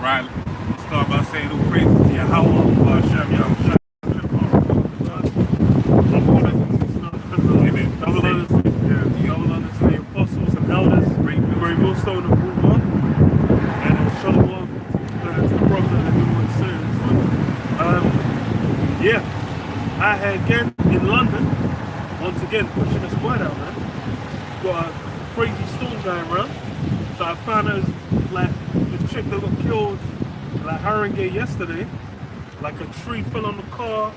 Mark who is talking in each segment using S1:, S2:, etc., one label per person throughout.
S1: Right. Let's start by saying all praises to Yahweh, Hashem, Yahweh.
S2: Double honors to the apostles and elders, great millstone of Ruah, and shalom to the prophet and everyone soon. Yeah, I had again in London, once again pushing this word out, man. Got a crazy storm going around. So I found out like the chick that got killed like Haringey yesterday, like a tree fell on the car,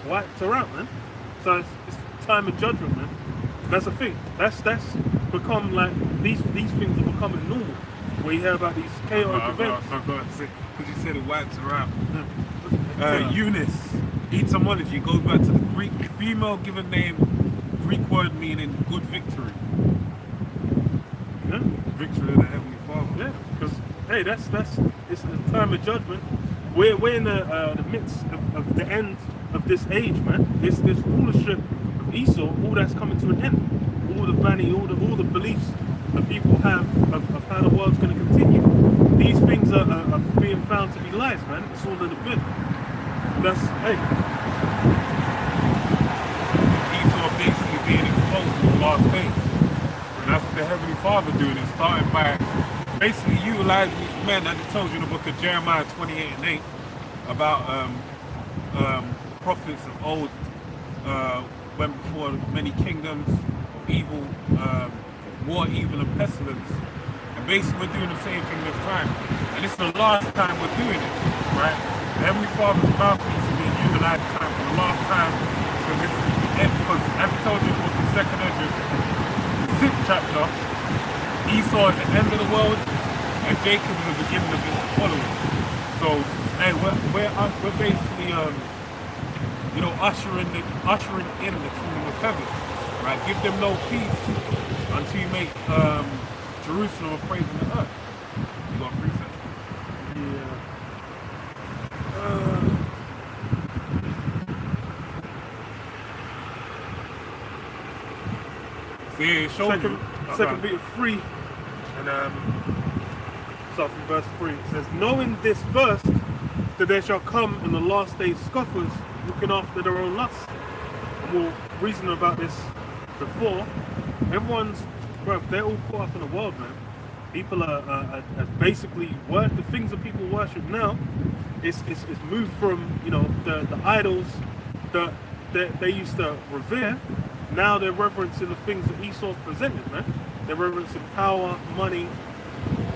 S2: wiped her out, man. So it's time of judgment, man. That's the thing. That's become like these things are becoming normal. Where you hear about these chaotic events.
S1: I've got to say, because you said it wipes her out. Eunice, etymology goes back to the Greek female given name, Greek word meaning good victory.
S2: Yeah.
S1: Victory of the Heavenly Father.
S2: Yeah, because hey, it's a time of judgment. We're in the midst of the end of this age, man. This rulership of Esau, all that's coming to an end. All the vanity, all the beliefs that people have of how the world's going to continue. These things are being found to be lies, man. It's all in the bin. That's hey.
S1: Esau basically being exposed in the last days. And that's what the Heavenly Father doing. It started by basically utilizing these men, as it tells you in the book of Jeremiah 28 and 8, about prophets of old went before many kingdoms of evil, war, evil, and pestilence. And basically we're doing the same thing this time. And this is the last time we're doing it, right? The Heavenly Father's mouthpiece is being utilized time for the last time, because this is the end, because as I told you in the book of 2nd Esdras, the 6th chapter, Esau is the end of the world, and Jacob is the beginning of his followers. So, hey, we're basically, ushering in the kingdom of heaven, right? Give them no peace until you make Jerusalem a praise in the earth. You got a precept?
S2: Yeah.
S1: So yeah,
S2: Second bit of 3, and start from verse 3. It says, knowing this first, that there shall come in the last days scoffers, looking after their own lusts. And we'll reason about this before. They're all caught up in the world, man. People are basically the things that people worship now. It's moved from the idols that they used to revere. Now they're reverencing the things that Esau presented, man. They're reverencing power, money.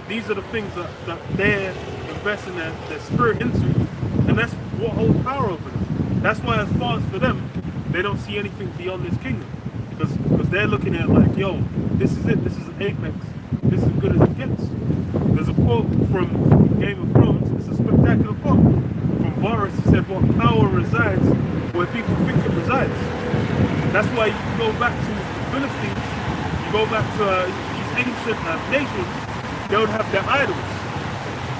S2: These are the things that they're investing their spirit into, and that's what holds power over them. That's why, as far as for them, they don't see anything beyond this kingdom, because they're looking at it like, yo, this is it. This is an apex. This is as good as it gets. There's a quote from Game of Thrones. It's a spectacular quote from Varys. He said, "What power resides where people think it resides." That's why you go back to the Philistines. You go back to these ancient nations. They would have their idols.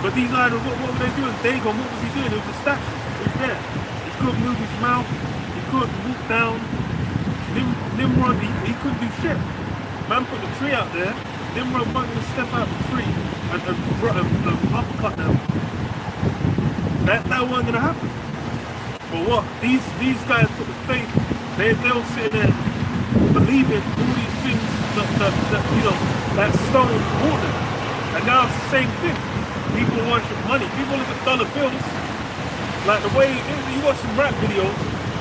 S2: But these idols, what were they doing? Dagon, what was he doing? It was a statue. It was there. He couldn't move his mouth. He couldn't walk down. Nimrod, he couldn't do shit. Man put the tree out there. Nimrod wasn't going to step out the tree and uppercut them. That wasn't going to happen. But what? These guys put the faith. They'll sit there believing all these things that stone water. And now it's the same thing. People worship money. People look at dollar bills. Like the way you watch some rap videos,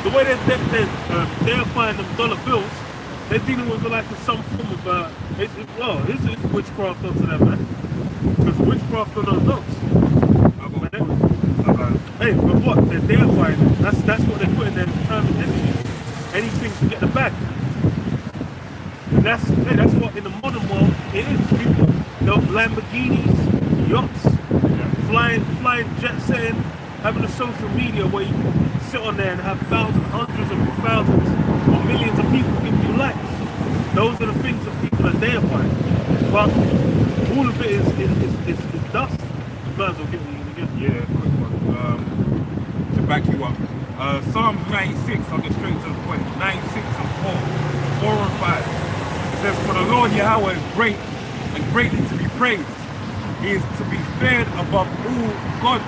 S2: the way they're finding them dollar bills, they're dealing with like some form of it's witchcraft onto them, man. Because witchcraft on those notes. Hey, but what? They're deifying them. That's what they put in their determined energy. Anything to get the bag. And that's what in the modern world it is. People, Lamborghinis, yachts, flying jet setting, having a social media where you can sit on there and have thousands, hundreds of thousands, or millions of people giving you likes. Those are the things that people are deifying. But all of it is dust. You might as well get me again.
S1: Yeah, quick one. To back you up. Psalms 96, I'll get straight to the point. 96 and 4 and 5. It says, for the Lord Yahweh is great and greatly to be praised, is to be feared above all gods.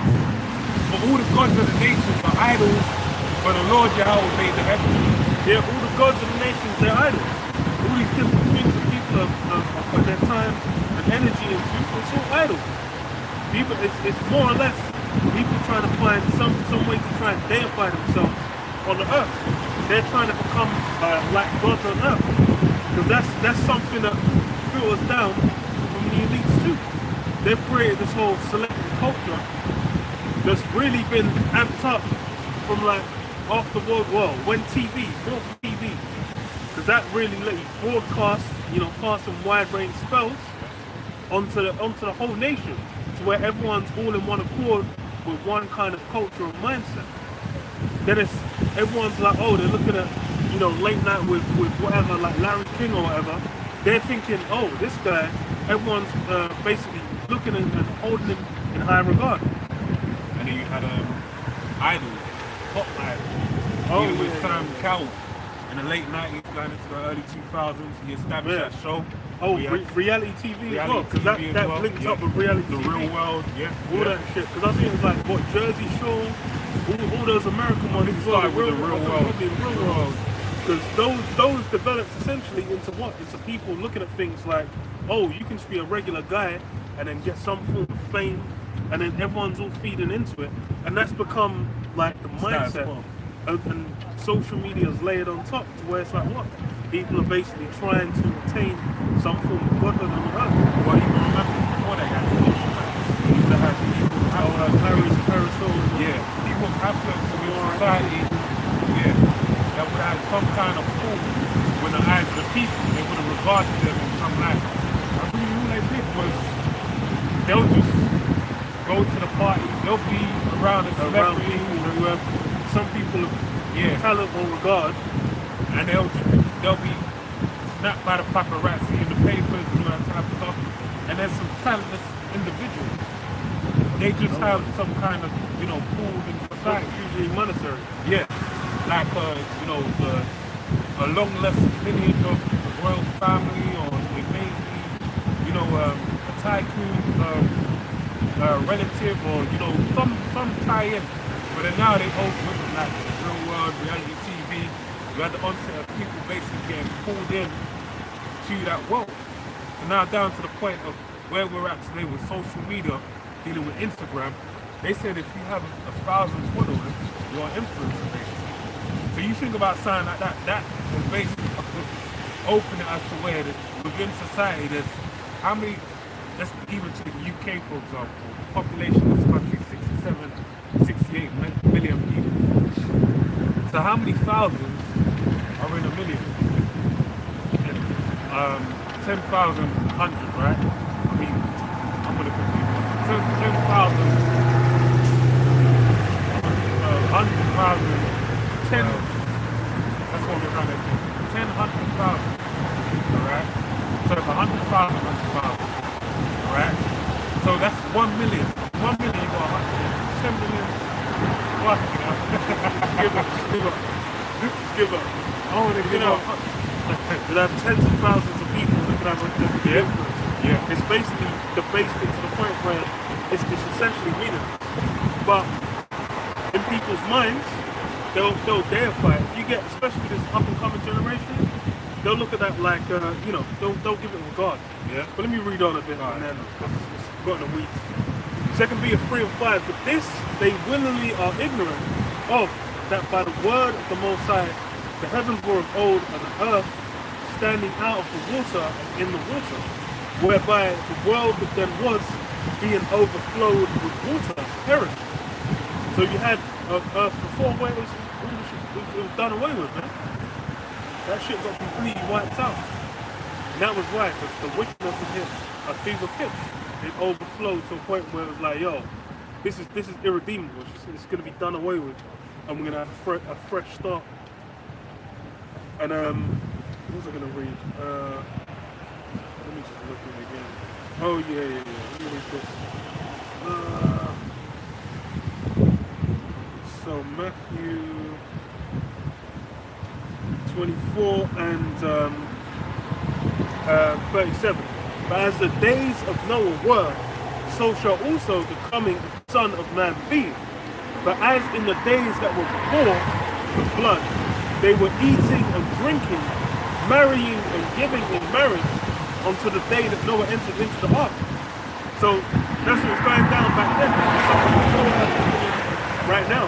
S1: For all the gods of the nations are idols, but the Lord Yahweh made the heavens.
S2: Yeah, all the gods of the nations, they're idols. All these different things that people have put their time and energy into, it's all idols. People, it's more or less people trying to find some way to try and deify themselves on the earth. They're trying to become like gods on earth. Because that's something that filters down from the elites too. They've created this whole selective culture that's really been amped up from like after World War, when TV, more for TV. Because that really let you broadcast, pass some wide range spells onto the whole nation, to where everyone's all in one accord with one kind of culture and mindset. Then everyone's like, oh, they're looking at, late night with whatever, like Larry King or whatever. They're thinking, oh, this guy, everyone's basically looking and holding him in high regard.
S1: And then you had idols, pop idols.
S2: Oh,
S1: Even with
S2: yeah,
S1: Sam Cowell in the late 90s, going into the early 2000s, he established that show.
S2: Oh, reality TV as well, because that linked up with reality
S1: The
S2: TV.
S1: Real World,
S2: All that shit, because I think it was like, what, Jersey Shore, all those American ones as well.
S1: The Real World.
S2: Because those developed essentially into what? Into people looking at things like, oh, you can just be a regular guy and then get some form of fame, and then everyone's all feeding into it. And that's become like the mindset. And social media is layered on top to where it's like, what? People are basically trying to attain some form of godhood on earth.
S1: Well, you can remember before they had social media. You used to have people,
S2: Paris,
S1: people affluent in society, that would have some kind of pull with the eyes of the people. They would have regarded them in some light. I really who they did was they'll just go to the parties. They'll be around the celebrities
S2: who have some people of talent or regard,
S1: and they'll be snapped by the paparazzi in the papers and all that type of stuff. And there's some talentless individuals. They just have some kind of, pool in society.
S2: Usually monetary.
S1: Yeah. Like, a long lesson lineage of the royal family, or it may be, a tycoon's relative, or, some tie-in. But then now they open with like the Real World, reality TV. You had the onset of people basically getting pulled in to that world. So now down to the point of where we're at today with social media, dealing with Instagram. They said if you have 1,000 followers, you're an influencer basically. So you think about something like that is basically opening us to where within society there's how many, let's even take the UK for example, the population of this country is 68 million people. So how many thousands are in a million? 10,000, 100, right? I mean, I'm gonna confuse myself. 10,000, 100,000, 10. That's what we're trying to do. 10, 100,000. Alright? So it's 100,000, 100,000. Alright? So that's 1 million. 1 million, you got 10 million. What? Give up. I want to give up. You'll have tens of thousands of people that can have influence. Yeah. It's basically debased into the point where it's essentially meaningless. But in people's minds, they'll deify it. If you get, especially this up and coming generation, they'll look at that like, they'll give it regard. Yeah. But let me read on a bit, and then it's got in the weeds. 2 Peter 3 and 5. For this they willingly are ignorant of, that by the word of the Most High, the heavens were of old, and the earth standing out of the water and in the water, whereby the world that then was, being overflowed with water, perished. So you had earth before where it was done away with, man. That shit got completely wiped out. And that was why, because the wickedness had hit a fever pitch. It overflowed to a point where it was like, yo, this is irredeemable. It's going to be done away with, and we're going to have a fresh start. And what was I going to read? Let me just look at it again. Oh yeah. Let me read this. So Matthew 24 and 37. But as the days of Noah were,
S2: so shall also the coming of the Son of Man be. But as in the days that were before the flood, they were eating and drinking, marrying and giving in marriage until the day that Noah entered into the ark. So that's what's going down back then. Something that Noah has happening right now.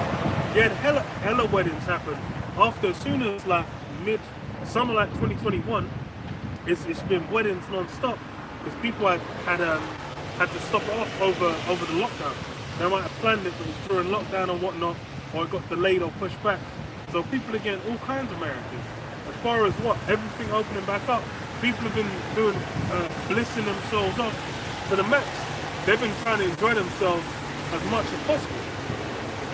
S2: You had hella weddings happen after, as soon as like summer like 2021. It's been weddings non-stop because people had to stop it off over the lockdown. They might have planned it, but it was during lockdown and whatnot, or it got delayed or pushed back. So people are getting all kinds of marriages. As far as everything opening back up, people have been doing blissing themselves off to the max. They've been trying to enjoy themselves as much as possible.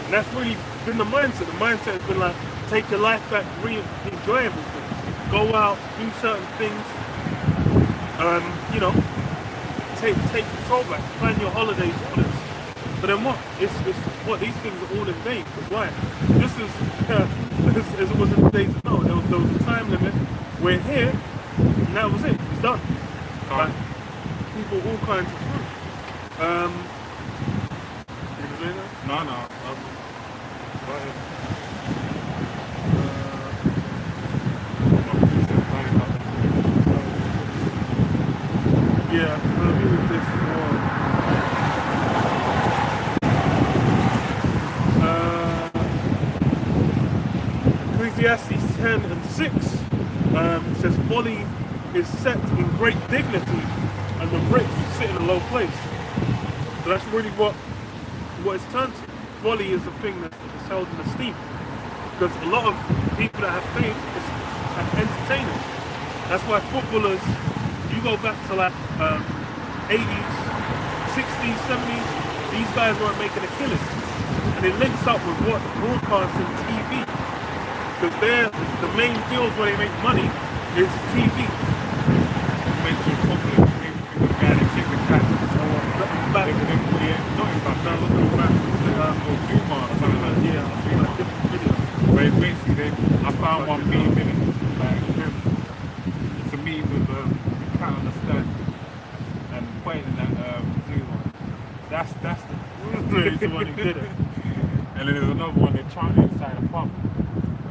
S2: And that's really been the mindset. The mindset has been like, take your life back, enjoy everything. Go out, do certain things, take control back, plan your holidays, all this. But then what? It's these things are all in vain. Because why? Just as it was in the days of Noah, there was a time limit. We're here, and that was it. It's done. Like, people, all kinds of fruit. You say that?
S1: No. Go ahead.
S2: Yeah, let me read this as well. Ecclesiastes 10 and 6 says, folly is set in great dignity, and the rich sit in a low place. So that's really what it's turned to. Folly is a thing that is held in esteem. Because a lot of people that have fame are entertainers. That's why footballers, you go back to like 80s, 60s, 70s, these guys weren't making a killing. And it links up with what broadcasting TV. Because the main deals where they make money is TV.
S1: Mention football, the guy that kicked the cat.
S2: Back
S1: Not in back.
S2: now, look at that.
S1: Fuma.
S2: Different video.
S1: But it's basically, I found one meme in it. Like, it's a meme with the cat on the stand and pointing at Fuma. That's
S2: He's the one who did it.
S1: And then there's another one, they're chanting inside a pub.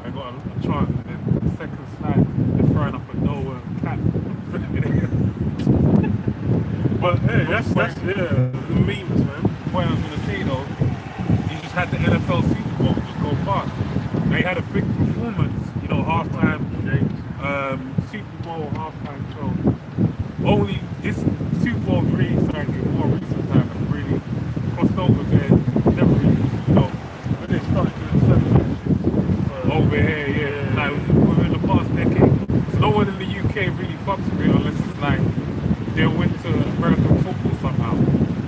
S1: They got a chant, and then the second slide, they're throwing up a Noah cat.
S2: But hey, that's the memes, man.
S1: What I was going to say though, you just had the NFL Super Bowl just go past. They had a big performance, halftime, Super Bowl halftime show. Only this Super Bowl really started in more recent time and really crossed over there. Never really,
S2: When they started doing certain matches.
S1: over here, yeah. Like within the past decade. So no one in the UK really fucks with it unless it's like they went to American football somehow.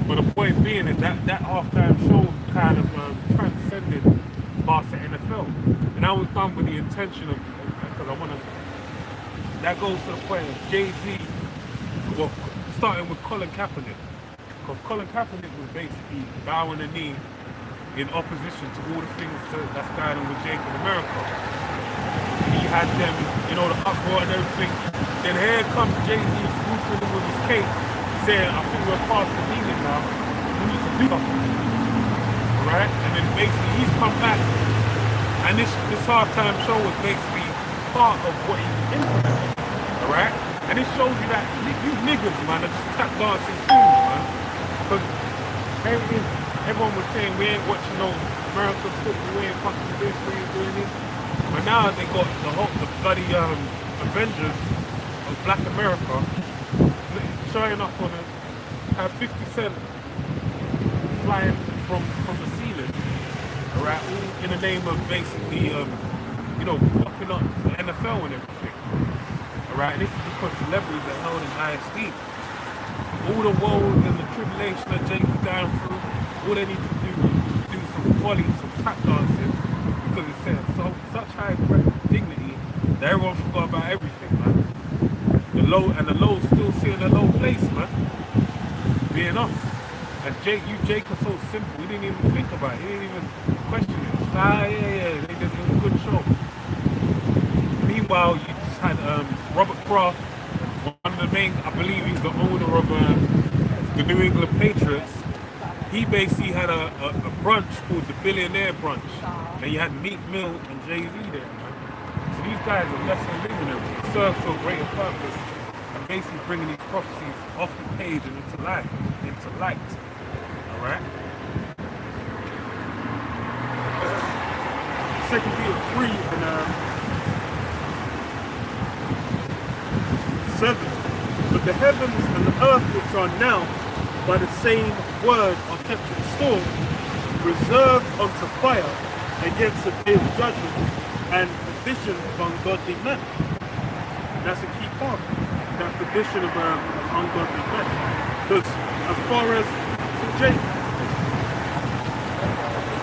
S1: But the point being is that halftime show kind of transcended past the NFL. And that was done with the intention of, because I want to, that goes to the point of Jay-Z, well, starting with Colin Kaepernick. Because Colin Kaepernick was basically bowing the knee in opposition to all the things that's going on with Jake in America. He had them, the uproar and everything. Then here comes Jay-Z swooping with his cape, saying, I think we're past the meeting now. We need to do something. Right? And then basically he's come back. And this halftime show was basically part of what he was implementing. Alright? And it shows you that you niggas, man, are just tap dancing tunes, man. Because everyone was saying we ain't watching no American football, we ain't fucking this, we ain't doing this. But now they got the bloody Avengers of Black America showing up on have 50 Cent flying from the ceiling, alright, all in the name of basically popping up the NFL and everything. Alright, and this is because celebrities are held in high esteem. All the woes and the tribulation that Jake is going through, all they need to do is do some folly, some tap dancing, because it's set such high dignity that everyone forgot about everything, man. The low still sitting in a low place, man. Being us. And Jake are so simple, we didn't even think about it, he didn't even question it. Yeah, they did a good show. Meanwhile, you just had Robert Kraft, one of the main, I believe he's the owner of the New England Patriots, he basically had a brunch called the Billionaire Brunch. And you had Meek Mill and Jay-Z there, man. So these guys are less than millionaires, serve for a greater purpose, and basically bringing these prophecies off the page and into life, into light. All right?
S2: Second Peter 3 and 7. But the heavens and the earth which are now by the same word are kept in store, reserved unto fire against the day of judgment and perdition of ungodly men. That's a key part, that perdition of ungodly men. Because as far as Jake,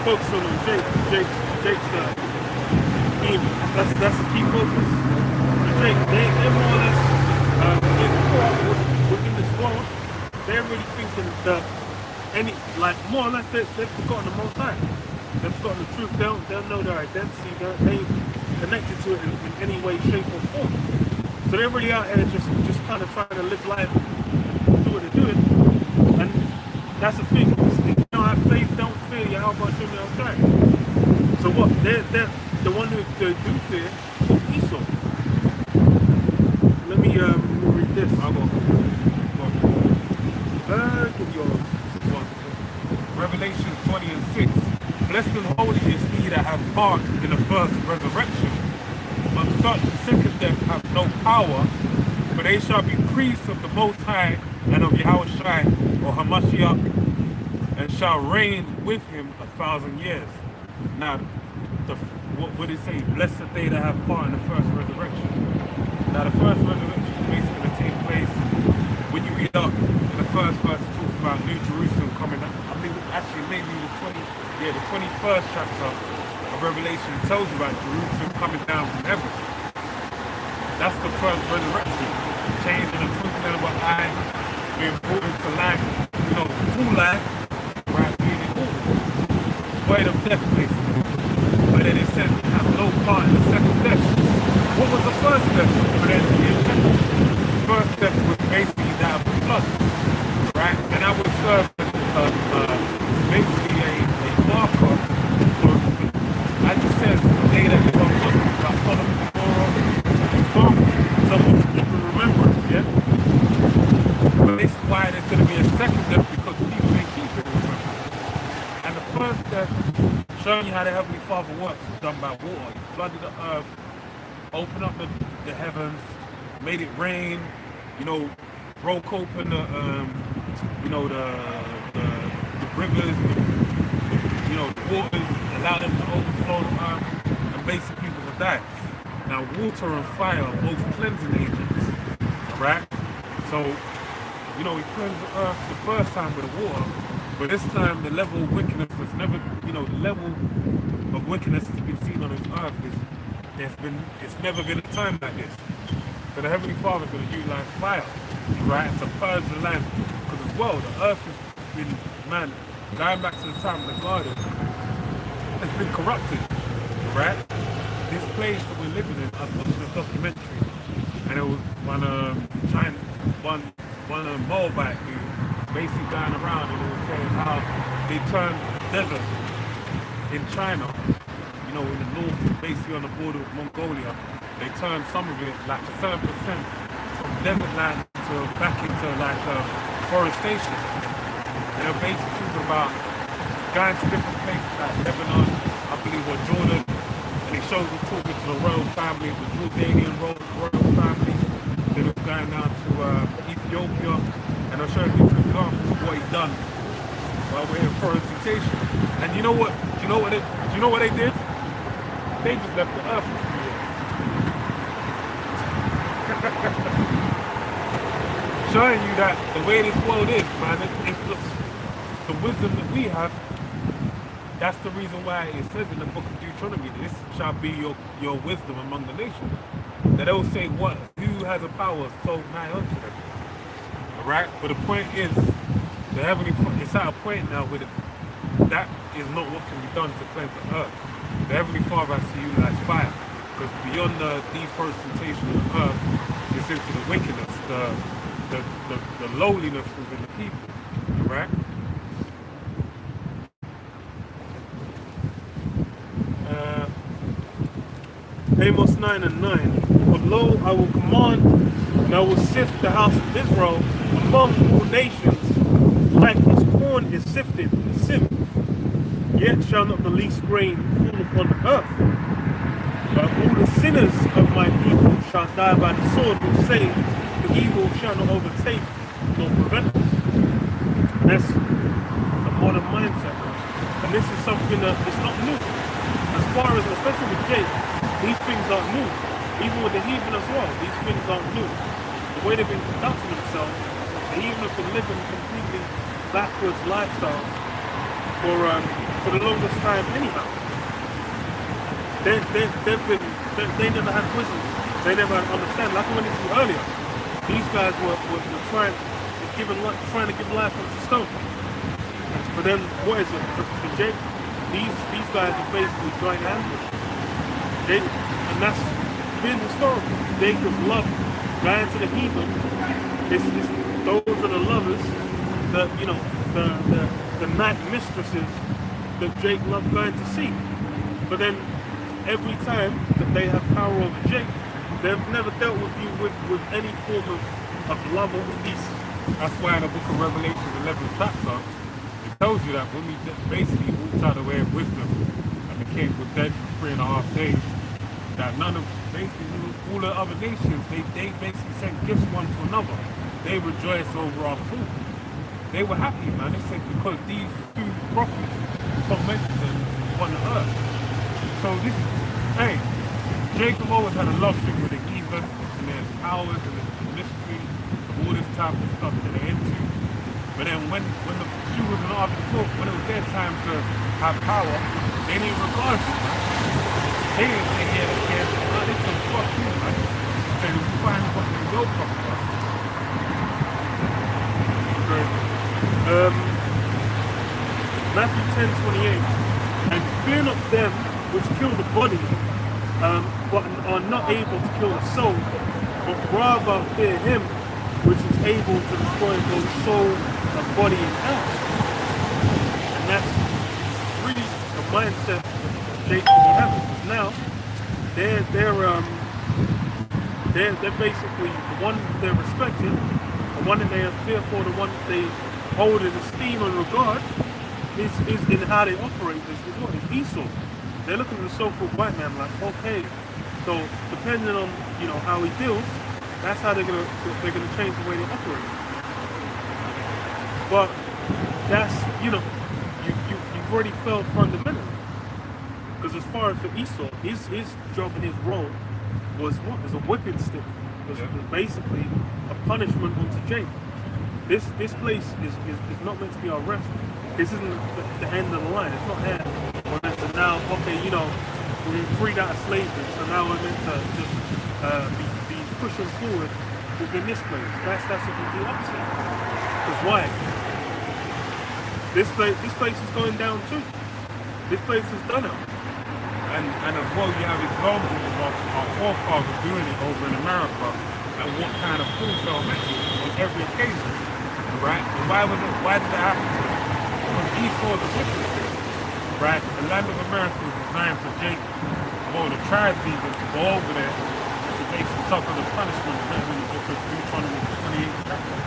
S2: focus on Jake's that's the key focus. Jake, they're more or less within this world, they're really thinking that more or less they've forgotten the Most High. They've forgotten the truth. They'll know their identity. They connected to it in any way, shape, or form. So they're really out here just kind of trying to live life, do what they're doing. And that's the thing. If you don't have faith, don't fear. How about you outside? So what? They're the one who do fear is Esau. Let me read this. I'll go. Give yours.
S1: Revelation 20 and 6. Blessed and holy is he that hath part in the first resurrection. But such the second death hath no power, but they shall be priests of the Most High and of Yahushua or Hamashiach, and shall reign with him 1,000 years. Now, what would it say? Blessed they that have part in the first resurrection. Now, the first resurrection is basically going to take place when you read up in the first verse. It talks about New Jerusalem coming up. I mean, actually, maybe the 21st chapter of Revelation tells you about Jerusalem coming down from heaven. That's the first resurrection. Changing the twinkling of an eye, being brought into life, full life, right? Being immortal, void of death, basically. But then it said have no part in the second death. What was the first death for them to be affected? The first death was basically that of the flood, right? And that would serve as basically a marker for, as it says, the day that you are looking about Sodom and Gomorrah and someone to keep in remembrance, yeah? But this is why there's going to be a second death, because people ain't keeping it in remembrance. And the first death, showing you how the Heavenly Father works, is done by water. He flooded the earth, opened up the heavens, made it rain, broke open the rivers, the waters, allowed them to overflow the earth, and basically people will die. Now, water and fire are both cleansing agents, right? So, he cleansed the earth the first time with the water, but this time the level of wickedness was never, the level of wickedness that's been seen on this earth it's never been a time like this. So the Heavenly Father is going to utilize fire, right, to purge the land. Because as well, the earth has been, going back to the time of the garden, it's been corrupted, right? This place that we're living in, I was watching a documentary, and it was one Moabite who basically going around and it was saying how they turned desert in China, in the north, basically on the border with Mongolia. They turned some of it, like 7%, from desert land back into forestation. And they're basically talking about going to different places like Lebanon, I believe, or Jordan, and it shows them talking to the royal family, the Jordanian royal family. They were going down to Ethiopia, and I'll show you different examples of what he's done while we're in forestation. And you know what they did? They just left the earth for 3 years. Showing you that the way this world is, man, it's just the wisdom that we have. That's the reason why it says in the book of Deuteronomy, this shall be your wisdom among the nations. That they'll say who has a power so nigh unto them. Alright? But the point is, it's at a point now where that is not what can be done to cleanse the earth. The Heavenly Father has to utilize fire, because beyond the deforestation of the earth, it's into the wickedness, the lowliness within the people. right?
S2: Uh, Amos 9 and 9. For lo, I will command, and I will sift the house of Israel among all nations, like as corn is sifted in a sieve. Yet shall not the least grain fall upon the earth. But all the sinners of my people shall die by the sword, which say, the evil shall not overtake nor prevent us. That's the modern mindset. And this is something that is not new. As far as, especially with Jake, these things aren't new. Even with the heathen as well, these things aren't new. The way they've been conducting themselves, the heathen have been living completely backwards lifestyles for the longest time anyhow. They never had wisdom. They never had understanding. Like I went into earlier, these guys were trying to give life unto stone. But then, what is it? For Jake, these guys are basically joint handlers. And that's been historical. Jacob's love going to the heathen. Those are the lovers, the night mistresses that Jake loved going to see. But then, every time that they have power over Jake, they've never dealt with you with any form of love or peace.
S1: That's why in the book of Revelation, 11th chapter, it tells you that when we basically walked out of the way of wisdom and the king was dead for 3.5 days, that none of basically all the other nations, they basically sent gifts one to another. They rejoiced over our food. They were happy, man. They said because these two prophets tormented them on the earth. So this, hey, Jacob always had a love thing with the heathen and their powers and the mystery of all this type of stuff that they're into. But then when the Jews and all the folk, when it was their time to have power, they didn't regard it, man. They didn't say, yeah, they can't. No, they said, fuck you, man. They said, we find what they will come for us.
S2: Matthew 10:28. And fear not them which kill the body, but are not able to kill the soul, but rather fear him which is able to destroy both soul and body in hell. And that's really the mindset that Jacob will have. Now, they're basically the one they're respecting, the one that they are fearful, the one that they hold in esteem and regard, is in how they operate. Is what is Esau. They're looking at the so-called white man like, okay, so depending on how he deals, that's how they're gonna change the way they operate. But that's you've already failed fundamentally. Because as far as for Esau, his job and his role was what? As a whipping stick. Was basically a punishment onto Jacob. This place is not meant to be our rest. This isn't the end of the line. It's not there. We're meant to now, okay, we're freed out of slavery, so now we're meant to just be pushing forward within this place. That's the complete opposite. Because why? This place is going down too. This place is done up.
S1: And as well, you have examples of our forefathers doing it over in America and what kind of fools they'll make on every occasion, right? And why did that happen to them? Because Esau is a wicked, right? The land of America was designed for Jacob, well, the tribes even, to go over there and to basically suffer the punishment written in the book of Deuteronomy 28 chapter.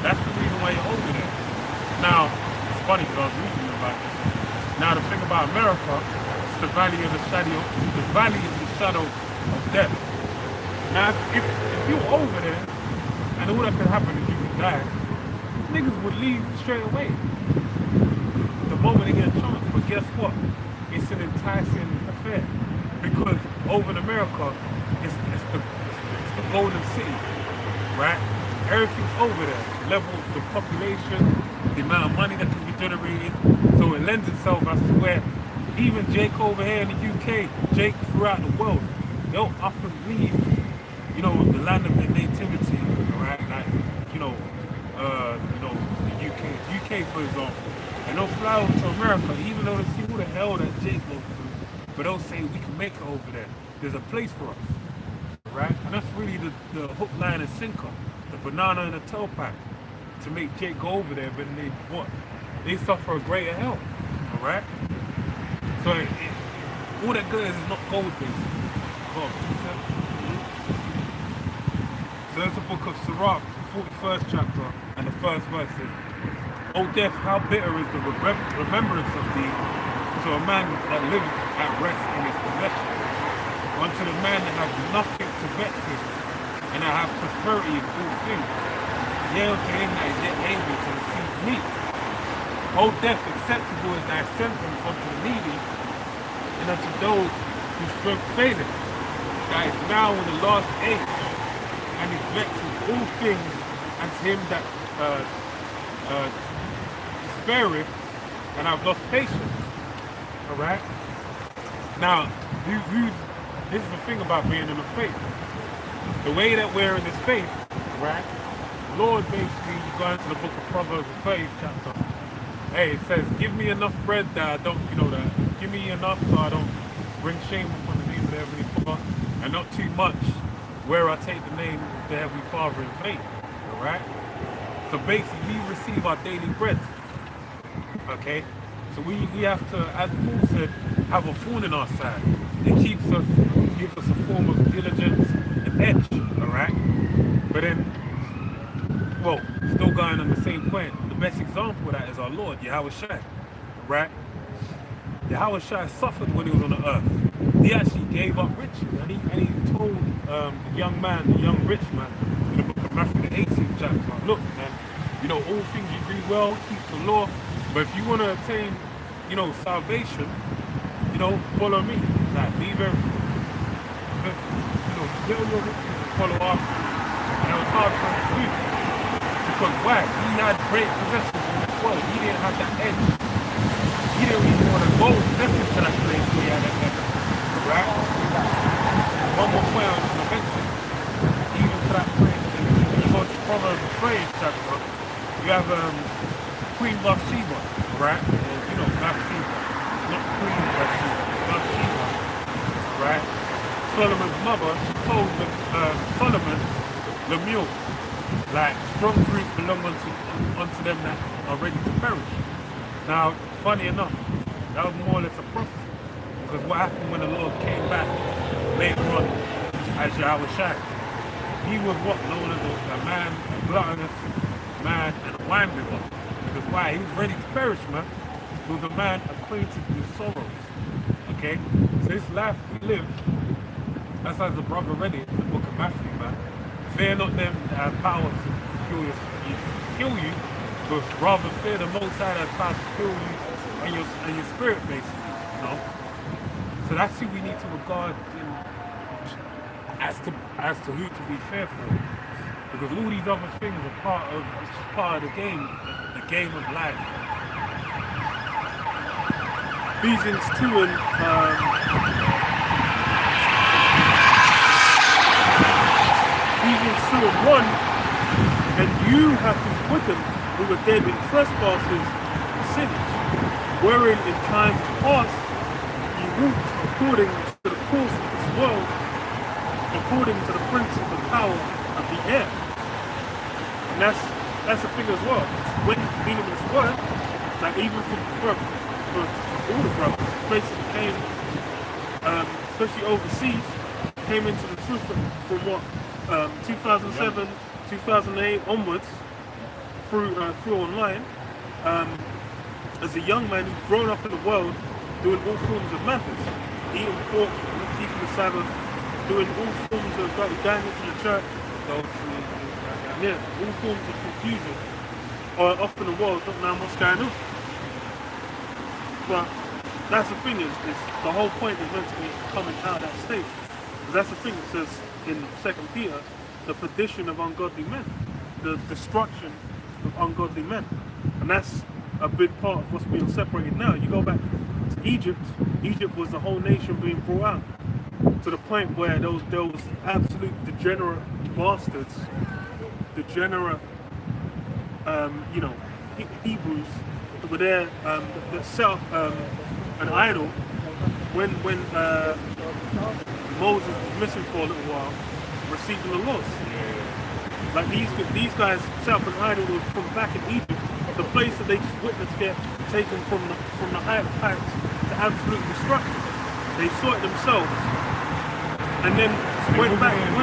S1: That's the reason why you're over there. Now, it's funny because I was reading about this. Now, the thing about America, the valley of the shadow of death. Now, if you're over there, and all that could happen is you could die, niggas would leave straight away. The moment they get a chance. But guess what? It's an enticing affair. Because over in America, it's the golden city, right? Everything's over there. Level, the population, the amount of money that can be generated. So it lends itself as to where even Jake over here in the UK, Jake throughout the world, they'll up and leave, the land of their nativity, right? Like, the UK for example. And they'll fly over to America, even though they see all the hell that Jake goes through. But they'll say, we can make it over there. There's a place for us, right? And that's really the hook, line, and sinker, the banana and the tailpipe. to make Jake go over there, but they what? They suffer a greater hell. All right. So all that good is not gold based. So that's the book of Sirach, 41st chapter, and the first verse says, "O death, how bitter is the remembrance of thee to a man that liveth at rest in his possession, unto the man that hath nothing to vex him, and that hath prosperity in all things, yea, unto him that is yet able to receive meat. O death, acceptable is thy sentence unto the needy, and unto those whose strength faileth, that is now in the last age, and is vexing all things, and to him that despaireth, and have lost patience." All right. Now, this is the thing about being in the faith. The way that we're in this faith, right? Lord basically, you go into the book of Proverbs, the 30th chapter. Hey, it says, "Give me enough bread that I don't, give me enough so I don't bring shame upon the name of the Heavenly Father, and not too much where I take the name of the Heavenly Father in vain." All right. So basically, we receive our daily bread. Okay. So we have to, as Paul said, have a thorn in our side. It gives us a form of diligence and edge. All right. But then, well, still going on the same point. The best example of that is our Lord, Yahweh Shai. Right. Yahweh Shai suffered when he was on the earth. He actually gave up riches, and he told the young man, the young rich man, in the book of Matthew, the 18th chapter, "Look, man, all things you do well, keep the law, but if you want to attain, salvation, follow me. Like, leave everything, get all your riches and follow after me." And it was hard for him to do, because why? He had great possessions in this world. He didn't have that edge. He didn't even want to go step into that place where he had that edge. Right? One more point I was going to mention, even to that point, when you go to Proverbs, the 30th chapter, you have Queen Bathsheba, right? Bathsheba, not Queen Bathsheba, Bathsheba, right? Solomon's mother, she told Solomon, Lemuel, like, strong fruit belong unto them that are ready to perish. Now, funny enough, that was more or less a prophecy. Because what happened when the Lord came back later on as Yahweh Shai? He was what known as a man, a gluttonous man, and a wine bibber. Because why? He was ready to perish, man. He was a man acquainted with sorrows. Okay? So this life we live, that's as the brother read it in the book of Matthew, man. Fear not them that have power to kill you, but rather fear the Most High that has power to kill you and your spirit, basically. So that's who we need to regard as to who to be fearful. Because all these other things are part of the game of life.
S2: Ephesians 2 and Ephesians 2 and 1, "And you have been quickened who were dead in trespasses and sins, wherein in times past ye walked according to the course of this world, according to the prince of the power of the air." And that's the thing as well. When being in this word, like even for all the brothers, basically came, especially overseas, came into the truth from what 2007, 2008 onwards, through online. As a young man who's grown up in the world, doing all forms of madness, eating pork, keeping the Sabbath, doing all forms of going into the church, adultery, all forms of confusion, off in the world, not knowing what's going on. But that's the thing, is the whole point is meant to be coming out of that state. Because that's the thing, it says in 2 Peter, the perdition of ungodly men, the destruction of ungodly men. And that's a big part of what's being separated now. You go back to Egypt. Egypt was the whole nation being brought out to the point where there was absolute degenerate bastards, degenerate, Hebrews that were there that set up an idol when Moses was missing for a little while, receiving the laws. Like these guys set up an idol was from back in Egypt, the place that they just witnessed get taken from the height of heights to absolute destruction. They saw it themselves, and then went back to it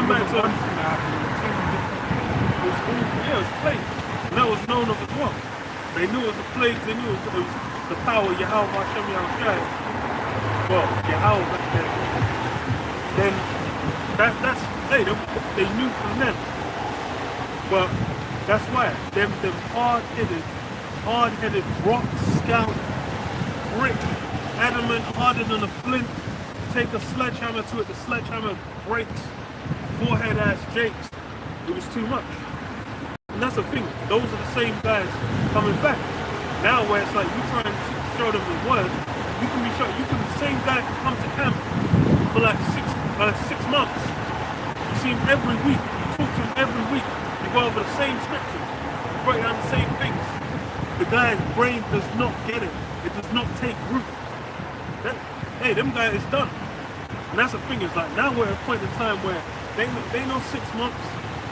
S2: was plagues, and that was known of as well. They knew it was the plagues. They knew it was the power of Yahweh Hashem Yahushai. Well, Yahweh back then. Then that's they knew from them. But that's why them hard-headed rock scout, brick, adamant, harder than a flint. Take a sledgehammer to it, the sledgehammer breaks. Forehead ass jakes. It was too much. And that's the thing. Those are the same guys coming back. Now where it's like you try and show them the word, you can be shown. The same guy can come to camp for like 6 months. You see him every week. You talk to him every week. You go over the same scriptures. You break down the same things. The guy's brain does not get it. It does not take root. Hey, them guys is done. And that's the thing, is like now we're at a point in time where they know 6 months.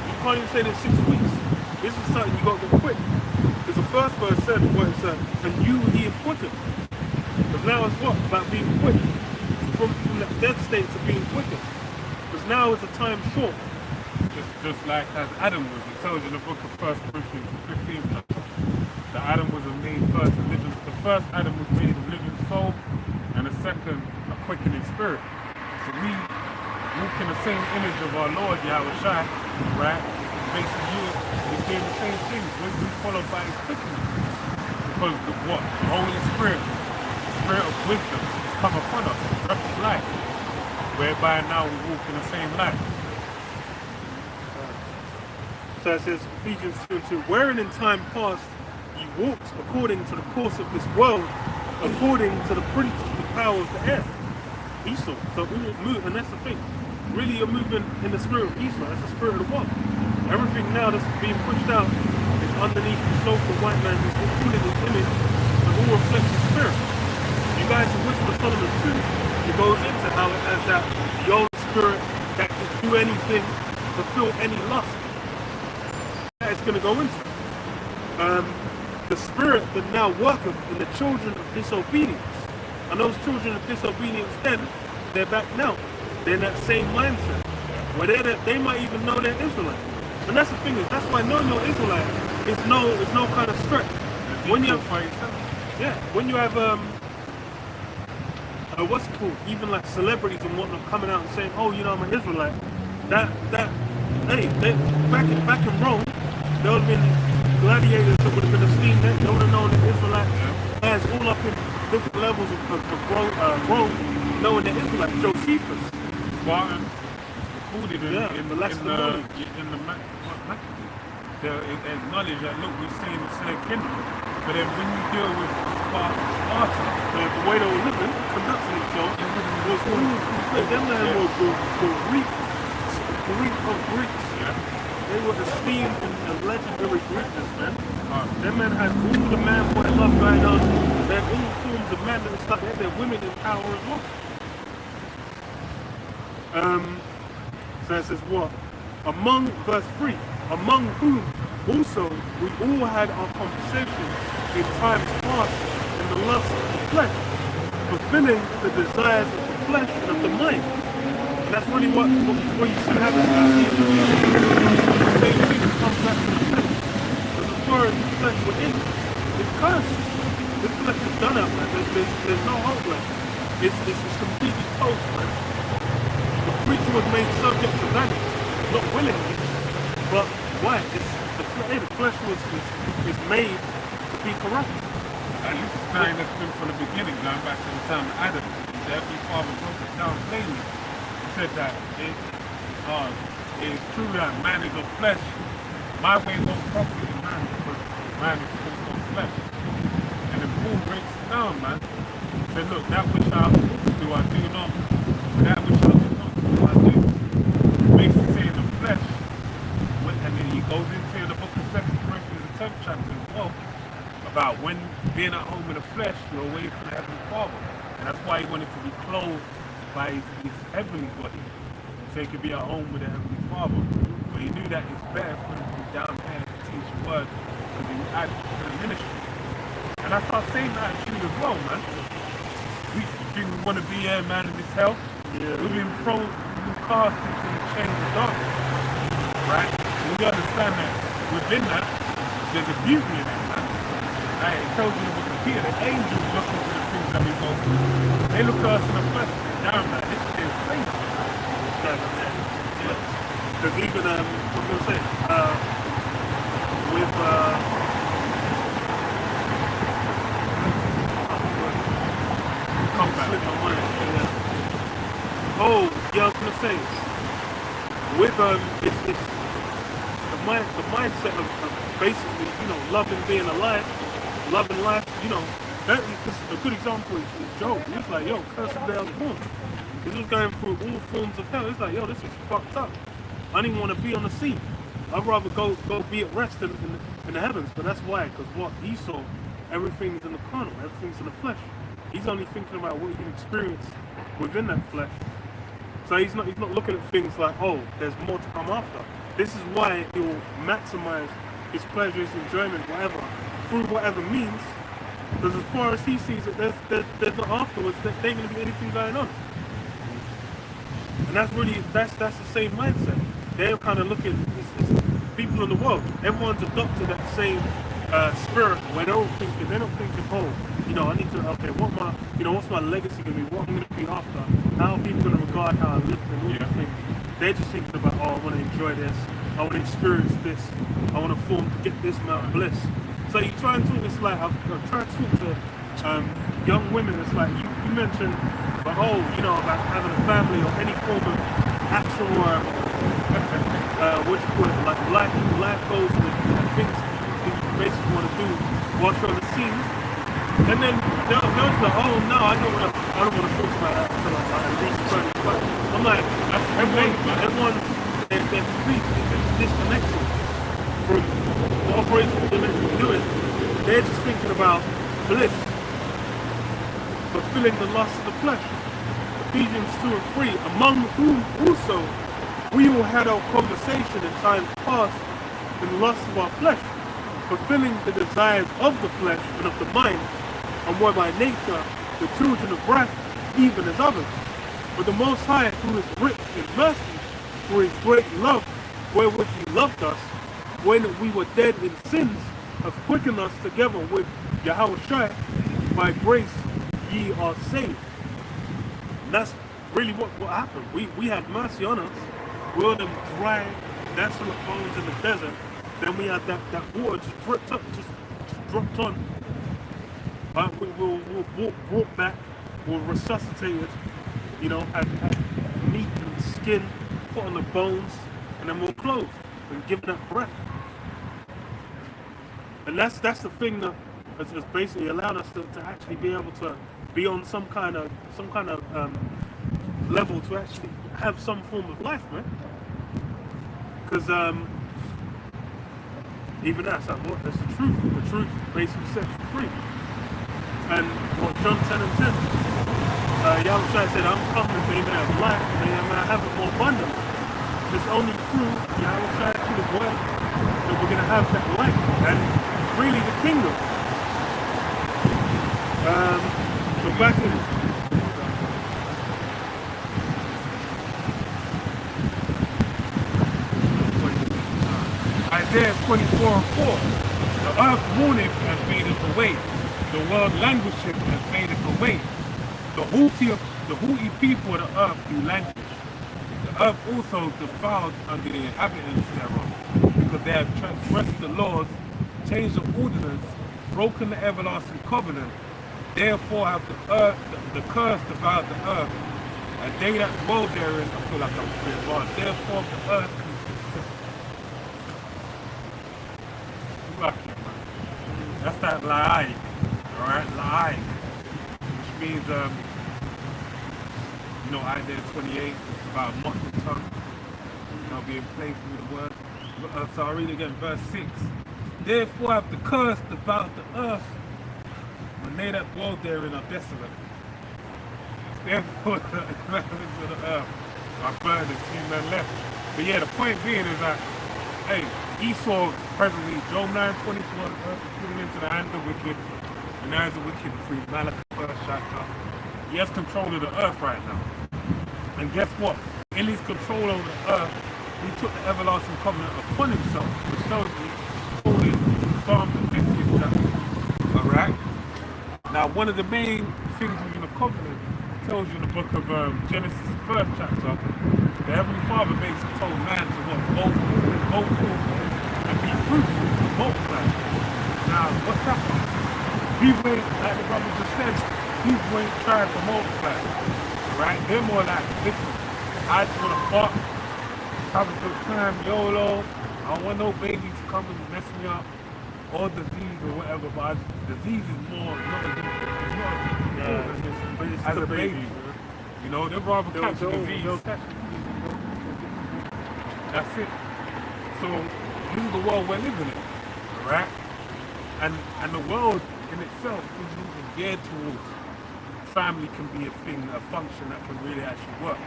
S2: You can't even say that 6 weeks. This is something you got to get quick. Because the first verse said what it said, and you he is quickened. Because now it's what? About being quick. From that dead state to being quickened. Because now is a time short.
S1: Just like as Adam was, it tells you in the book of 1 Corinthians 15 that Adam was made first a living. The first Adam was made a living soul, and the second a quickening spirit. So we walk in the same image of our Lord Yahweh Shai, right? Basically, he's doing the same things. We follow by his quickening. Because the Holy Spirit, the spirit of wisdom, has come upon us, the breath of life, whereby now we walk in the same light.
S2: So it says, Ephesians 2:2, wherein in time past ye walked according to the course of this world, according to the prince of the power of the air. Esau. So we will move, and that's the thing. Really, you're moving in the spirit of Esau. That's the spirit of the world. Everything now that's being pushed out is underneath the so-called white man who's included his image and all reflects his spirit. You guys in Wisdom of Solomon 2, it goes into how it has that the old spirit that can do anything, fulfill any lust. That it's going to go into. The spirit that now worketh in the children of disobedience. And those children of disobedience then, they're back now. They're in that same mindset. Where they might even know they're Israelite. And that's the thing, is that's why knowing you're Israelite is no kind of stretch. When you have when you have what's it called? Even like celebrities and whatnot coming out and saying, oh, you know, I'm an Israelite. Back in Rome, there would have been gladiators that would have been esteemed. They would have known that Israelites as all up in different levels of Rome, knowing that Israelites. Josephus.
S1: Spartans recorded in the they acknowledge that, look, we're saying the same kingdom. But then when you deal with Sparta,
S2: the way they were living, conducting themselves, was them men were Greek of Greeks.
S1: yeah,
S2: They were esteemed and legendary greatness, man. Them men had all the man-boy love going on. They had all forms of men and stuff. They had their women in power as well. So it says what? Verse 3, among whom also we all had our conversation in times past in the lust of the flesh, fulfilling the desires of the flesh and of the mind. And that's really what you see happen. The same thing comes back to the flesh. But as far as the flesh we're in, it's cursed. This flesh is done up, man. There's no hope left. It's completely toast, man. The creature was made subject to vanity, not willingly, but why? The flesh is made to be corrupt.
S1: at least the sign that's been from the beginning, going back to the time of Adam. The Heavenly Father broke it down plainly. He said that it is true that man is of flesh. My way won't profit in man because man is full of flesh. And then Paul breaks it down, man. He said, look, that which I do, I do not. That which I do not do, I do. Basically saying the flesh. And then he goes into the book of 2 Corinthians, the 10th chapter as well, about when being at home in the flesh, you're away from the Heavenly Father. And that's why he wanted to be clothed by his heavenly body. So he could be at home with the Heavenly Father. For But he knew that it's better for him to be down here to teach the word because he would add to the ministry. And that's our same attitude as well, man. We think we want to be here, man, in this hell.
S2: Yeah.
S1: We've been thrown, we've been cast into the chains of darkness, right? And we understand that within that, there's a beauty in it, man. Like it tells you what the Peter, the angels look into the things that we go through. They look at us in the flesh and say, damn, man, this is crazy.
S2: Because even, what was I going to say? With,
S1: Come back.
S2: slip my mind. Yeah. Oh, yeah, I was going to say, with, it's the mindset of basically, you know, loving being alive, loving life, you know, that is a good example is Job. He was like, yo, curse the day I was born. He was going through all forms of hell. He's like, yo, this is fucked up. I didn't want to be on the sea. I'd rather go be at rest in the heavens. But that's why, because what he saw, everything's in the carnal, everything's in the flesh. He's only thinking about what he can experience within that flesh. So he's not looking at things like, oh, there's more to come after. This is why he will maximize his pleasure, his enjoyment, whatever, through whatever means. Because as far as he sees it, there's not afterwards, there ain't going to be anything going on. And that's the same mindset. They're kind of looking, it's people in the world, everyone's adopted that same spirit where they're not thinking, oh, you know, I need to, okay, what's my legacy going to be, what I'm going to be after, how are people going to regard how I live and all these things. They're just thinking about, oh, I want to enjoy this, I want to experience this, I want to get this amount of bliss. So you try and talk, it's like, I've tried to talk to young women, it's like, you mentioned, but oh, you know, about having a family or any form of actual, what you call it, like life goals and things that you basically want to do whilst you're on the scenes. And then they'll just like, oh no, I don't want to talk about that until I'm like, at least 35. I'm like, everyone's they're completely disconnected from the operation they're meant to be doing. They're just thinking about bliss, fulfilling the lust of the flesh. Ephesians 2 and 3, among whom also we all had our conversation in times past in the lust of our flesh, fulfilling the desires of the flesh and of the mind, and were by nature the children of wrath, even as others. But the Most High, who is rich in mercy, for his great love, wherewith he loved us, when we were dead in sins, hath quickened us together with Yahushua. By grace ye are saved. And that's really what happened. We had mercy on us. We were them dry, desolate bones in the desert. Then we had that water just dripped up, just dropped on. We were brought back, we were resuscitated, you know, had meat and skin put on the bones, and then we were clothed and given that breath. And that's the thing that has basically allowed us to actually be able to be on some kind of level to actually have some form of life, man. Because even that's like what? That's the truth. The truth basically sets you free. And what John 10 and 10, Yahushua said, I'm coming that they may have life and they may have it more abundant. It's only through Yahushua, through the word, that we're going to have that life and really the kingdom. So back in
S1: Isaiah 24 and 4. The earth mourneth and fadeth away. The world languisheth and fadeth away. The haughty people of the earth do languish. The earth also defiled under the inhabitants thereof, because they have transgressed the laws, changed the ordinance, broken the everlasting covenant. Therefore have the curse devoured the earth, and they that dwell therein, I feel like I'm spirit born. Therefore the earth that's that la'ai, alright, la'ai, which means, you know, Isaiah 28, about a mocking tongue, you know, being played through the word. So I'll read again, verse 6. Therefore have the curse devoured the earth, and they that dwell therein are desolate. Therefore the inhabitants of the earth are burned and few men left. But yeah, the point being is that hey, Esau presently, Job 9:24, the earth is given into the hand of the wicked, and there is a wicked free. Malachi 1st chapter. He has control of the earth right now. And guess what? In his control over the earth, he took the everlasting covenant upon himself, which tells me told in Psalm the 50th chapter. Alright? Now, one of the main things within the covenant tells you in the book of Genesis, the 1st chapter, the Heavenly Father basically told man to what? Go forth and be fruitful, and multiply. Now, what's happened? People ain't, like the brother just said, people ain't trying to multiply. Right? They're more like, listen, I just want to fuck, have a good time, YOLO. I don't want no baby to come and mess me up, or disease or whatever, but disease is more, not as important as a baby. You know, they'd rather catch a disease. That's it. So, this is the world we're living in, alright? And the world in itself is moving geared towards family can be a thing, a function that can really actually work,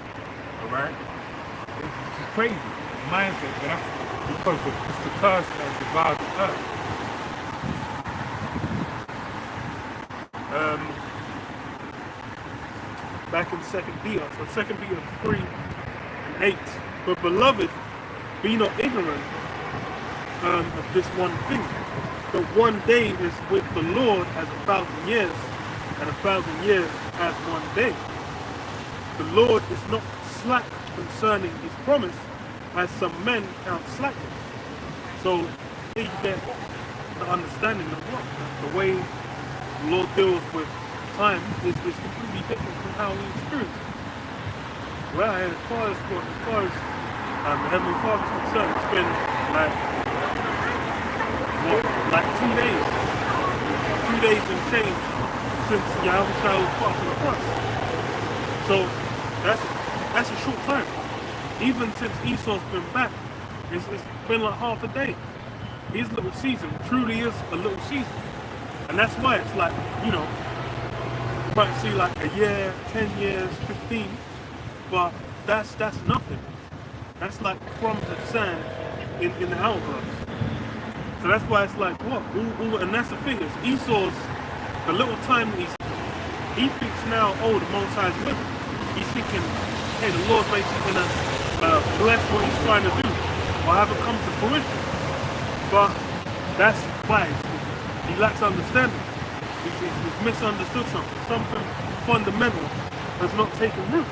S1: alright? It's crazy, mindset, but that's because it's the curse that has devoured the earth.
S2: Back in 2nd Peter, so 2nd Peter 3:8. But beloved, be not ignorant of this one thing, that one day is with the Lord as 1,000 years, and 1,000 years as one day. The Lord is not slack concerning his promise, as some men count slackness. So here you get the understanding of what the way the Lord deals with time is completely different from how we experience it. Well, as far as the Heavenly Father's concerned, it's been like 2 days. 2 days and change since Yahushua was part of the cross. So that's a short time. Even since Esau's been back, it's been like half a day. His little season truly is a little season. And that's why it's like, you know, you might see like a year, 10 years, 15, but that's nothing. That's like crumbs of sand in the hourglass. So that's why it's like, what? And that's the thing is, Esau's, the little time he thinks now, oh, the Most High's with him. He's thinking, hey, the Lord's basically going to bless what he's trying to do, or have it come to fruition. But that's why he lacks understanding. He's misunderstood something. Something fundamental has not taken root.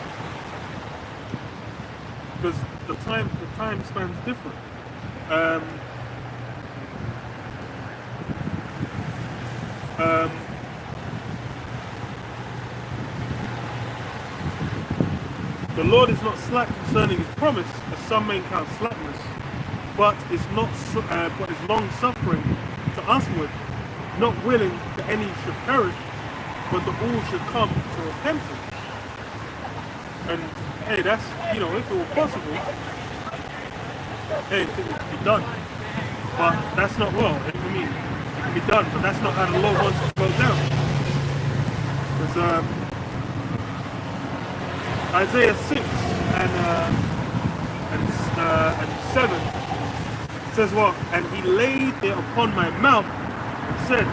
S2: Because the time span's different. The Lord is not slack concerning his promise, as some men count slackness, but is long suffering to usward, not willing that any should perish, but that all should come to repentance. And hey, that's, you know, if it were possible, hey, it could be done. But that's not, well, I mean, it can be done, but that's not how the Lord wants it to go down. Because Isaiah 6 and 7 says what? And he laid it upon my mouth and said,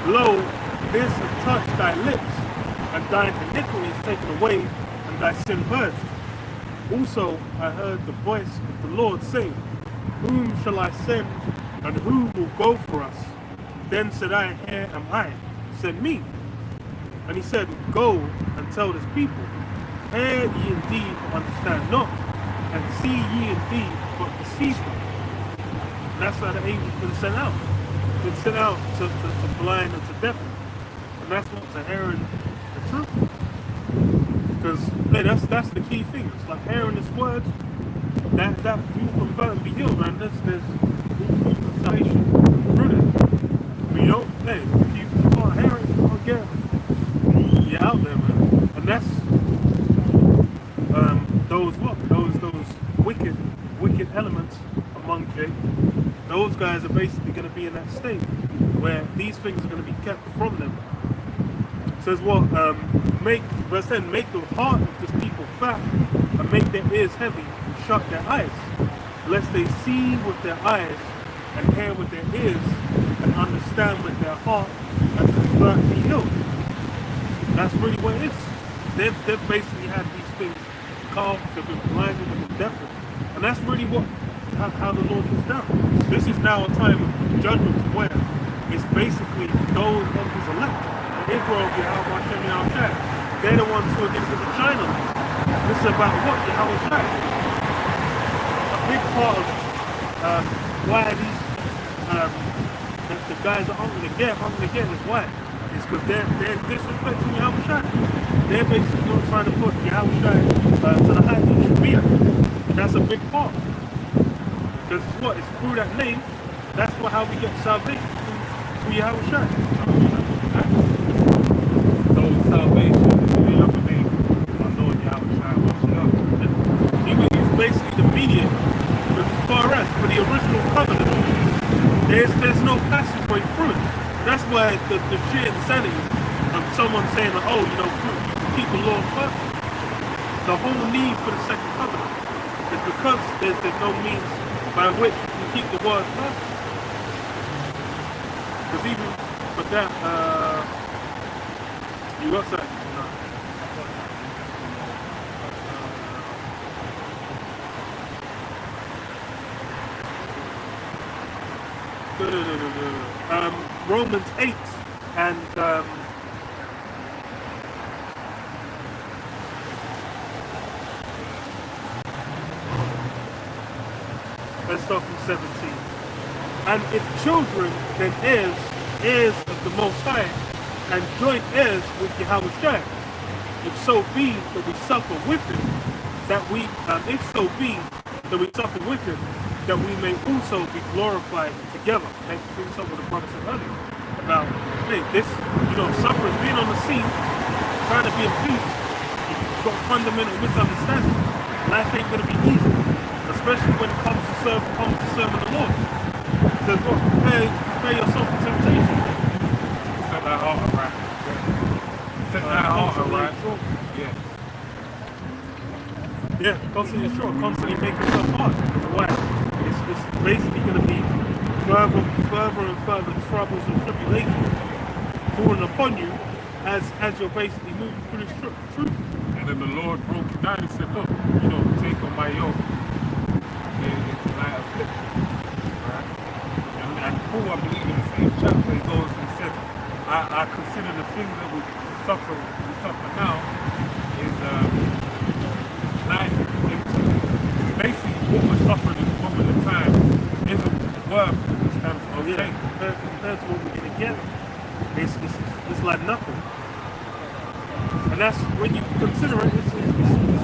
S2: Lo, this hath touched thy lips, and thine iniquity is taken away, and thy sin purged. Also I heard the voice of the Lord saying, Whom shall I send, and who will go for us? Then said I, Here am I, send me. And he said, Go and tell this people, hear ye indeed, but understand not, and see ye indeed, but perceive not. And that's how the angel's been sent out. Been sent out to blind and to deafen. And that's what, to hearing the truth. Because hey, that's the key thing. It's like hearing this word, that you convert and be healed, man. There's all forms of salvation through it. But you know, hey, if you can't hear it, you can't get it, you're out there, man. And that's those wicked elements among Jake. Those guys are basically going to be in that state where these things are going to be kept from them. It says what? Verse 10, make the heart of this people fat, and make their ears heavy, and shut their eyes. lest they see with their eyes and hear with their ears and understand with their heart and convert be healed. That's really what it is. They've basically had these things carved, they've been blinded, they've been deafened. And that's really how the Lord was done. This is now a time of judgment where it's basically those of his elect, the Israel of Yahweh Hashem Yahweh, they're the ones who are getting to the China. This is about what? Yahweh Shai. A big part of why these the guys are hungry again is why? It's because they're disrespecting Yahweh Shai. They're basically not trying to put Yahweh Shai to the height he should be at. And that's a big part. Because it's what? It's through that name, that's how we get salvation. Through Yahweh Shai.
S1: Those salvation in the other name, our Lord Yahweh Shai was
S2: He was basically the mediator. But as far as for the original covenant, there's no passageway through it. That's why the sheer insanity of someone saying, that, oh, you can keep the law perfect. The whole need for the second covenant is because there's no means by which you can keep the word perfect. Because even for that, you got that. Romans 8 and let's start from 17. And if children, then heirs of the Most High, and joint heirs with Yahweh Shai, if so be that we suffer with him, that we suffer with him, that we may also be glorified together. That brings up what the brother said earlier about, hey, this, suffering, being on the scene, trying to be at peace. If you've got fundamental misunderstanding, life ain't gonna be easy, especially when it comes to serving the Lord. It says, what? Prepare yourself for temptation.
S1: set that heart right. Set that heart right. Yeah.
S2: Yeah, constantly short, constantly make yourself hard. Why? It's basically going to be further and further troubles and tribulations falling upon you as you're basically moving through this truth.
S1: And then the Lord broke it down and said, look, take on my yoke. It's my affliction. Right? And Paul, I believe in the same chapter, he goes and says, I consider the things that we suffer now is life. Basically, what we're suffering at the moment in time isn't worth the stamp of
S2: Yeah, compared to what we're going to get, it's like nothing. And that's, when you consider it, it's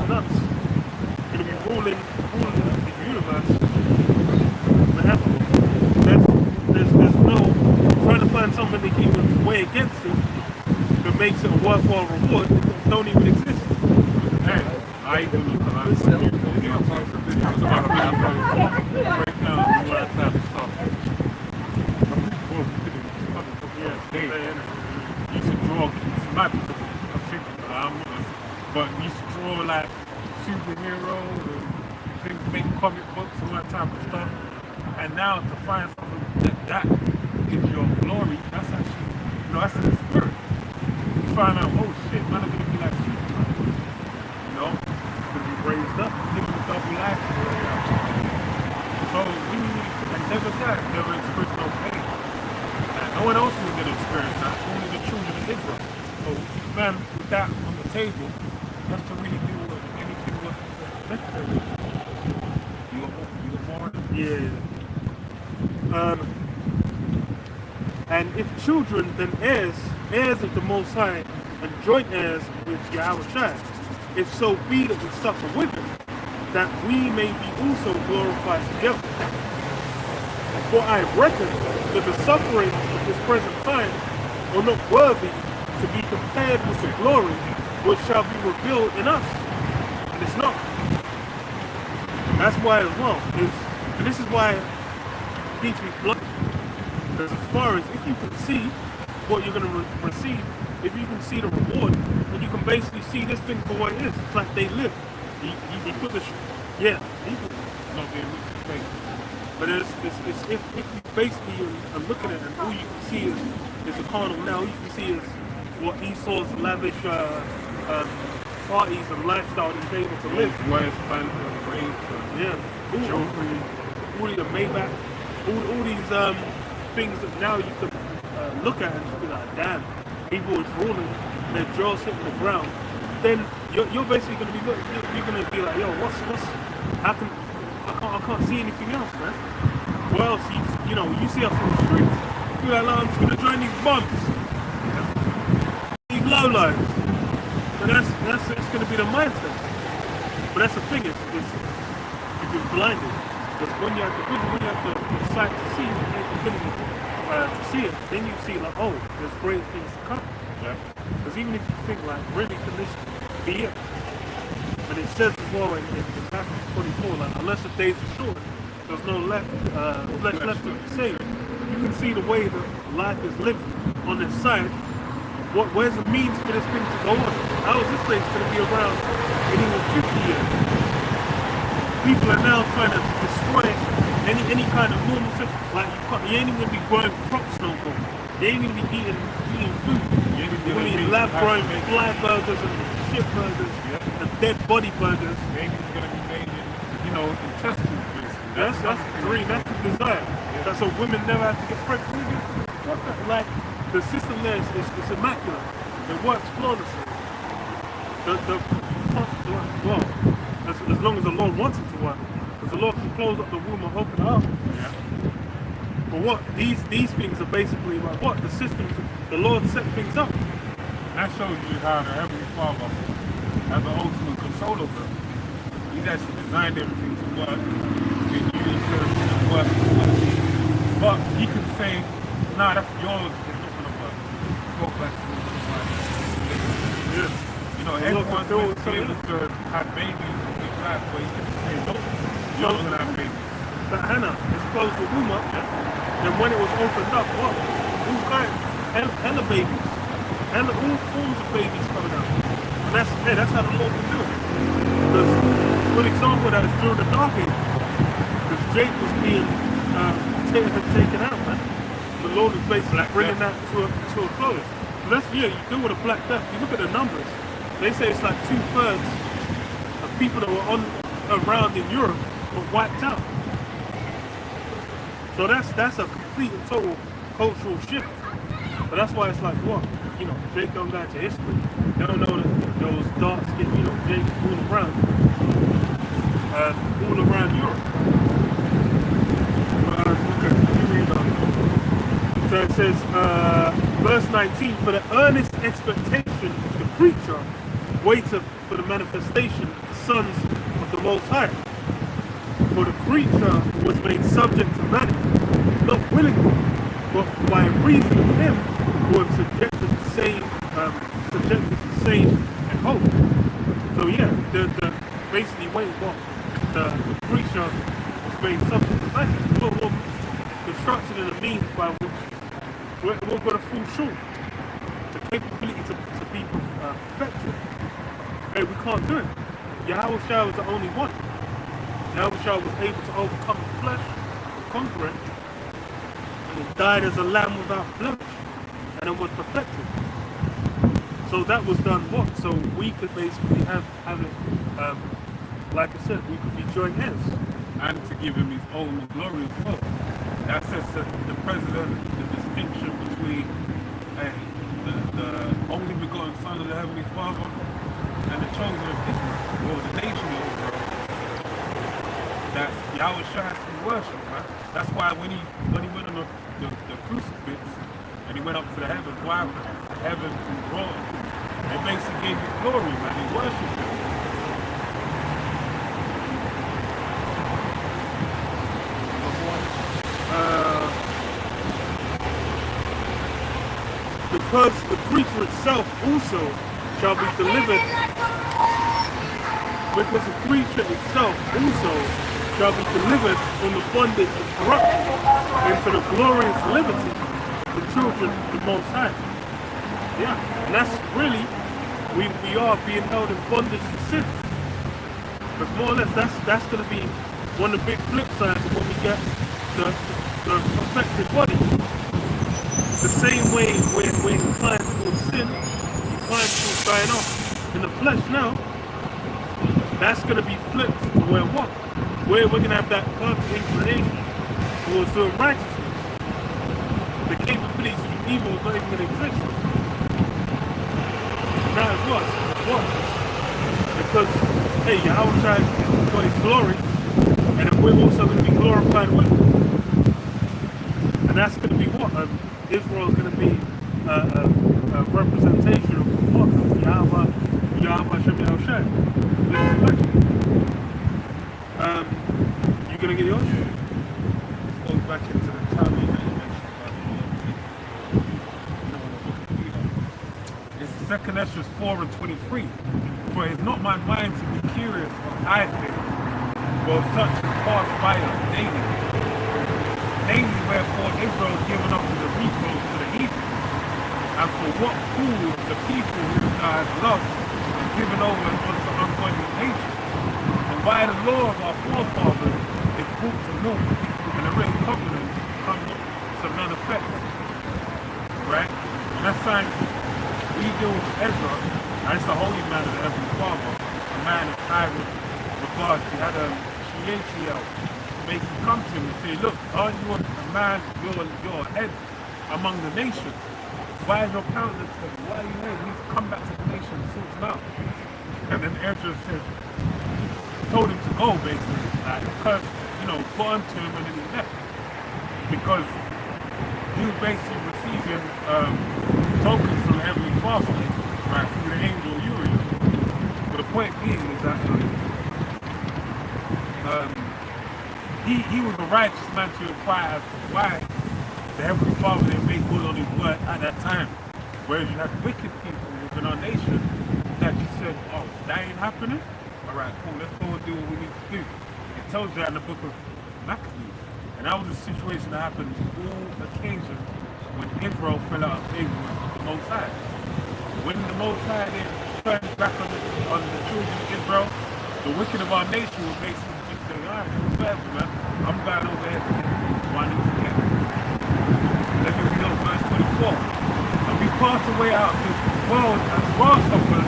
S2: nuts. You're going to be ruling the universe forever. There's no, trying to find something that can weigh against it that makes it a worthwhile reward that don't even exist.
S1: Hey, I even look at that. Break down the last type of stuff. You should draw, it's not because I think but you should draw like superheroes and make comic books and that type of stuff. And now to find something that is your glory, that's actually, that's in the spirit. You find out, oh shit, man, I'm gonna be like Superman. Gonna be raised up, living a double life. So we and never die, never experience no pain. And no one else is gonna experience that, only the children of Israel. So man, with that on the table, you have to really do anything was necessary. You were born.
S2: Yeah. And if children, then heirs of the Most High, and joint heirs with Yahweh Shai, if so be that we suffer with him, that we may be also glorified together. For I reckon that the sufferings of this present time are not worthy to be compared with the glory which shall be revealed in us. And it's not. That's why as well. And this is why it needs to be blunt. Because as far as if you can see what you're going to receive, if you can see the reward, then you can basically see this thing for what it is. It's like they live. He put the
S1: not being looked at face.
S2: But it's if you basically are looking at it and all you can see is the carnal now, all you can see is what Esau's lavish parties and lifestyle he's able to live.
S1: Where's Fanta, Brave,
S2: Yeah.
S1: Jewelry.
S2: All the Maybach, all these things that now you can look at and just be like, damn, people are rolling, their jaws hitting the ground. Then you're basically going to be you're going to be like, yo, what's I can't see anything else, man. What else? You see us on the streets, you're like, I'm just going to join these bumps, these low lives. And that's going to be the mindset. But that's the thing, you've been blinded. Because when you have the vision, when you have the sight to see, the capability to see it, then you see like, oh, there's great things to come.
S1: Yeah.
S2: Because even if you think like, really, can this be it? And it says as well in Matthew 24, like, unless the days are short, there's no flesh left to be saved. You can see the way that life is lived on this side. Where's the means for this thing to go on? How is this place going to be around in even 50 years? People are now trying to destroy any kind of normal system. Like you ain't even going to be growing crops no more. You ain't even be eating food. You're going to be lab-grown fly burgers and shit burgers and dead body burgers.
S1: Maybe it's going to be made in testing places.
S2: That's the dream. That's the desire.
S1: Yeah.
S2: That's so women never have to get pregnant. Like the system there is immaculate. It works flawlessly. Well, as long as the Lord wants it to work, because the Lord can close up the womb and open it up.
S1: Yeah.
S2: But what these things are basically like what the systems the Lord set things up.
S1: That shows you how the Heavenly Father has the ultimate control over it. He's actually designed everything to work in unison and work together. But he can say, nah, that's yours, it's not going to work. Go back to the
S2: Yeah.
S1: Everyone's going to be able to have babies in life, but he can say, no, you're going to have babies.
S2: But Hannah has closed the womb up, and when it was opened up, what? All kinds, hella babies, and all forms of babies coming out. And that's how the Lord can do it. Because, for example, that is during the Dark Ages, because Jake was being taken out, man. The Lord was basically bringing that to a close. So that's, you deal with a Black Death, you look at the numbers, they say it's like 2/3 of people that were around in Europe were wiped out. So that's a complete and total cultural shift. But that's why it's like, what? Jake don't go into history. They don't know that those dark skin, Jake all around Europe. Okay, let me read on. So it says, verse 19, for the earnest expectation of the creature waiteth for the manifestation of the sons of the Most High. For the creature was made subject to vanity, not willingly, but by reason of him who was subjected to the same and hope. So yeah, the basically what the creature was made subject to vanity. We're constructed in a means by which we're going to fall short. The capability to be perfected. Hey, we can't do it. Yahweh Shah was the only one. Yahweh Shah was able to overcome the flesh, conquer it, and he died as a lamb without blemish, and it was perfected. So that was done what? So we could basically have it, like I said, we could be joint heirs.
S1: And to give him his own glory as well. That says that the president, the distinction between the only begotten Son of the Heavenly Father and the chosen of Israel, or the nation of Israel. That Yahweh Shah has to worship, man. That's why when he went on the crucifix and he went up to the heavens, why heaven roared? They basically gave him glory, man. They worshipped him.
S2: Because the creature itself also shall be delivered. Because the creature itself also shall be delivered from the bondage of corruption into the glorious liberty of the children of the Most High. Yeah, and that's really, we are being held in bondage to sin. Because more or less, that's going to be one of the big flip sides of when we get the perfected body. The same way when we incline towards sin, incline towards dying off in the flesh now, that's going to be flipped to where what? Where we're going to have that perfect inclination towards doing righteousness. The capability to do evil is not even going to exist. That is what? What? Because, hey, Yahweh got his glory, and then we're also going to be glorified with him. And that's going to be what? Israel is going to be a representation of what? Yahweh Shem Yahushua. You going to get yours?
S1: Goes back into the time that you mentioned about it's 2 Esdras 4 and 23. For it is not my mind to be curious of high things, but of such as pass by us daily. Namely, wherefore Israel is given up as a reproach to the heathen, and for what fool the people whom thou hast loved is given over unto ungodly nature, and by the law of our forefathers is brought to naught, and the written covenants come to none effect. Right? And that's saying we deal with Ezra, and it's a holy man of the Heavenly Father, a man of high regard. He had a Shiatiel. Basically come to him and say, look, aren't you a man, you're a head among the nations? Why is your countenance heavy? Why are you here? You need to come back to the nation and sort them out. And then Ezra said, told him to go basically, like, because, got onto him and then he left. Because he was basically receiving tokens from the Heavenly Father, right, through the angel Uriel. But the point being is that he was a righteous man to inquire as to why the Heavenly Father didn't make good on his word at that time. Whereas you had wicked people within our nation that just said, oh, that ain't happening? Alright, cool, let's go and do what we need to do. It tells you that in the book of Maccabees. And that was a situation that happened all occasions when Israel fell out of favor with the Most High. When the Most High then turned back on the children of Israel, the wicked of our nation would basically just say, alright, whatever, man. I'm going over here to get what I need to get. Let me read verse 24. And we pass away out of this world as grasshoppers,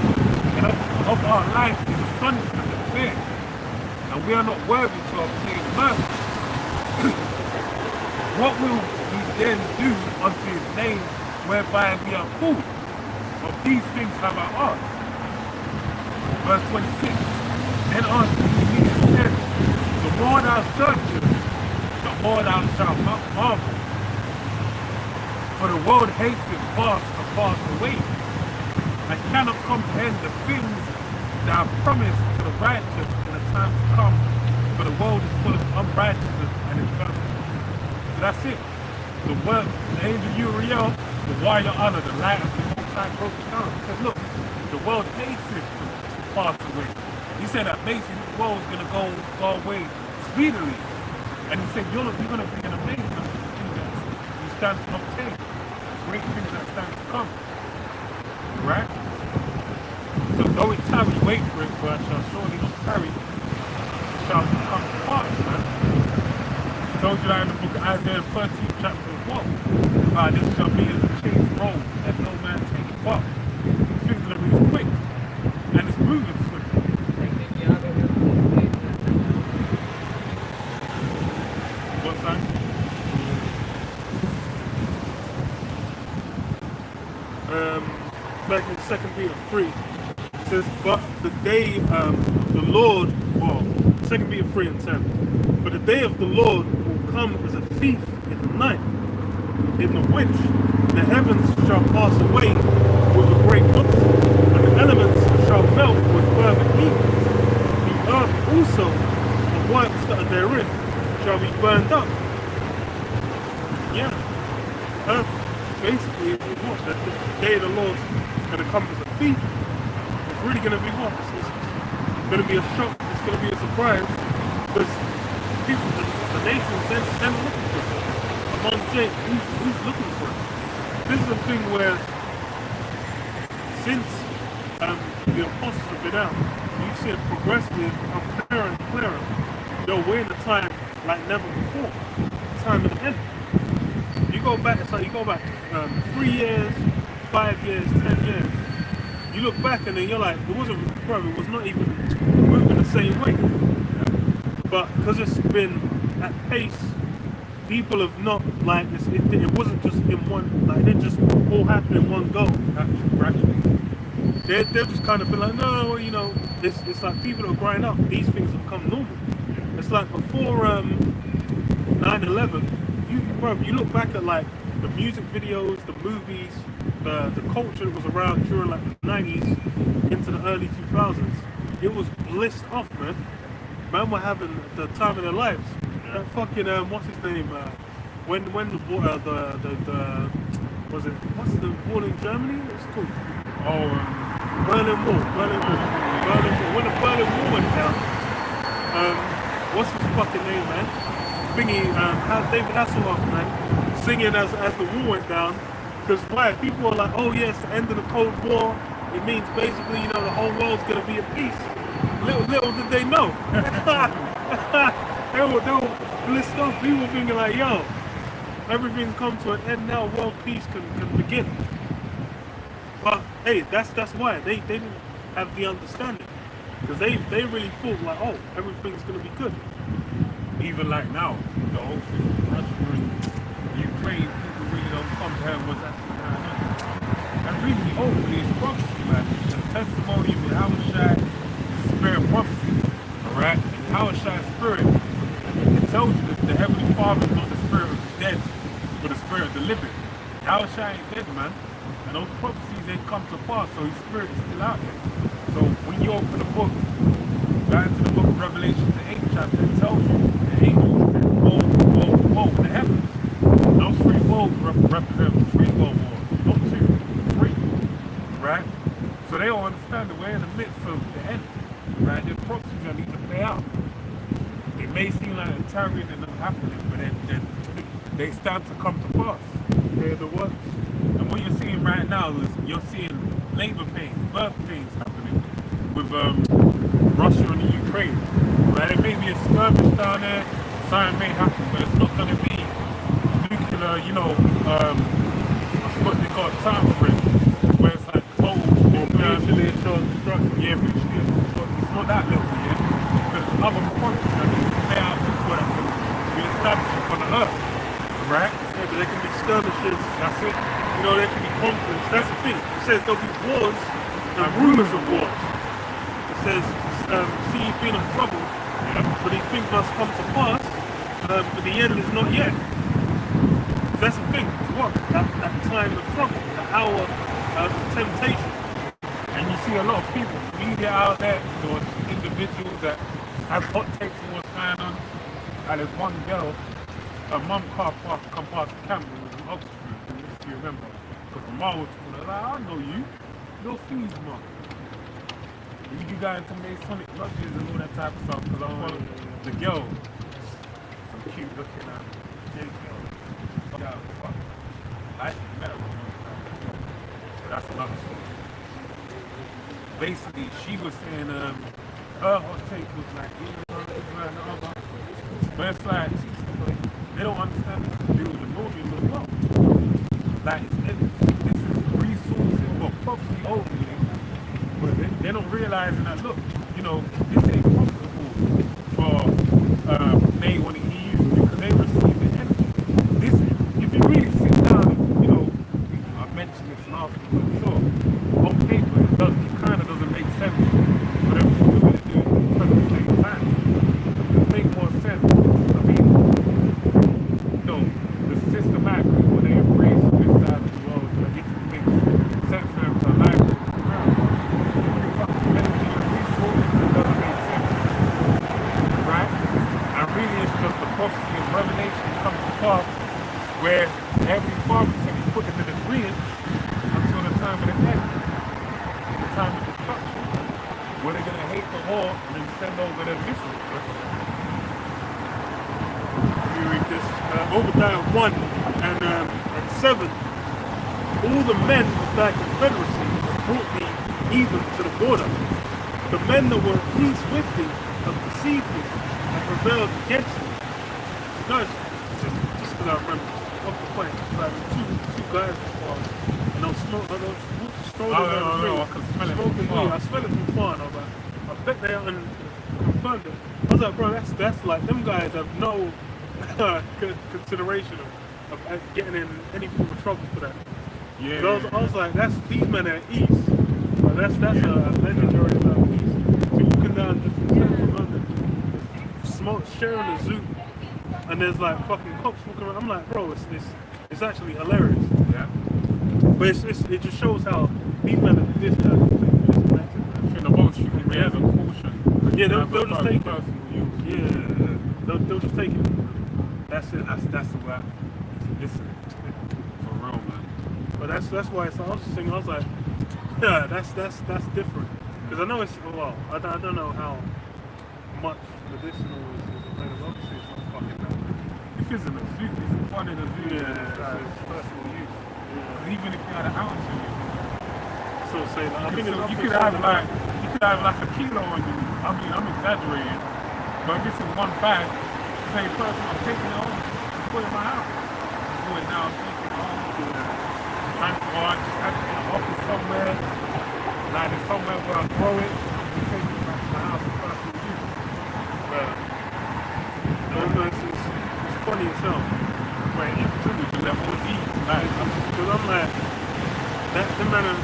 S1: and of our life is astonishment and fear. And we are not worthy to obtain mercy. What will we then do unto his name whereby we are called? Of these things have I asked. Verse 26. Then answered he and said, the more thou searchest, the more thou shalt marvel. For the world hates it fast to pass away, and cannot comprehend the things that are promised to the righteous in the time to come, for the world is full of unrighteousness and infirmity. So that's it. The word, the angel Uriel, the warrior honor, the light of the Most High broke it down. He said, look, the world hates it to pass away. He said that basically the world is going to go away speedily. And he said, you're going to be an amazement to the things that you stand to obtain. Great things that stand to come. Right? So though it tarry, wait for it, for it shall surely not tarry. It shall come to pass, man. I told you that in the book of Isaiah 13, chapter 1. This shall be as a chaste robe, that no man take it up. Things are going to move quick. And it's moving swiftly. What's that?
S2: Back in 2 Peter 3, it says, but the day the Lord, 2 Peter 3 and 10, but the day of the Lord will come as a thief in the night, in the which the heavens shall pass away with a great noise, and the elements shall melt with fervent heat. The earth also, the works that are therein, shall be burned up. Yeah, earth basically is what? The day of the Lord's going to come as a thief. It's really going to be what? It's going to be a shock. It's going to be a surprise, because people, the nations, they're looking for it. Among Jake, who's looking for it? This is a thing where, since the apostles have been out, you've seen it progressively become clearer and clearer they'll wait the time like never before. Time of the end. You go back, it's like you go back 3 years, 5 years, 10 years. You look back and then you're like, it wasn't, bro, it was not even moving the same way. But because it's been at pace, people have not, like, it wasn't just in one, like, it didn't just all happen in one go. They've just kind of been like, no, well, you know, it's like people are growing up, these things have become normal. It's like before 9/11, you look back at like the music videos, the movies, the culture that was around during like the 90s into the early 2000s. It was blissed off, man. Man were having the time of their lives. That fucking what's his name? When the was it what's the wall in Germany? What's it called?
S1: Oh,
S2: Berlin Wall. When the Berlin Wall went down, what's his fucking name, man? Thingy, David Hasselhoff, man, singing as the wall went down. Because why? People are like, oh yes, the end of the Cold War. It means basically, you know, the whole world's gonna be at peace. Little did they know. they were blissed off. People thinking like, yo, everything's come to an end now. World peace can begin. But hey, that's why they didn't have the understanding, because they really thought like, oh, everything's gonna be good.
S1: even like now, the whole thing with Russia and Ukraine, people really don't comprehend what's actually going on. And really, hopefully, it's prophecy, man. The testimony of Yahushua is the spirit of prophecy, alright? And Yahushua's spirit, it tells you that the Heavenly Father is not the spirit of the dead, but the spirit of the living. Yahushua ain't dead, man. And those prophecies ain't come to pass, so his spirit is still out there. So when you open the book, go into the book of Revelation, the 8th chapter, it tells you the angels woe in the heavens. Those 3 woes represent 3 world wars, not 2, 3. Right? So they all understand that we're in the midst of the end. Right? There's prophecies that need to play out. It may seem like a tarrying and not happening, but then they stand to come to pass. They're the ones. And what you're seeing right now is you're seeing labor pains, birth pains happening with Russia and the Ukraine. Right? There may be a skirmish down there, something may happen, but it's not going to be nuclear, you know, what they call time frame, where it's like total mutually assured destruction. Yeah, mutually assured. It's not that level yet. There's other conflicts that need to play out before that can be established on the earth. Right?
S2: Yeah, but there can be skirmishes.
S1: That's it.
S2: You know, there can be conflicts. That's the thing. It says there'll be wars and rumors of wars. It says, see you've been in trouble, but these things must come to pass, but the end is not yet. That's the thing. It's what? That time of trouble, the hour of temptation.
S1: And you see a lot of people, media out there, or individuals that have hot takes on what's going on. And there's one girl, her mum come past the camera in Oxford, if you remember. Because the mum was like, I know you. You're Fees, mum. You do go into Masonic lodges and all that type of stuff. Because I follow the girl, some cute looking gay girl. Yeah, fuck. I actually met her one time. But that's another story. Basically, she was saying her hot take was like, Israel and the other. But it's like, they don't understand this to do with the Northern as well. Like, this is resources, well, prophecy overview, but they're not realizing that, look, you know, this ain't profitable for NATO and the EU because they receive the energy. This, if you really sit down, you know, I mentioned this last week, I'm sure, on paper, it kind of doesn't make sense for them to do what they do at the same time. It would make more sense. I mean, the systematically what they embrace this side of the world, like this makes sense for them to align with the ground. When it comes to energy and resources, it doesn't make sense. Right? And really it's just the prophecy of Revelation comes to pass where every Father said he put them in agreement until the time of the end, the time of destruction, where they're going to hate the whore and then send over their missiles.
S2: Read this. Obadiah 1 and 7. All the men of thy confederacy brought thee even to the border. The men that were at peace with thee have deceived me and rebelled against me. No, it's just because I remember off the point. Like two guys before us, and I was strolling down the street,
S1: I can smell it
S2: smoking
S1: from far.
S2: weed. I smell it from far, and I was like, I bet they haven't confirmed it. I was like, bro, that's like them guys have no consideration of getting in any form of trouble for that.
S1: Yeah.
S2: I was like, these men are east. But that's a legendary east. So walking down just in central London, sharing a zoo, and there's like fucking cops walking around. I'm like, bro, it's actually hilarious.
S1: Yeah.
S2: But it just shows how these men are disconnected.
S1: I think the most you can be as a caution.
S2: Yeah, they'll just take it.
S1: Personal use.
S2: Yeah, they'll just take it. That's it.
S1: That's the way. Listen, for real, man.
S2: But that's why I was just thinking, I was like, yeah, that's different. Because I know I don't know how much medicinal is available. Obviously, it's not fucking that.
S1: If it's in a zoo, it's one in a zoo.
S2: Yeah,
S1: It's personal use.
S2: yeah.
S1: Even if you had an ounce of it,
S2: So say like, I think it's
S1: you could have like a kilo on you. I mean, I'm exaggerating, but if it's in one bag, say person, I'm taking it home, put it in my house. Do it now, I'm taking it home. Or I just have it in an office somewhere, like it's somewhere where I grow it, and take it back to my house for personal use.
S2: it's funny as hell.
S1: But it's true, because they're all eat. Like,
S2: Because I'm like, them man are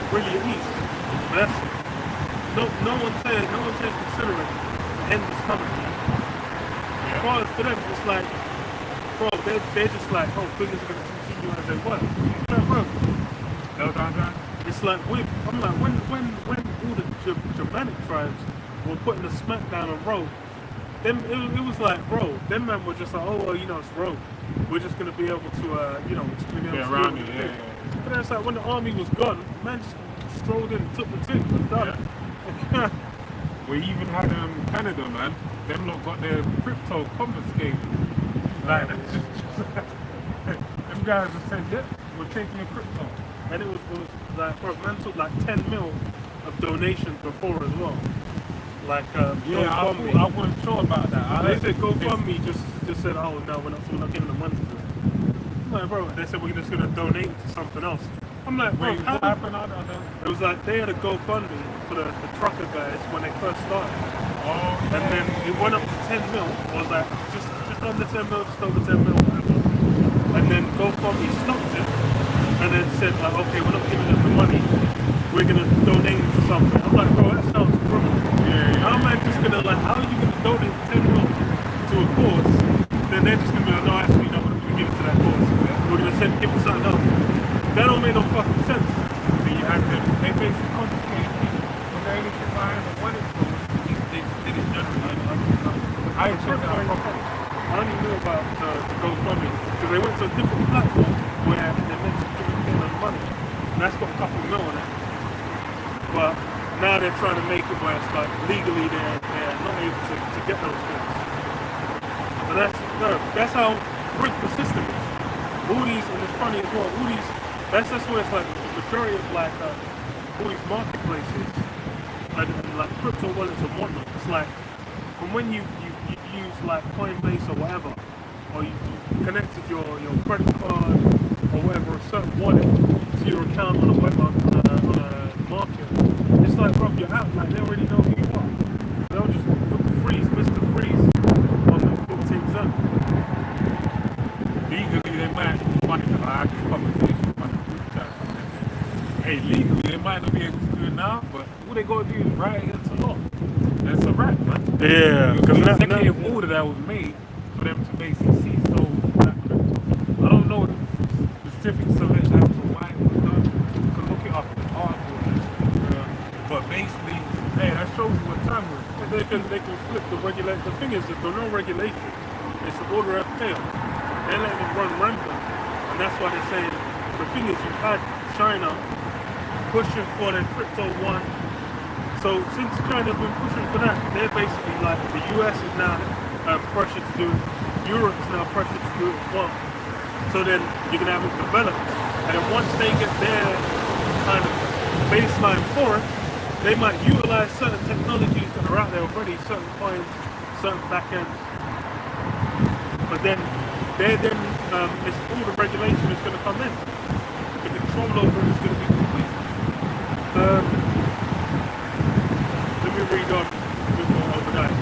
S2: really at east. But that's no one said considering the end is coming. As far as for them, it's like, bro, they're just like, oh, things are gonna continue as they were. Like, bro, it's like I'm like, when all the Germanic tribes were putting the smackdown on Rome, them it was like, bro, them men were just like, oh well, it's Rome. We're just gonna be able to, we're just gonna be able to
S1: around
S2: do
S1: it,
S2: it.
S1: yeah.
S2: But then it's like when the army was gone, man just strolled in, took the thing, was done. Yeah.
S1: We even had Canada, man. Them lot got their crypto confiscated. Like, them guys have said, yeah, we're taking your crypto.
S2: And it was like, bro, man took like 10 mil of donations before as well. Like, GoFundMe.
S1: I wasn't sure about that.
S2: They said GoFundMe just said, oh no, we're not giving the money to it. I'm like, bro, they said we're just gonna donate it to something else. I'm like, bro,
S1: Wait, what happened? I don't know.
S2: It was like they had a GoFundMe for the trucker guys when they first started.
S1: Oh, yeah.
S2: And then it went up to 10 mil. It was like just under 10 mil, just over 10 mil, whatever. And then GoFundMe stopped it and then said like, okay, we're not giving them the money. We're gonna donate it to something. I'm like, bro, that sounds criminal.
S1: Yeah.
S2: How am I just gonna like? How are you gonna donate 10 mil to a cause? Then they're just gonna be like, no, actually, no, we're not gonna give it to that cause. We're gonna give it something else. That don't make no fucking sense.
S1: So you have them. They basically confiscate people. But they ain't shit behind the money. They did it generally. I checked it out.
S2: I only knew about the GoFundMe because they went to a different platform where they're meant to give them money. And that's got a couple mil on it. But now they're trying to make it where it's like legally they're not able to get those things. But that's how rigged the system is. All these, and it's funny as well, that's where it's like the majority of like all these marketplaces, like crypto wallets and whatnot. It's like from when you've used like Coinbase or whatever, or you've connected your credit card or whatever, a certain wallet to your account on a market. It's like, bro, you're out, like they already know who you are. They'll just put the freeze, Mr. Freeze on the 15
S1: Legally, they might be funny because I had this conversation on the group chat. Hey, legally, they might not be able to do it now, but all they gotta do is write it into law. And it's a wrap, man.
S2: Yeah, because
S1: the executive order that was made for them to basically seize those that crypto. I don't know the specifics of it as to why it was done. You can look it up in the article. But basically, hey, that shows you what time we're in.
S2: they can flip the regulation. The thing is that there's no regulation. It's the order of chaos. They're letting them run rampant. And that's why they're saying the thing is you've had China pushing for their crypto one. So since China's been pushing for that, they're basically like the US is now pressured to do it. Europe's now pressured to do it as well. So then you're gonna have it developed. And then once they get their kind of baseline for it, they might utilize certain technologies that are out there already, certain coins, certain backends, but then it's all the regulation is going to come in. The control over it is going to be complete. Let me read on a bit more Obadiah.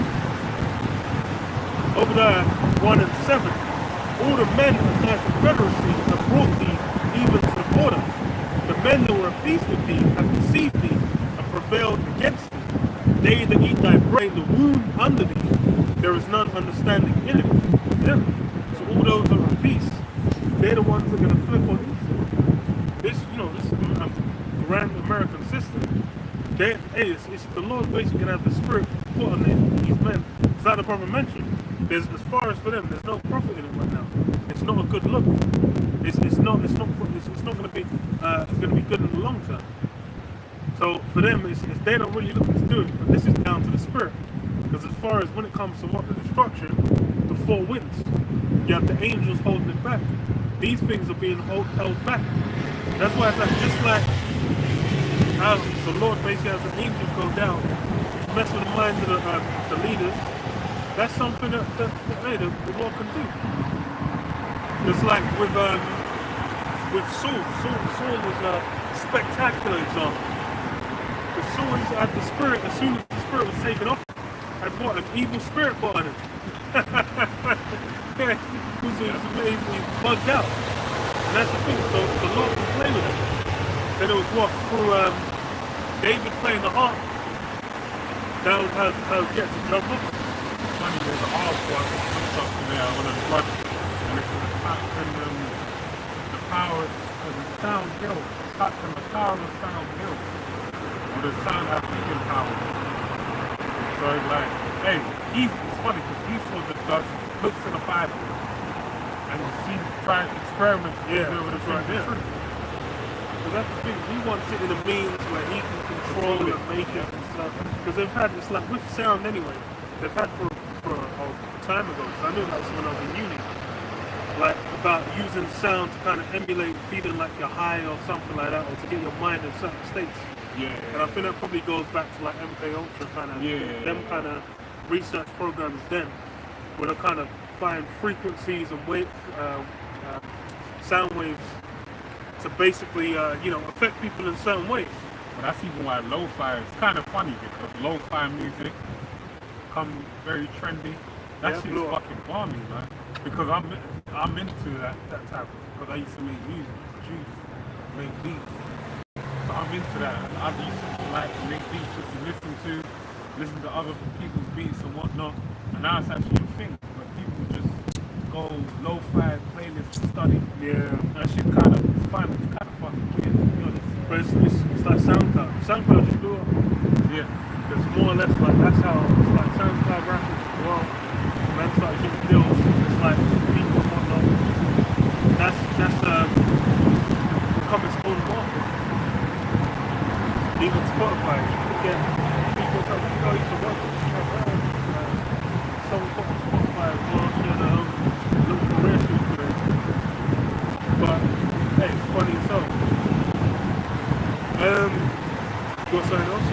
S2: Obadiah 1 and 7. All the men of thy confederacy have brought thee even to the border. The men that were at peace with thee have deceived thee and prevailed against thee. They that eat thy brain, the wound under thee, there is none understanding in it. Yeah. So all those that are at peace, they're the ones that are going to flip on this. This grand American system. It's the Lord's basically going to have the spirit put on these men. It's like the brother mentioned. As far as for them, there's no profit in it right now. It's not a good look. It's not going to be. It's going to be good in the long term. So for them, they're not really looking to do it. But this is down to the spirit. Because as far as when it comes to what the destruction, the four winds, you have the angels holding it back. These things are being held back. That's why it's like just like how the Lord basically has the angels go down, mess with the minds of the leaders. That's something that the Lord can do. It's like with Saul. Saul was a spectacular example. Because Saul had the spirit, as soon as the spirit was taken off, had what? An evil spirit put on him. He was bugged out. And that's the thing, so the Lord can play with him. Then it was what? Through David playing the harp. That was how he gets to jump up.
S1: Funny, there's an artwork that comes up to there when I'm running, and it's the power of the sound hill, and the power of the sound hill, or the sound has speaking powers. So it's like, hey, it's funny because Esau just looks in the Bible and sees trying to experiment with the truth.
S2: But that's the thing, he wants it in a means where he can control it, make it and stuff. Because they've had, it's like with sound anyway, they've had for a time ago, so I knew that was when I was in uni, like about using sound to kind of emulate feeling like you're high or something like that, or to get your mind in certain states.
S1: Yeah.
S2: And I think that probably goes back to like MK Ultra kind of, them kind of research programs then, where they kind of find frequencies and sound waves to basically, affect people in certain ways.
S1: But that's even why lo-fi is kind of funny, because lo-fi music come very trendy. That shit's fucking balmy, man. Because I'm into that type of, because I used to make music, produce, make beats. So I'm into that. And I used to like to make beats just to listen to other people's beats and whatnot. And now it's actually a thing. But people just go lo-fi playlists to study.
S2: Yeah.
S1: That shit kind of fun. It's kind of fucking weird, to be honest.
S2: But it's like SoundCloud. SoundCloud just blew up.
S1: Yeah.
S2: It's more or less like that's how it's like SoundCloud rappers as well. Man started getting deals. It's like beats and whatnot. That's becoming its own market. Even Spotify, you could get people tell me, you should work with someone put on Spotify as well, share their own little career shoot with it. But hey, it's funny as hell. What's something else?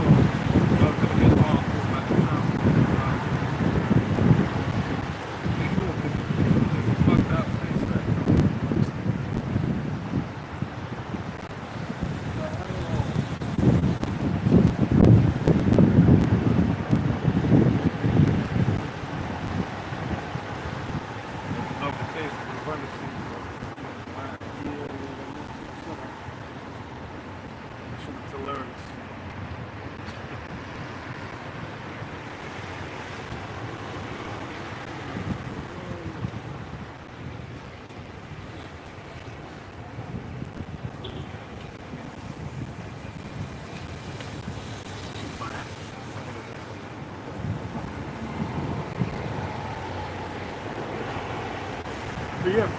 S2: But yeah,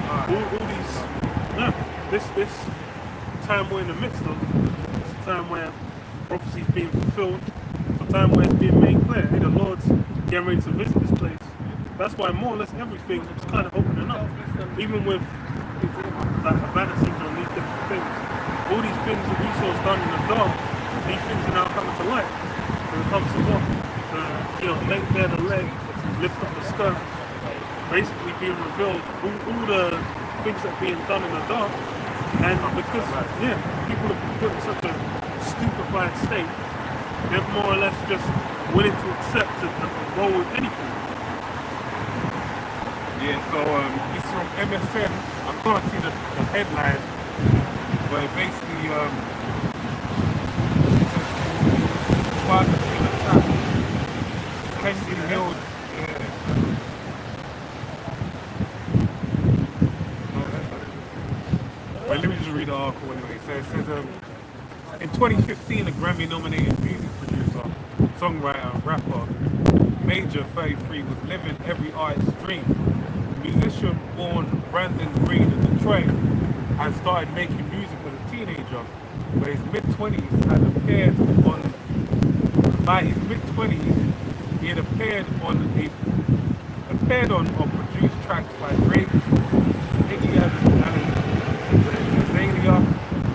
S2: all these, this time we're in the midst of, it's a time where prophecy is being fulfilled, it's a time where it's being made clear, hey, the Lord's getting ready to visit this place. That's why more or less everything is kind of opening up, even with like Havana syndrome and these different things. All these things that Esau's done in the dark, these things are now coming to light. When it comes to what? Length there, the leg, lift up the skirt, basically being revealed, all the things that are being done in the dark. And because, people have been put in such a stupefied state, they're more or less just willing to accept it and roll with anything.
S1: Yeah, so it's from MSN. I can't see the headline, but it basically it says father in attack. Kennedy held. Well, let me just read the article anyway. So it says in 2015, a Grammy-nominated music producer, songwriter, and rapper, Major 33 was living every artist's dream. The musician born Brandon Green in Detroit had started making music as a teenager, but his mid-20s had appeared on. By his mid-20s, he had appeared on or produced tracks by Drake, Iggy Azalea,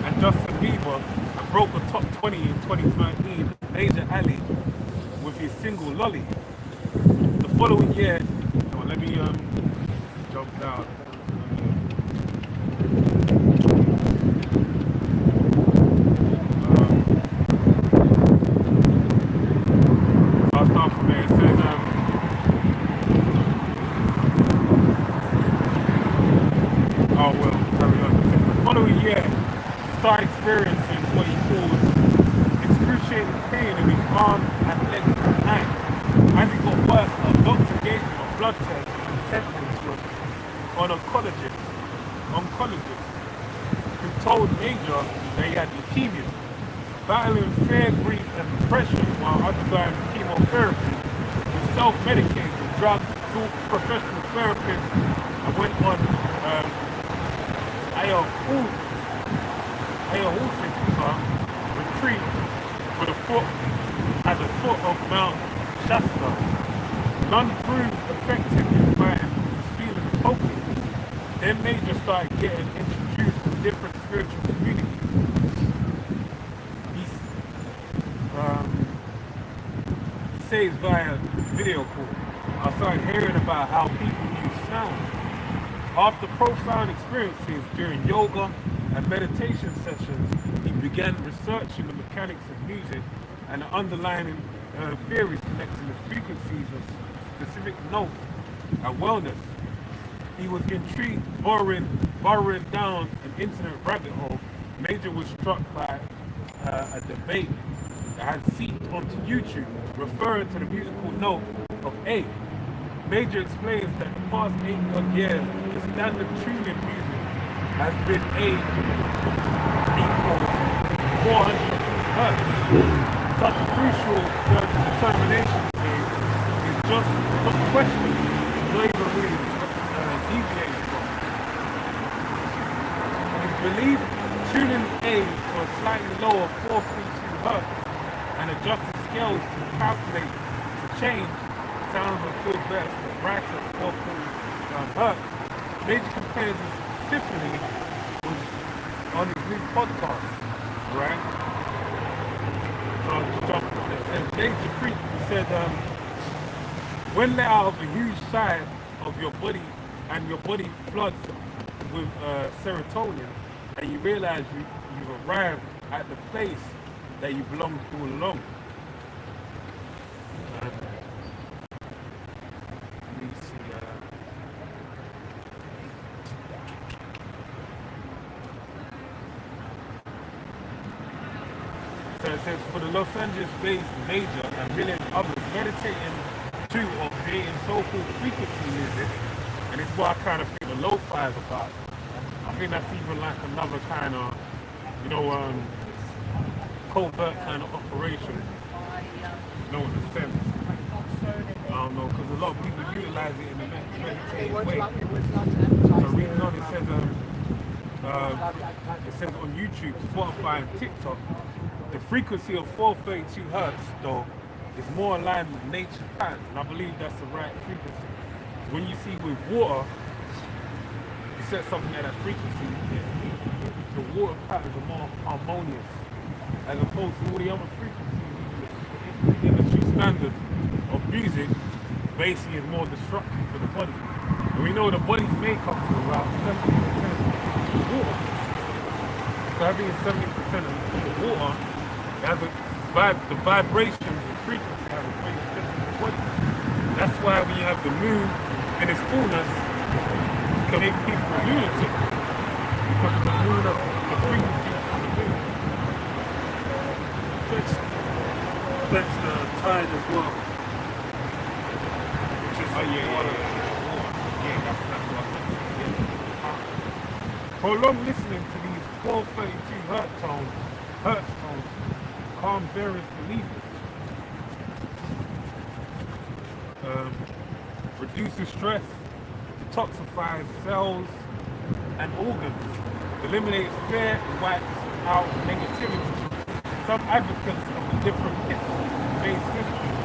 S1: and Justin Bieber, and broke the top 20 in 2013, Major Ali, with his single Lolly. The following year, let me jump down. I'll start from there. It says, carry on. It says, the following year, he started experiencing what he called excruciating pain in his arms and legs and hands. As it got worse, a doctor gave him a blood test and sent him to an oncologist who told Major that he had leukemia. Battling fear, grief, and depression while undergoing chemotherapy, he self-medicated with drugs, sought professional therapists, and went on ayahuasca retreat at the foot of Mount Shasta. None proved effective in fighting his feelings hopeless. Then Major started getting introduced to different spiritual communities. He says via video call, I started hearing about how people use sound. After profound experiences during yoga and meditation sessions, he began researching the mechanics of music and the underlying theories connecting the frequencies of specific notes and wellness. He was intrigued, burrowing down an internet rabbit hole. Major was struck by a debate that had seeped onto YouTube, referring to the musical note of A. Major explains that the past 8 odd years, the standard tuning music has been A equals 450 Hz. Such crucial determination is just not questioned, not even really deviated from. It's believed tuning A to a slightly lower 432 Hz and adjust the scales to calculate to change sounds and feel better for the brighter 440 Hz. Major compares this epiphany on his new podcast, right? So I'll just jump on it. It says Major Freak, he said, when let out of a huge sigh of your body and your body floods with serotonin, and you realize you've arrived at the place that you belong to all along. Let me see. So it says, for the Los Angeles-based Major and millions others meditating to or creating so-called frequency music, and it's what I kind of feel the lo-fi is about. I think that's even like another kind of, covert kind of operation. In a sense. I don't know, because a lot of people utilize it in a meditative way. So reading on, it says on YouTube, Spotify, and TikTok, the frequency of 432 Hz, though, is more aligned with nature patterns, and I believe that's the right frequency. When you see with water, you set something at that frequency, the water patterns are more harmonious. as opposed to all the other frequencies. The industry standard of music basically is more destructive for the body. And we know the body's makeup is about 70% water. So that being 70% of the water, it has the vibrations and frequency have a great effect on the body. That's why when you have the moon in its fullness, it can make people lunatic. Because of the moon of the frequency of the moon.
S2: Affects the tide as well. Which is water.
S1: Yeah, that's what yeah. Prolonged listening to these 432 hertz tones calm various believers. Reduces stress, detoxifies cells and organs, eliminates fear and wipes out negativity. Some advocates of the different hits-based systems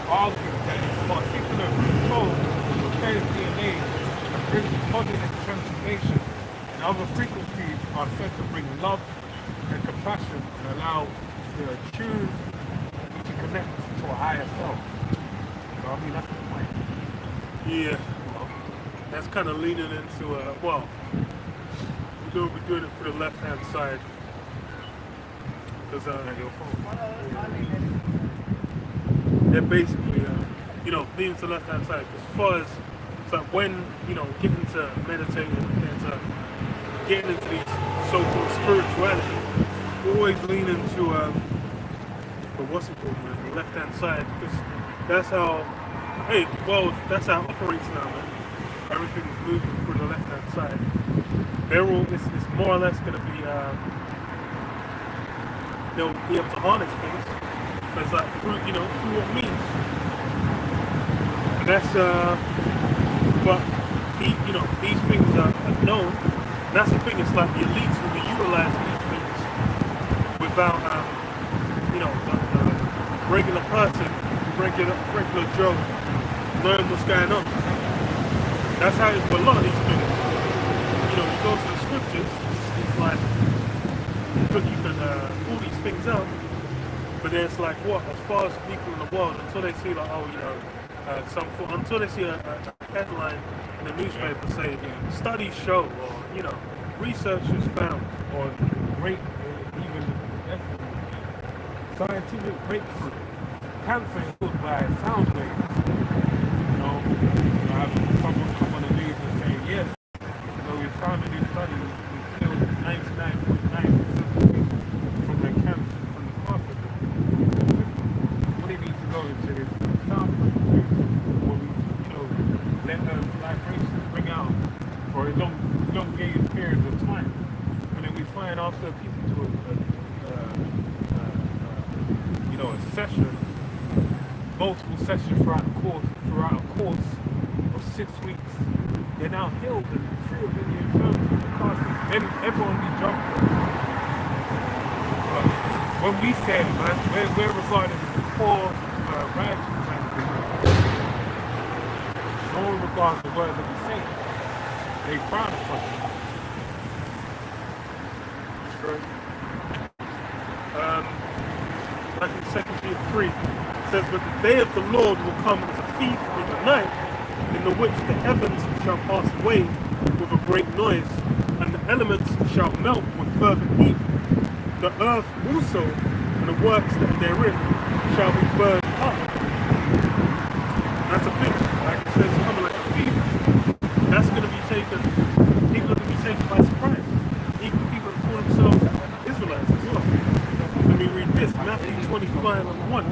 S1: argue that this particular control repairs DNA and brings positive transformation, and other frequencies are said to bring love and compassion and allow to choose to connect to a higher self. So I mean, that's the point.
S2: Yeah, that's kind of leaning into well, we're doing it for the left-hand side. Because they're basically, leaning to the left-hand side. As far as it's like when getting to meditating and getting into these so-called spirituality, we always lean into what's it called, man, the left-hand side, because that's how. That's how it operates now, man. Everything's moving through the left-hand side. It's more or less going to be, they'll be able to harness things, but it's like through what means. And that's, but, these things are known. And that's the thing, it's like the elites will be utilizing these things without, the regular person, regular Joe, learn what's going on. That's how it's with a lot of these things. You go to the scriptures, it's like you can pull these things out, but then it's like what? As far as people in the world, until they see like until they see a headline in the newspaper saying studies show, or researchers found,
S1: or great, even scientific breakthrough. Cancer is caused by sound waves. Having someone come on the news and say, yes, we found a new study, we killed 99.9% from their cancer, from the cancer. What it needs to go into is sound waves, where we, let the vibrations ring out for elongated periods of time. And then we find after people do a session, multiple sessions throughout a course of 6 weeks, they're now healed and free of any infirmity because then everyone be jumping. But when we say it, man, we're regarded as the poor, righteous man. No one regards the words that we say. They frown upon it.
S2: That's right. Like in 2 Peter 3, it says, but the day of the Lord will come as a thief in the night, in the which the heavens shall pass away with a great noise, and the elements shall melt with fervent heat. The earth also, and the works that are therein, shall be burned up. That's a thing. Like it says, coming like a thief. That's going to be taken, people are going to be taken by surprise. Even people that call themselves Israelites as well. Let me read this. Matthew 25:1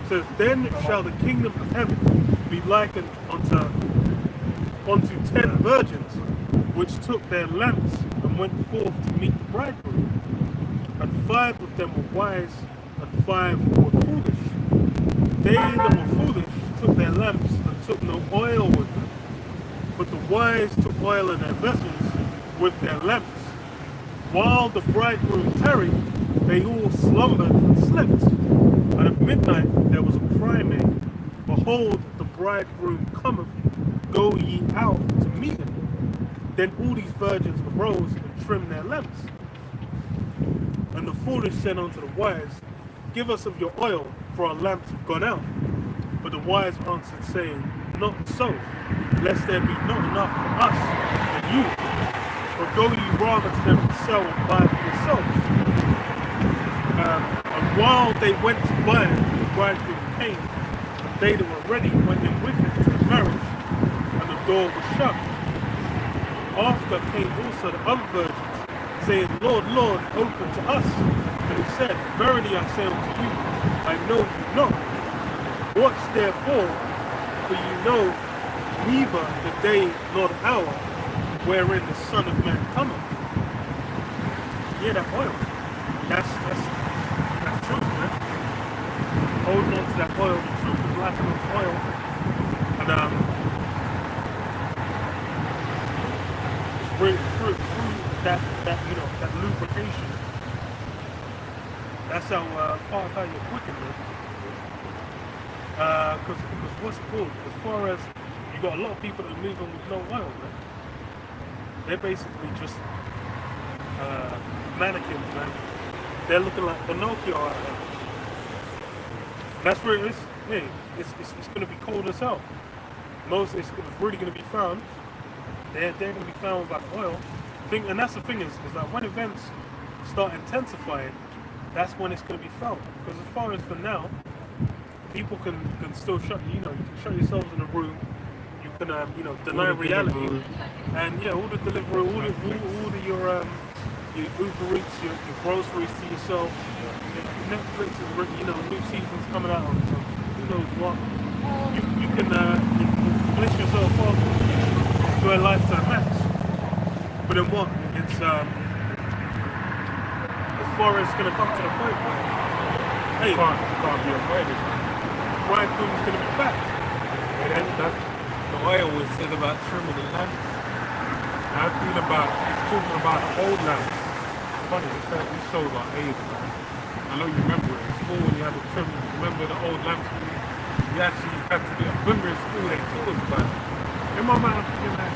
S2: says, then shall the kingdom of heaven be likened unto 10 virgins, which took their lamps and went forth to meet the bridegroom. And 5 of them were wise, and 5 were foolish. They that were foolish took their lamps and took no oil with them. But the wise took oil in their vessels with their lamps. While the bridegroom tarried, they all slumbered and slept. And at midnight there was a cry made, behold, the bridegroom cometh, go ye out to meet him. Then all these virgins arose and trimmed their lamps. And the foolish said unto the wise, Give us of your oil, for our lamps have gone out. But the wise answered, saying, Not so, lest there be not enough for us and you. But go ye rather to them and sell and buy for yourselves. And while they went to buy, the bridegroom came, and they that were ready went in with him to the marriage, and the door was shut. After came also the other virgins, saying, Lord, Lord, open to us. And he said, Verily I say unto you, I know you not. Watch therefore, for you know neither the day nor the hour wherein the Son of Man cometh. Yeah, that oil. That's truth, man. Holding on to that oil, the truth is like on oil. And through that that lubrication. That's how part of how you're quickened, man. Because what's cool, as far as you got a lot of people that are moving with no oil, man. They're basically just mannequins, man. They're looking like Pinocchio out there. That's where it is. Yeah, it's going to be cold as hell. It's really going to be found. They're going to be found without oil. And that's the thing is that when events start intensifying, that's when it's going to be found. Because as far as for now, people can still shut you can shut yourselves in a room. You can deny reality, and all the delivery, all your Uber Eats, your groceries to yourself. Netflix is new seasons coming out of who knows what. You can bliss yourself off, enjoy life to the max. But then what? It's as far as it's gonna come to the point where hey,
S1: can't be afraid of it.
S2: bridegroom's gonna be back.
S1: And that's the oil was said about trimming the lamps. I feel about it's talking about the old lamps. Funny, this shows our age. I know you remember it in school when you had to trim. Remember the old lamps? You actually had to do it. Remember in school they taught us about it. In my mind, I'm thinking like,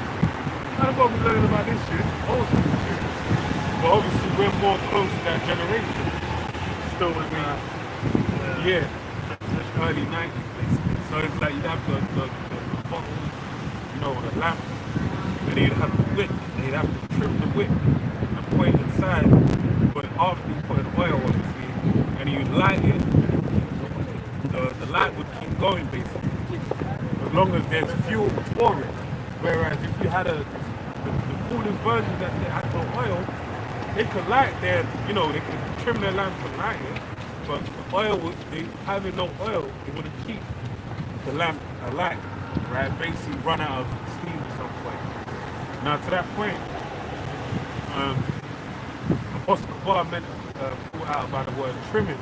S1: how the fuck we learning about this shit? Old school shit. But obviously we're more close to that generation.
S2: Still with me.
S1: Yeah. Early 90s basically. So it's like you have the bottle, the lamp, and you'd have the wick, and you'd have to trim the wick and put it inside. But after you put an oil obviously, and you light it, the light would keep going basically. As long as there's fuel for it. Whereas if you had the foolish version that they had no oil, they could light their, they could trim their lamp and light it. But the oil, having no oil, it would keep the lamp alight, right? Basically run out of steam at some point. Now to that point, Apostle Bar meant brought out about the word trimming.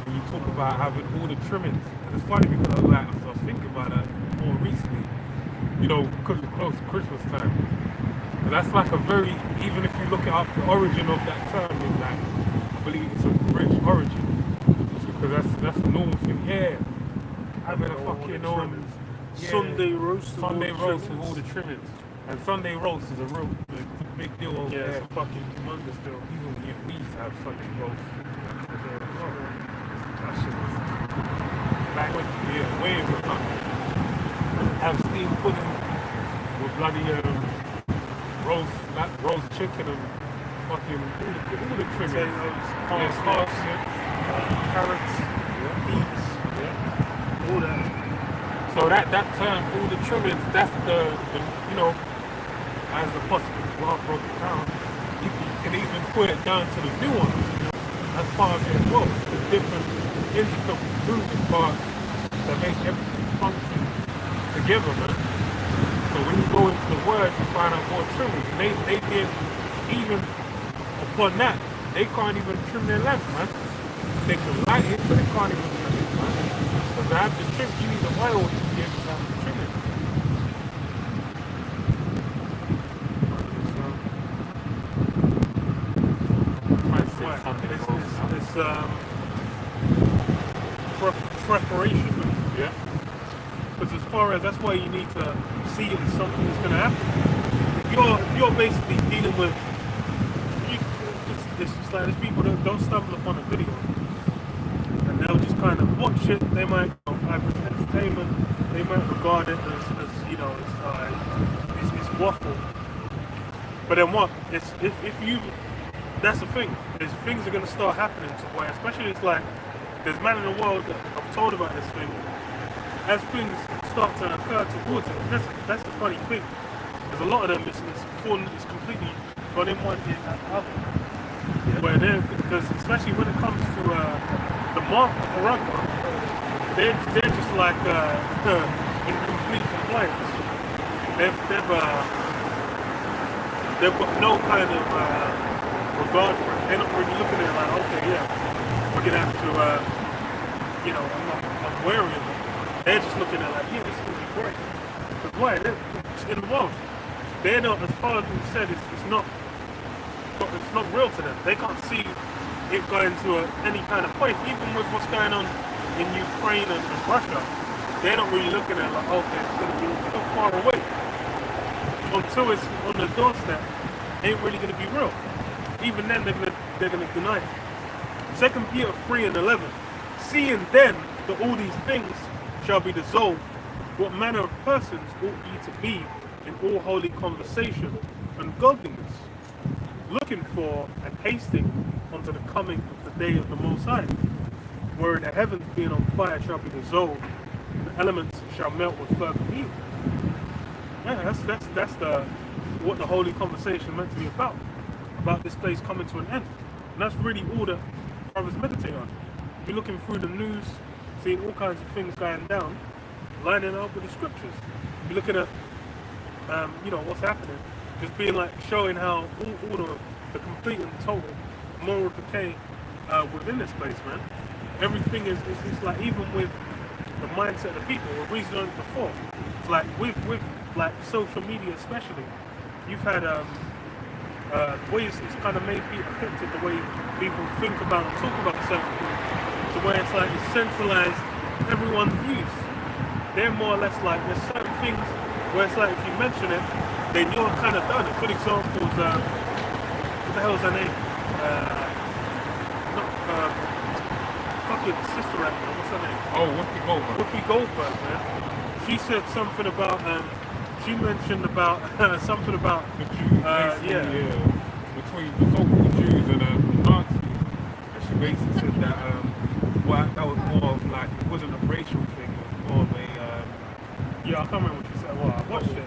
S1: And you talk about having all the trimmings. And it's funny because I was thinking about that more recently, because we're close to Christmas time. But that's like a very, even if you look up the origin of that term, is like, I believe it's a French origin. Because that's the normal thing. Yeah. Having a fucking
S2: Sunday roast with
S1: all the trimmings. And Sunday roast is a real big deal over there.
S2: It's a fucking humongous deal.
S1: Even we used to have Sunday roast. That shit was back when waves or something. Have steamed pudding with bloody roast chicken and fucking all the trimmings.
S2: Potatoes, carrots, beets, all that.
S1: So that term, all the trimmings, that's the as the possible Rob broke it down, you can even put it down to the nuance. That's part of it as well. The different intricate moving parts that make everything function together, man. So when you go into the word, you find out more trimmings. And they did, even upon that, they can't even trim their lamp, man. They can light it, but they can't even trim it, man. Because to have the trim, you need the oil to be able to have the trimming.
S2: It's preparation, man.
S1: Yeah.
S2: Because as far as, that's why you need to see it as something that's going to happen. If you're basically dealing with, it's just like there's people that don't stumble upon a video and they'll just kind of watch it. They might have entertainment. They might regard it as you know, it's waffle. But then what? It's if you, that's the thing. Is things are going to start happening to where, especially it's like there's men in the world that have told about this thing. As things start to occur towards it, that's the funny thing. There's a lot of them. It's completely gone in one ear out the other. Yeah. Where because especially when it comes to the mark of the rugby, they're just like in complete compliance. They've got no kind of regard for it. They're not really looking at it like, okay, yeah, we're gonna have to, you know, I'm wary of it. They're just looking at it like, yeah, this is gonna be great. Because why? It's in the world. They're not, as far as we said, it's not real to them. They can't see it going to any kind of point. Even with what's going on in Ukraine and Russia, they're not really looking at it like, okay, it's gonna be so far away. Until it's on the doorstep, it ain't really going to be real. Even then, they're going to deny it. 2 Peter 3:11, seeing then that all these things shall be dissolved, what manner of persons ought ye to be in all holy conversation and godliness, looking for and hasting unto the coming of the day of the Most High, wherein the heavens being on fire shall be dissolved, and the elements shall melt with fervent heat. Yeah, that's what the holy conversation meant to be about this place coming to an end. And that's really all that brothers meditate on. You're looking through the news, seeing all kinds of things going down, lining up with the scriptures. You're looking at, you know, what's happening, just being like showing how all the complete and total moral decay within this place, man. Everything is like, even with the mindset of the people, we've reasoned on it before. It's like with like social media especially, you've had ways it's kind of made people affected the way people think about and talk about certain things, to where it's like it's centralized everyone's views. They're more or less like, there's certain things where it's like if you mention it, then you're kind of done. A good example is what the hell's her name? Not fucking sister actor. What's her name?
S1: Oh, Whoopi Goldberg.
S2: Whoopi Goldberg, man. She said something about she mentioned about something about
S1: the Jews, between the so-called Jews and the Nazis, and she basically said that that was more of like, it wasn't a racial thing, it was more of a
S2: yeah, I can't remember what she said. Well, I watched it,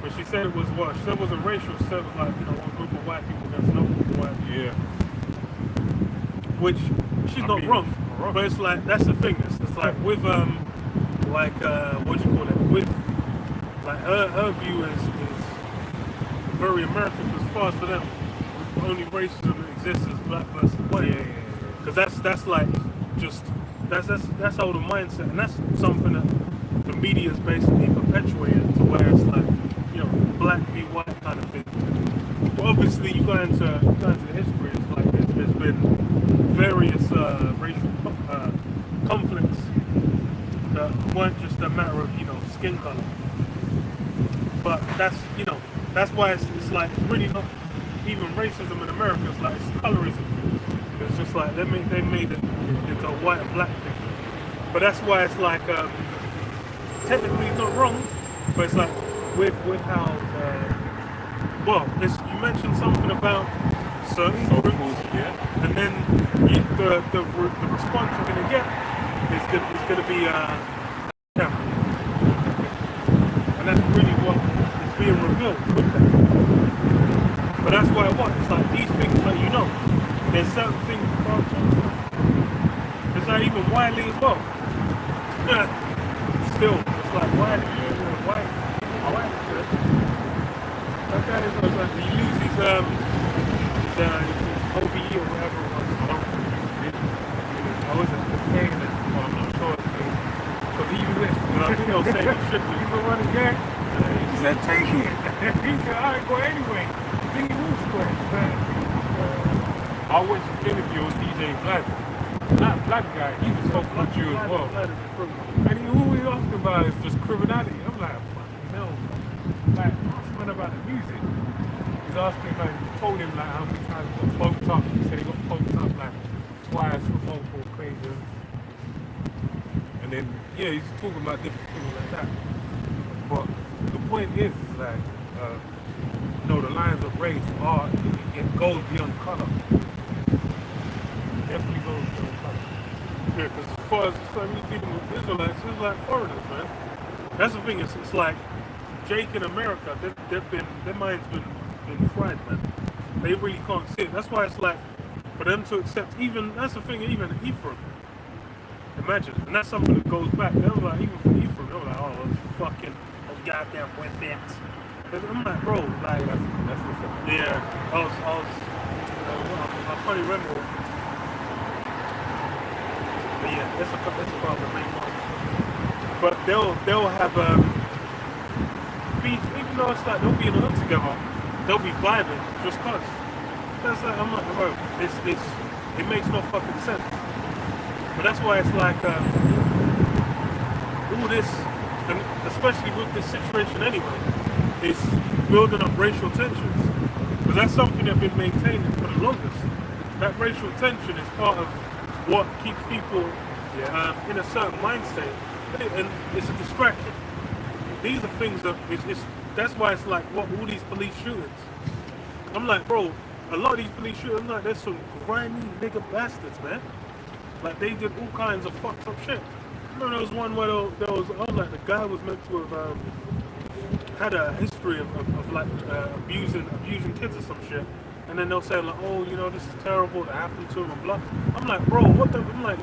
S2: but she said it was what? She said it wasn't racial. She said it was like, you know, one group of white people against another group of white people.
S1: Yeah.
S2: Which she's not wrong, but it's like, that's the thing. It's like with like what do you call it? With like her view is very American, as far as for them, only racism that exists is black versus white.
S1: Yeah.
S2: Because that's like just that's how the mindset, and that's something that the media is basically perpetuated, to where it's like, you know, black v white kind of thing. But obviously you go into the history, it's like there's been various racial conflicts that weren't just a matter of, you know, skin color. But that's, you know, that's why it's like, it's really not even racism in America. It's like, it's colorism. It's just like they made it into a white and black thing. But that's why it's like, technically it's not wrong, but it's like with how well, you mentioned something about certain groups, yeah, and then the response you're gonna get is gonna be yeah. And that's really what is being revealed with that. But that's why it's like these things, like, you know, there's certain things you can't talk about. It's like even widely as well. Still, it's like widely. That guy is like, he uses his OBE or whatever it was. I wasn't saying it, well, I'm not sure it's me. Because he was, but I think I was saying it should be.
S1: You know what again? He said, take it. He said, all right, go anyway. Think he will square. I went to the interview with DJ Vlad. Not Black guy, he's a so-called Jew as well. And who he asking about is just criminality. I'm like, fucking hell. Like, what's fun about the music? He's asking, like, he told him, like, how many times he got poked up. He said he got poked up, like, twice with multiple occasions. And then, yeah, he's talking about different things like that. But the point is like, the lines of race are, it goes beyond color. Definitely goes beyond color.
S2: Yeah, because as far as me dealing with Israelites, it's like foreigners, man. That's the thing. It's like Jake in America. Their mind's been fried, man. They really can't see it. That's why it's like for them to accept. Even that's the thing. Even Ephraim. Imagine, and that's something that goes back. They were like, even for Ephraim, they were like, oh, those fucking those goddamn wetbacks. I'm like, bro, like,
S1: That's what's up.
S2: yeah. I can't remember. But yeah, that's a part of the main one. But they'll have beef, even though it's like they'll be in a hook together, they'll be vibing just cause. That's like, I'm like, bro, it makes no fucking sense. But that's why it's like all this, and especially with this situation anyway, is building up racial tensions. Because that's something they've been maintaining for the longest. That racial tension is part of what keeps people in a certain mindset, and it's a distraction. These are things that that's why it's like what all these police shootings. I'm like, bro, a lot of these police shootings, I'm like, there's some grimy nigga bastards, man. Like they did all kinds of fucked up shit. I remember there was one where I was like, the guy was meant to have had a history of like abusing kids or some shit. And then they'll say like, oh, this is terrible that happened to him and blah. I'm like, bro, what the? I'm like,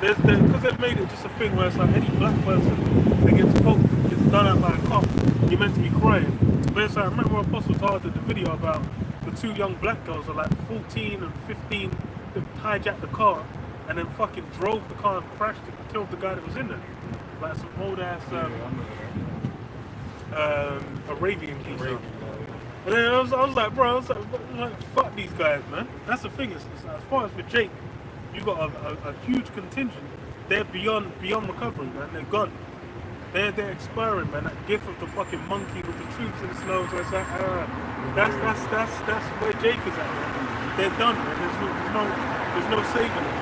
S2: because they've made it just a thing where it's like any black person that gets poked, gets done out by a cop, you're meant to be crying. But it's like, I remember when Apostle Todd did the video about the two young black girls, are like 14 and 15, that hijacked the car and then fucking drove the car and crashed it and killed the guy that was in there. Like some old ass Arabian geezer. And then I was like, bro, I was like, fuck these guys, man. That's the thing. Is as far as for Jake, you got a huge contingent. They're beyond recovery, man. They're gone. They're expiring, man. That gift of the fucking monkey with the troops in the snow. So it's like, that's where Jake is at, man. They're done, man. There's no saving them.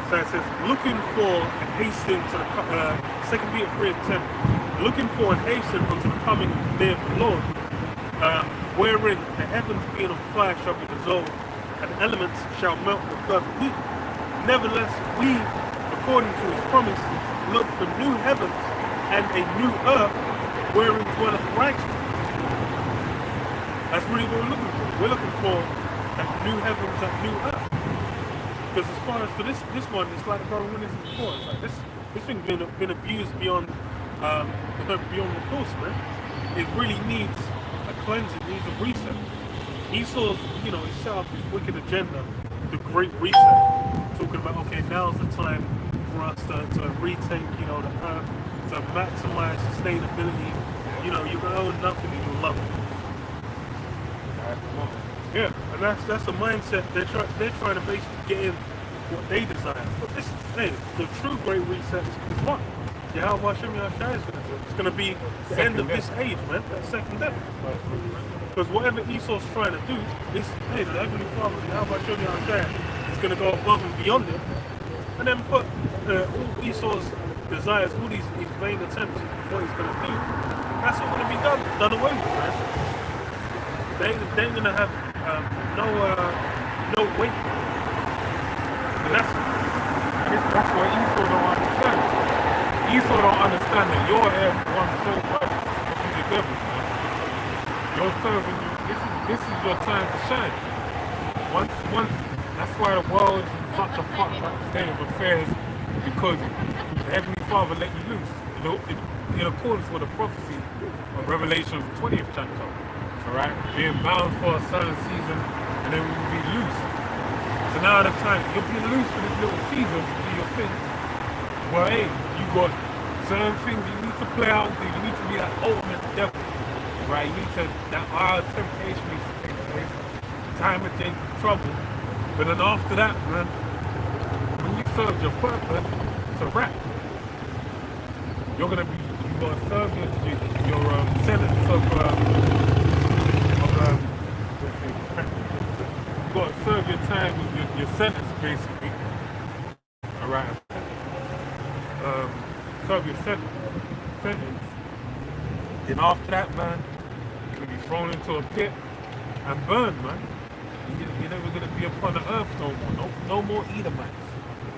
S2: So it says, looking for and hasten to the 2 Peter 3:10, looking for and hasten unto the coming day of the Lord, wherein the heavens being on fire shall be dissolved, and the elements shall melt with fervent heat. Nevertheless, we, according to his promise, look for new heavens and a new earth wherein dwelleth righteousness. That's really what we're looking for. We're looking for that new heavens, that new earth. Because as far as for this one, it's like brother when it's before. It's like this thing's been abused beyond the course, man. It really needs a cleansing, it needs a reset. Esau's, he set up his wicked agenda, the Great Reset, talking about okay, now's the time for us to retake, the earth, to maximize sustainability. You can own nothing and you'll love it. Yeah, and that's the mindset they're trying to basically get in what they desire. But the true Great Reset is what? Yahweh Hashem Yahshua is going to do. It's going to be the end of this age, man. That second death. Because whatever Esau's trying to do is, the Heavenly Father, Yahweh Hashem Yahshua, is going to go above and beyond it, and then put all Esau's desires, all these vain attempts, what he's going to do. That's all going to be done away with, man. They ain't going to have no weight. And
S1: that's what Esau don't understand. Esau don't understand that you're here for one sole purpose, which is the devil, man. You're serving you. This is your time to shine. That's why the world is in such a fucked up state of affairs, because the Heavenly Father let you loose. In accordance with the prophecy of Revelation 20th chapter. Alright? Being bound for a certain season, and then we will be loose. So now the time, you'll be loose for this little season to do your thing. Well, hey, you got certain things you need to play out, you need to be that ultimate devil. Right? You need to, that our temptation needs to take place. Time of trouble. But then after that, man, when you serve your purpose, a wrap. You're gonna be, you gotta serve your sentence of you gotta serve your time with your sentence basically. Alright. Serve your sentence. Then after that, man, you're gonna be thrown into a pit and burned, man. You're never gonna be upon the earth no more. No more Edomites.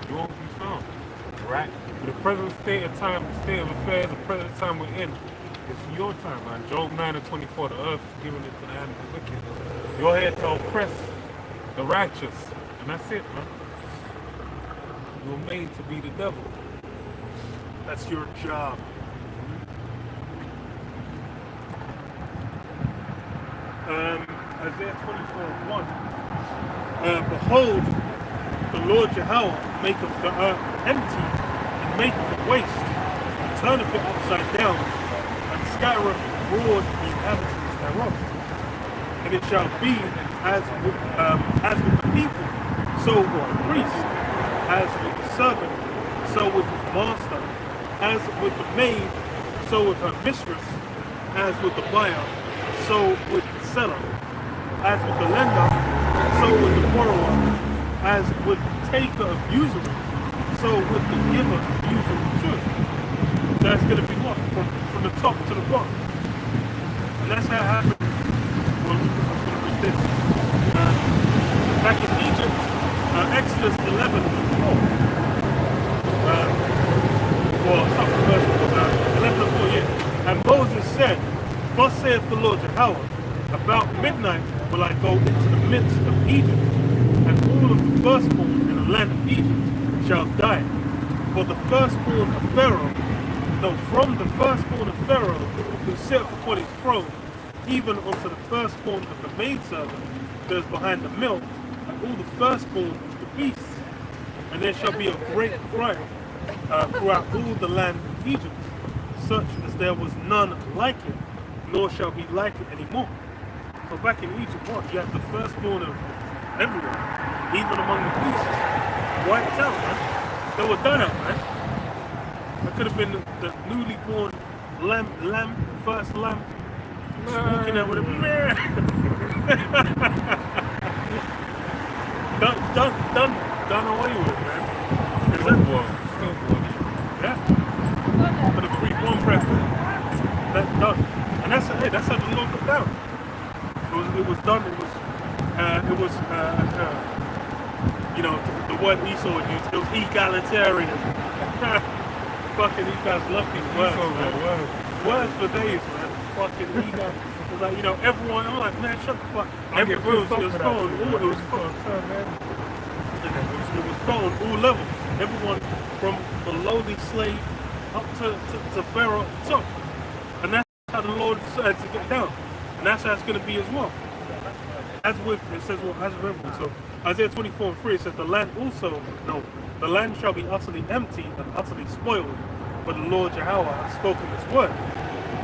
S1: You won't be found. Right? But the present state of affairs, the present time we're in, it's your time, man. Job 9:24, the earth is given into the hand of the wicked. You're here to oppress the righteous. And that's it, man. You were made to be the devil.
S2: That's your job. Isaiah 24:1. Behold, the Lord Yahweh maketh the earth empty, and maketh it waste, and turneth it upside down, and scattereth abroad the inhabitants thereof. And it shall be as with the people, so with the priest, as with the servant, so with his master, as with the maid, so with her mistress, as with the buyer, so with the seller, as with the lender, so with the borrower, as with the taker of usury, so with the giver of usury too. So that's going to be what? From the top to the bottom. And that's how it happened. Well, I'm going to read this. Back in Egypt, Exodus 11:4. Well, start from verse 11:4, yeah. And Moses said, thus saith the Lord Yahweh, about midnight will I go into the midst of Egypt, and all of the firstborn in the land of Egypt shall die. For the firstborn of Pharaoh, from the firstborn of Pharaoh, who sitteth upon his throne, even unto the firstborn of the maidservant that is behind the mill, and all the firstborn of the beasts. And there shall be a great cry throughout all the land of Egypt, such as there was none like it, nor shall be like it anymore. So back in Egypt, what? You had the firstborn of everyone, even among the beasts. Wiped out, man. They were done out, man. That could have been the newly born lamb, first lamb, walking out with a man. done away with, man. Yeah. For the pre-born breath. That's done. And that's how the Lord got down. It was done. You know, the word Esau would use. It was egalitarian. Fucking these guys love these words, man. Words for days, man. Fucking ego. It's like, you know, everyone. I'm like, man, shut the fuck. It was thrown. It was thrown all levels. Everyone from the lowly slave up to Pharaoh at the top. And that's how the Lord decided to get down. And that's how it's going to be as well. As with, it says, well, as with everyone. So Isaiah 24:3, it says, the land shall be utterly empty and utterly spoiled, for the Lord Yahweh hath spoken this word.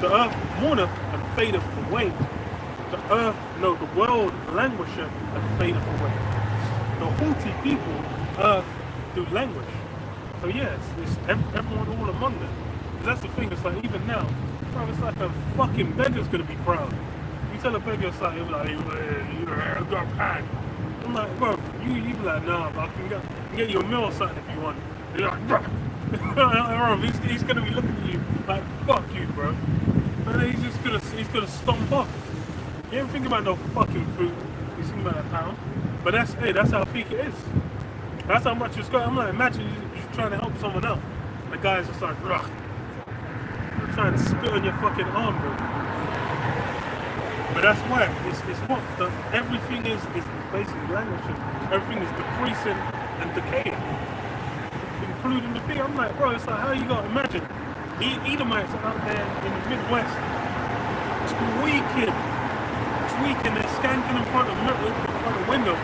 S2: The earth mourneth and fadeth away. The world languisheth and fadeth away. The haughty people, earth, do languish. So yeah, it's everyone all among them. Because that's the thing, it's like, even now, bro, it's like a fucking beggar's gonna be proud. You tell a beggar, it's like, he'll be like, you got pan. I'm like, bro, you be like, nah, but I can get you a meal or something if you want. You're like, bro. He's gonna be looking at you like, fuck you, bro. And then he's gonna stomp off. You ain't thinking about no fucking food. You're thinking about a pound. But that's how peak it is. That's how much it's got. I'm like, imagine you're trying to help someone else. The guy's just like, ugh. You're trying to spit on your fucking arm, bro. But that's why it's what everything is basically languishing. Everything is decreasing and decaying, including the beer. I'm like, bro, it's like, how you got to imagine the Edomites are out there in the Midwest tweaking, they're skanking in front of windows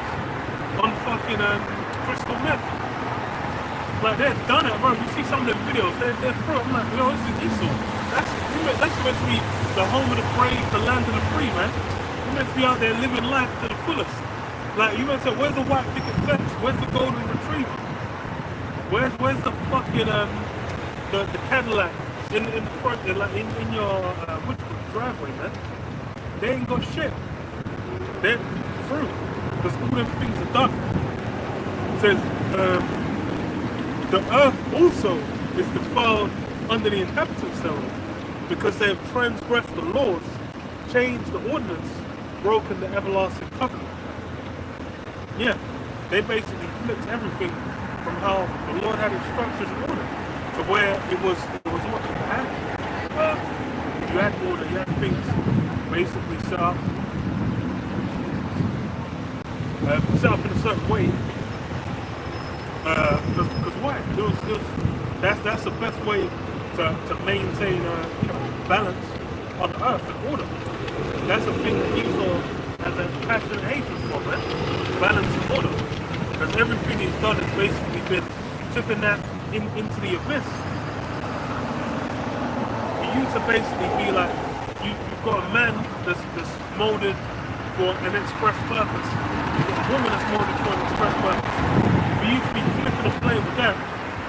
S2: on fucking crystal meth. Like, they're done it, bro. You see some of the videos, they're through. I'm like, yo, this is Esau. That's meant to be the home of the brave, the land of the free, man. You're meant to be out there living life to the fullest. Like, you meant to say, where's the white picket fence? Where's the golden retriever? Where's the fucking the Cadillac in the front, like in your which driveway, man? They ain't got shit. They're through because all them things are done. It says the earth also is defiled under the inhabitants thereof, because they have transgressed the laws, changed the ordinance, broken the everlasting covenant. Yeah, they basically flipped everything from how the Lord had it structured and ordered to where it was what you had. You had order, you had things basically set up in a certain way. Because why? That's the best way to maintain balance on the earth and order. That's the thing that Esau has a passionate hatred for, man. Balance and order. Because everything he's done has basically been tipping that into the abyss. For you to basically be like, you've got a man that's molded for an express purpose. You've got a woman that's molded for an express purpose. For you to be flipping and playing with that,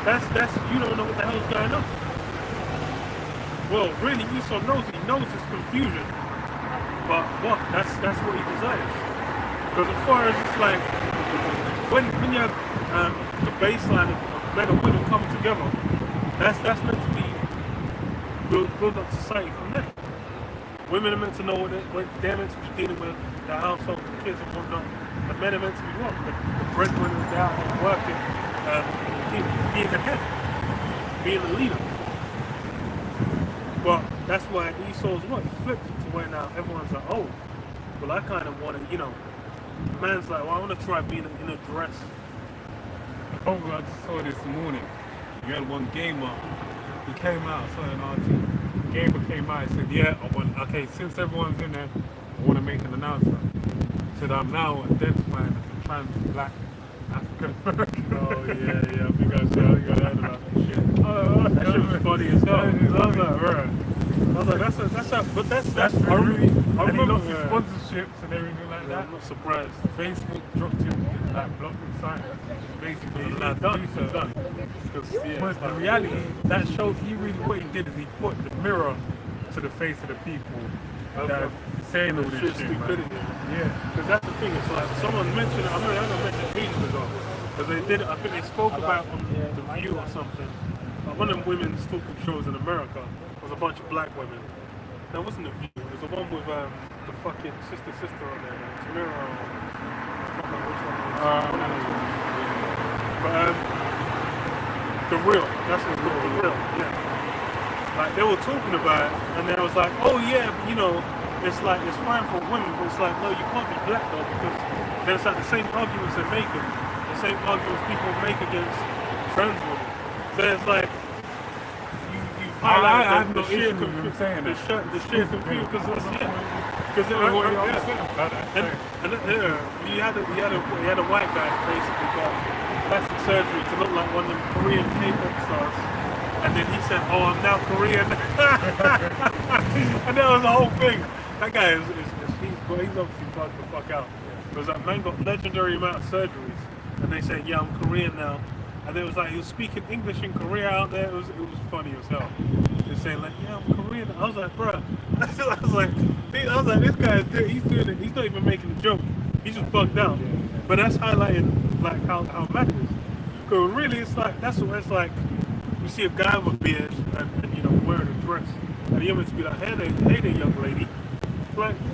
S2: that's you don't know what the hell's going on. Well, really, Esau knows it. He knows it's confusion. But what? That's what he desires. Because as far as it's like, when you have the baseline of men and women coming together, that's meant to be build up society from there. Women are meant to know what they're meant to be dealing with, their household, the kids and whatnot. The men are meant to be what? The breadwinners, they're out there working, being the head, being the leader. But that's why Esau's what? He flipped it to where now everyone's like, oh, well, I kind of want to, the man's like, well, I want to try being in a dress.
S1: Oh, I just saw this morning. You had one gamer. He came out, I saw an article. Gamer came out and said, yeah, okay, since everyone's in there, I want to make an announcement. Said, I'm now identifying as a trans black African American.
S2: Oh, yeah, I think I heard about that shit. That shit was funny as hell.
S1: I was like, right.
S2: I was like, that's
S1: I remember
S2: and
S1: he lost his sponsorships and everything like that.
S2: I'm not surprised.
S1: Facebook dropped him, like blocked his site. Basically,
S2: He's
S1: allowed
S2: done.
S1: to do
S2: He's
S1: so.
S2: done.
S1: But the reality, that shows he really what he did is he put the mirror to the face of the people that are saying all this shit,
S2: stupidity.
S1: man. Yeah.
S2: Because that's the thing. It's like someone mentioned it. I mentioned it ages ago. Because they did. I think they spoke about on The View or something. One of them women's talking shows in America was a bunch of black women. That wasn't The View. It was the one with the fucking sister on there, man. Tamira. I can't remember which one it was. But The Real. That's what it's called. The Real. Yeah. Like they were talking about it, and they was like, oh yeah, it's like it's fine for women, but it's like no, you can't be black though, because there's like the same arguments they're making, the same arguments people make against trans women. So it's like you highlight the sheer confusion, the sheer confusion, because you had a white guy basically got plastic surgery to look like one of them Korean K-pop stars. And then he said, oh, I'm now Korean. And that was the whole thing. That guy he's obviously bugged the fuck out. Because that man got legendary amount of surgeries. And they said, yeah, I'm Korean now. And it was like, he was speaking English in Korea out there. It was funny as hell. He was saying like, yeah, I'm Korean. I was like, bruh. I was like, this guy, he's doing it. He's not even making a joke. He's just bugged out. But that's highlighting like how mad it is. Because really, it's like, that's what it's like. You see a guy with a beard and wearing a dress, and you're meant to be like, hey there, young lady. Like,
S1: I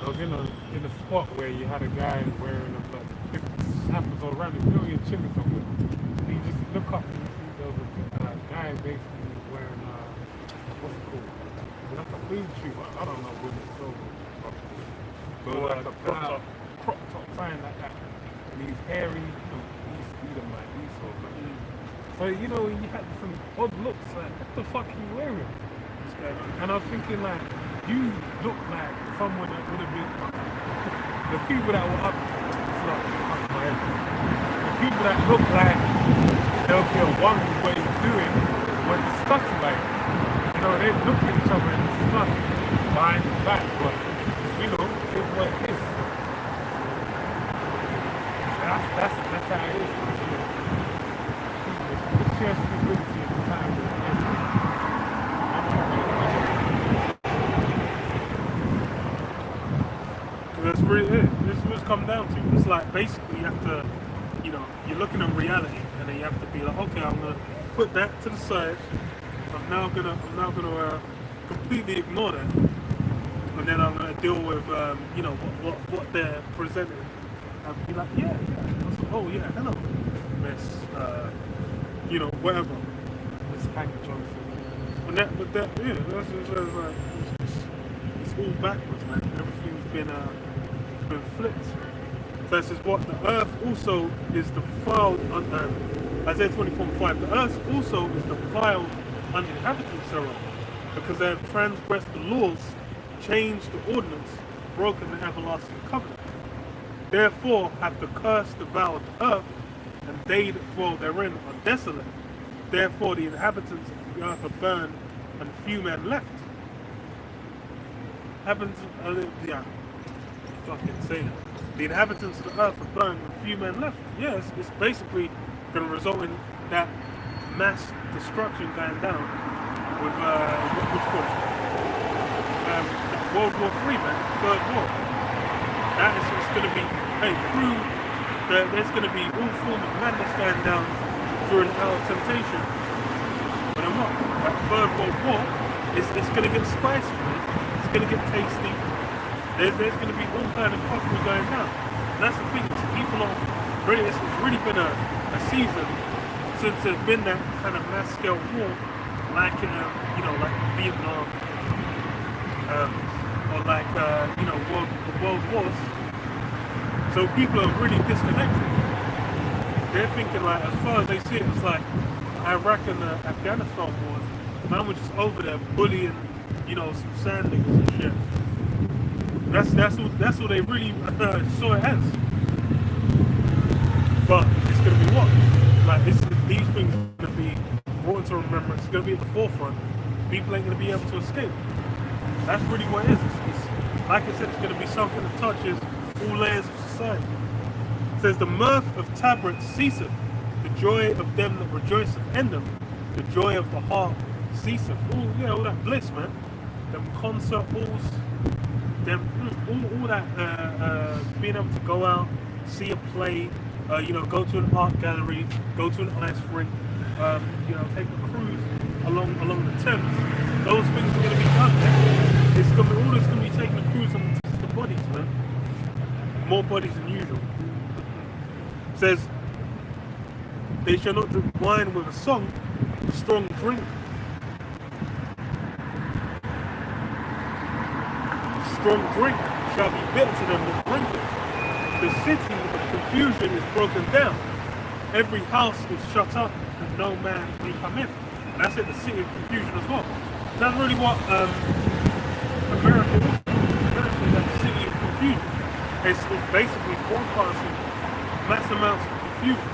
S1: was in a spot where you had a guy wearing a black. This happens all around. There's a million children somewhere. And you just look up and you see there was a guy basically wearing what's it called? Like a blue shoe. I don't know what it's called. But like a crop top, sign like that. And he's hairy. So you had some odd looks like, what the fuck are you wearing? And I was thinking like, you look like someone that would have been the people that were up my head. The people that look like they'll be wondering what he's doing when discussing like they look at each other and discuss behind his back, but it's what it is. That's
S2: That's really it. This is what it's come down to. It's like basically you have to, you're looking at reality, and then you have to be like, okay, I'm gonna put that to the side. I'm now gonna completely ignore that, and then I'm gonna deal with what they're presenting, and be like, yeah, oh yeah, hello, Miss, whatever, Miss Hank Johnson. And that's like, it's all backwards, man. Everything's been flipped. So this is what the earth also is defiled under Isaiah 24:5. The earth also is defiled under inhabitants thereof, because they have transgressed the laws, changed the ordinance, broken the everlasting covenant. Therefore hath the curse devoured the earth, and they that dwell therein are desolate. Therefore the inhabitants of the earth are burned, and few men left. Fucking say it. The inhabitants of the earth are burned, and few men left. Yes, it's basically going to result in that mass destruction going down with which call it? World War III, man, Third War. That is just going to be there's going to be all form of madness going down during our temptation. But then what? That Third World War it's going to get spicy, man. It's going to get tasty. There's going to be all kind of fuckery going down. And that's the thing. People are really. It's really been a season since there's been that kind of mass scale war, like like Vietnam, or like world wars. So people are really disconnected. They're thinking like, as far as they see it, it's like Iraq and the Afghanistan wars. Man was just over there bullying, some sand niggas and shit. That's what they really saw it as. But it's gonna be what? Like these things are gonna be brought into remembrance. It's gonna be at the forefront. People ain't gonna be able to escape. That's really what it is. It's like I said, it's gonna be something that touches all layers of society. It says the mirth of tabrets ceaseth, the joy of them that rejoiceth endeth, the joy of the heart ceaseth. All that bliss, man. Them concert halls. All that being able to go out, see a play, go to an art gallery, go to an ice rink, take a cruise along the Thames. Those things are going to be done. Man. All this going to be taking a cruise on the bodies, man. More bodies than usual. It says, they shall not drink wine with a song, strong drink. Strong drink shall be bitter to them that drink it. The city of confusion is broken down. Every house is shut up, and no man may come in. And that's it, the city of confusion as well. That's really what America is. America is a city of confusion. It's basically broadcasting mass amounts of confusion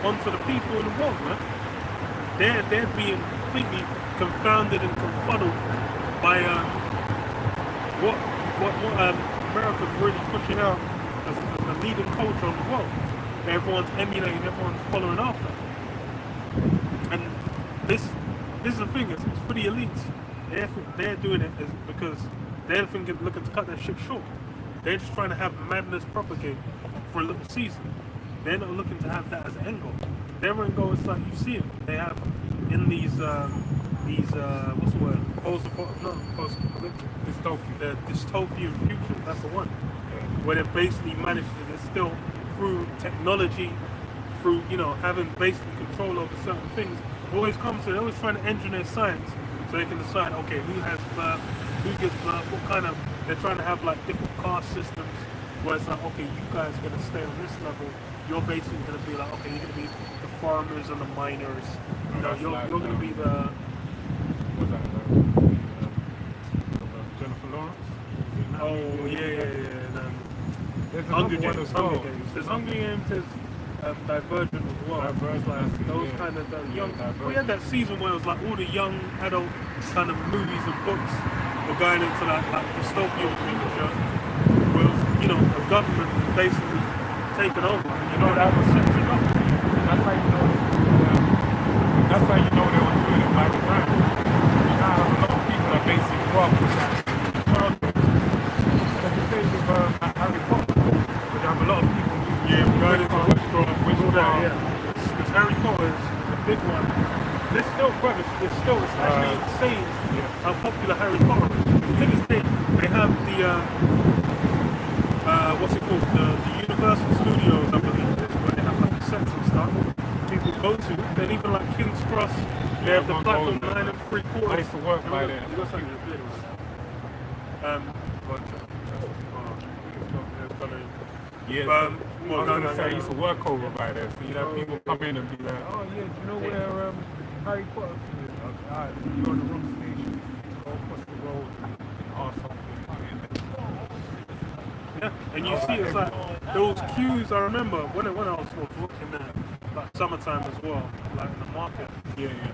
S2: onto the people in the world, man. They're being completely confounded and confuddled by what America's really pushing out as the leading culture of the world. Everyone's emulating, everyone's following after. And this is the thing, it's for the elites. They're doing it because they're looking to cut their shit short. They're just trying to have madness propagate for a little season. They're not looking to have that as an end goal. Their end goal is like, you see it. They have in these what's the word? Dystopian futures, that's the one. Where they've basically managed to distill through technology, through, having basically control over certain things. It always comes to, they're always trying to engineer science so they can decide, okay, who has birth, who gives birth, what kind of, they're trying to have like different caste systems where it's like, okay, you guys are going to stay on this level. You're basically going to be like, okay, you're going to be the farmers and the miners. You're going to be the...
S1: What's that? Jennifer Lawrence?
S2: Oh, yeah.
S1: There's
S2: Hunger
S1: another one
S2: Games.
S1: as well.
S2: Hunger Games. There's Hunger Games. There's Divergent as well.
S1: Divergent,
S2: like those
S1: yeah.
S2: kind of young.
S1: Divergent.
S2: We had that season where it was like all the young adult kind of movies and books were going into like dystopian future, where it was, the government was basically taking over. That was sectioned off.
S1: That's how you know. That's how you know they were doing it by design. A lot of people are basically robbed with that. Like the thing with Harry
S2: it's actually insane
S1: yeah.
S2: how popular Harry Potter is. To this day, they have the what's it called? The Universal Studios, I believe it is, where they have like sets and stuff people go to. Then even like King's Cross, they have the
S1: I'm
S2: platform
S1: going
S2: 9
S1: there.
S2: and 3/4.
S1: I used to work by there.
S2: You got something to do with that. But
S1: Yeah,
S2: But,
S1: so, I was going to say, I used to work over by there. So, you know, people come in and be like, oh, yeah, do you know where Harry Potter is? I was like, ah, you're on the wrong station. Go across the road or something.
S2: yeah, and you see it's like those queues. I remember when I was working there, like summertime as well, like in the market.
S1: Yeah, yeah.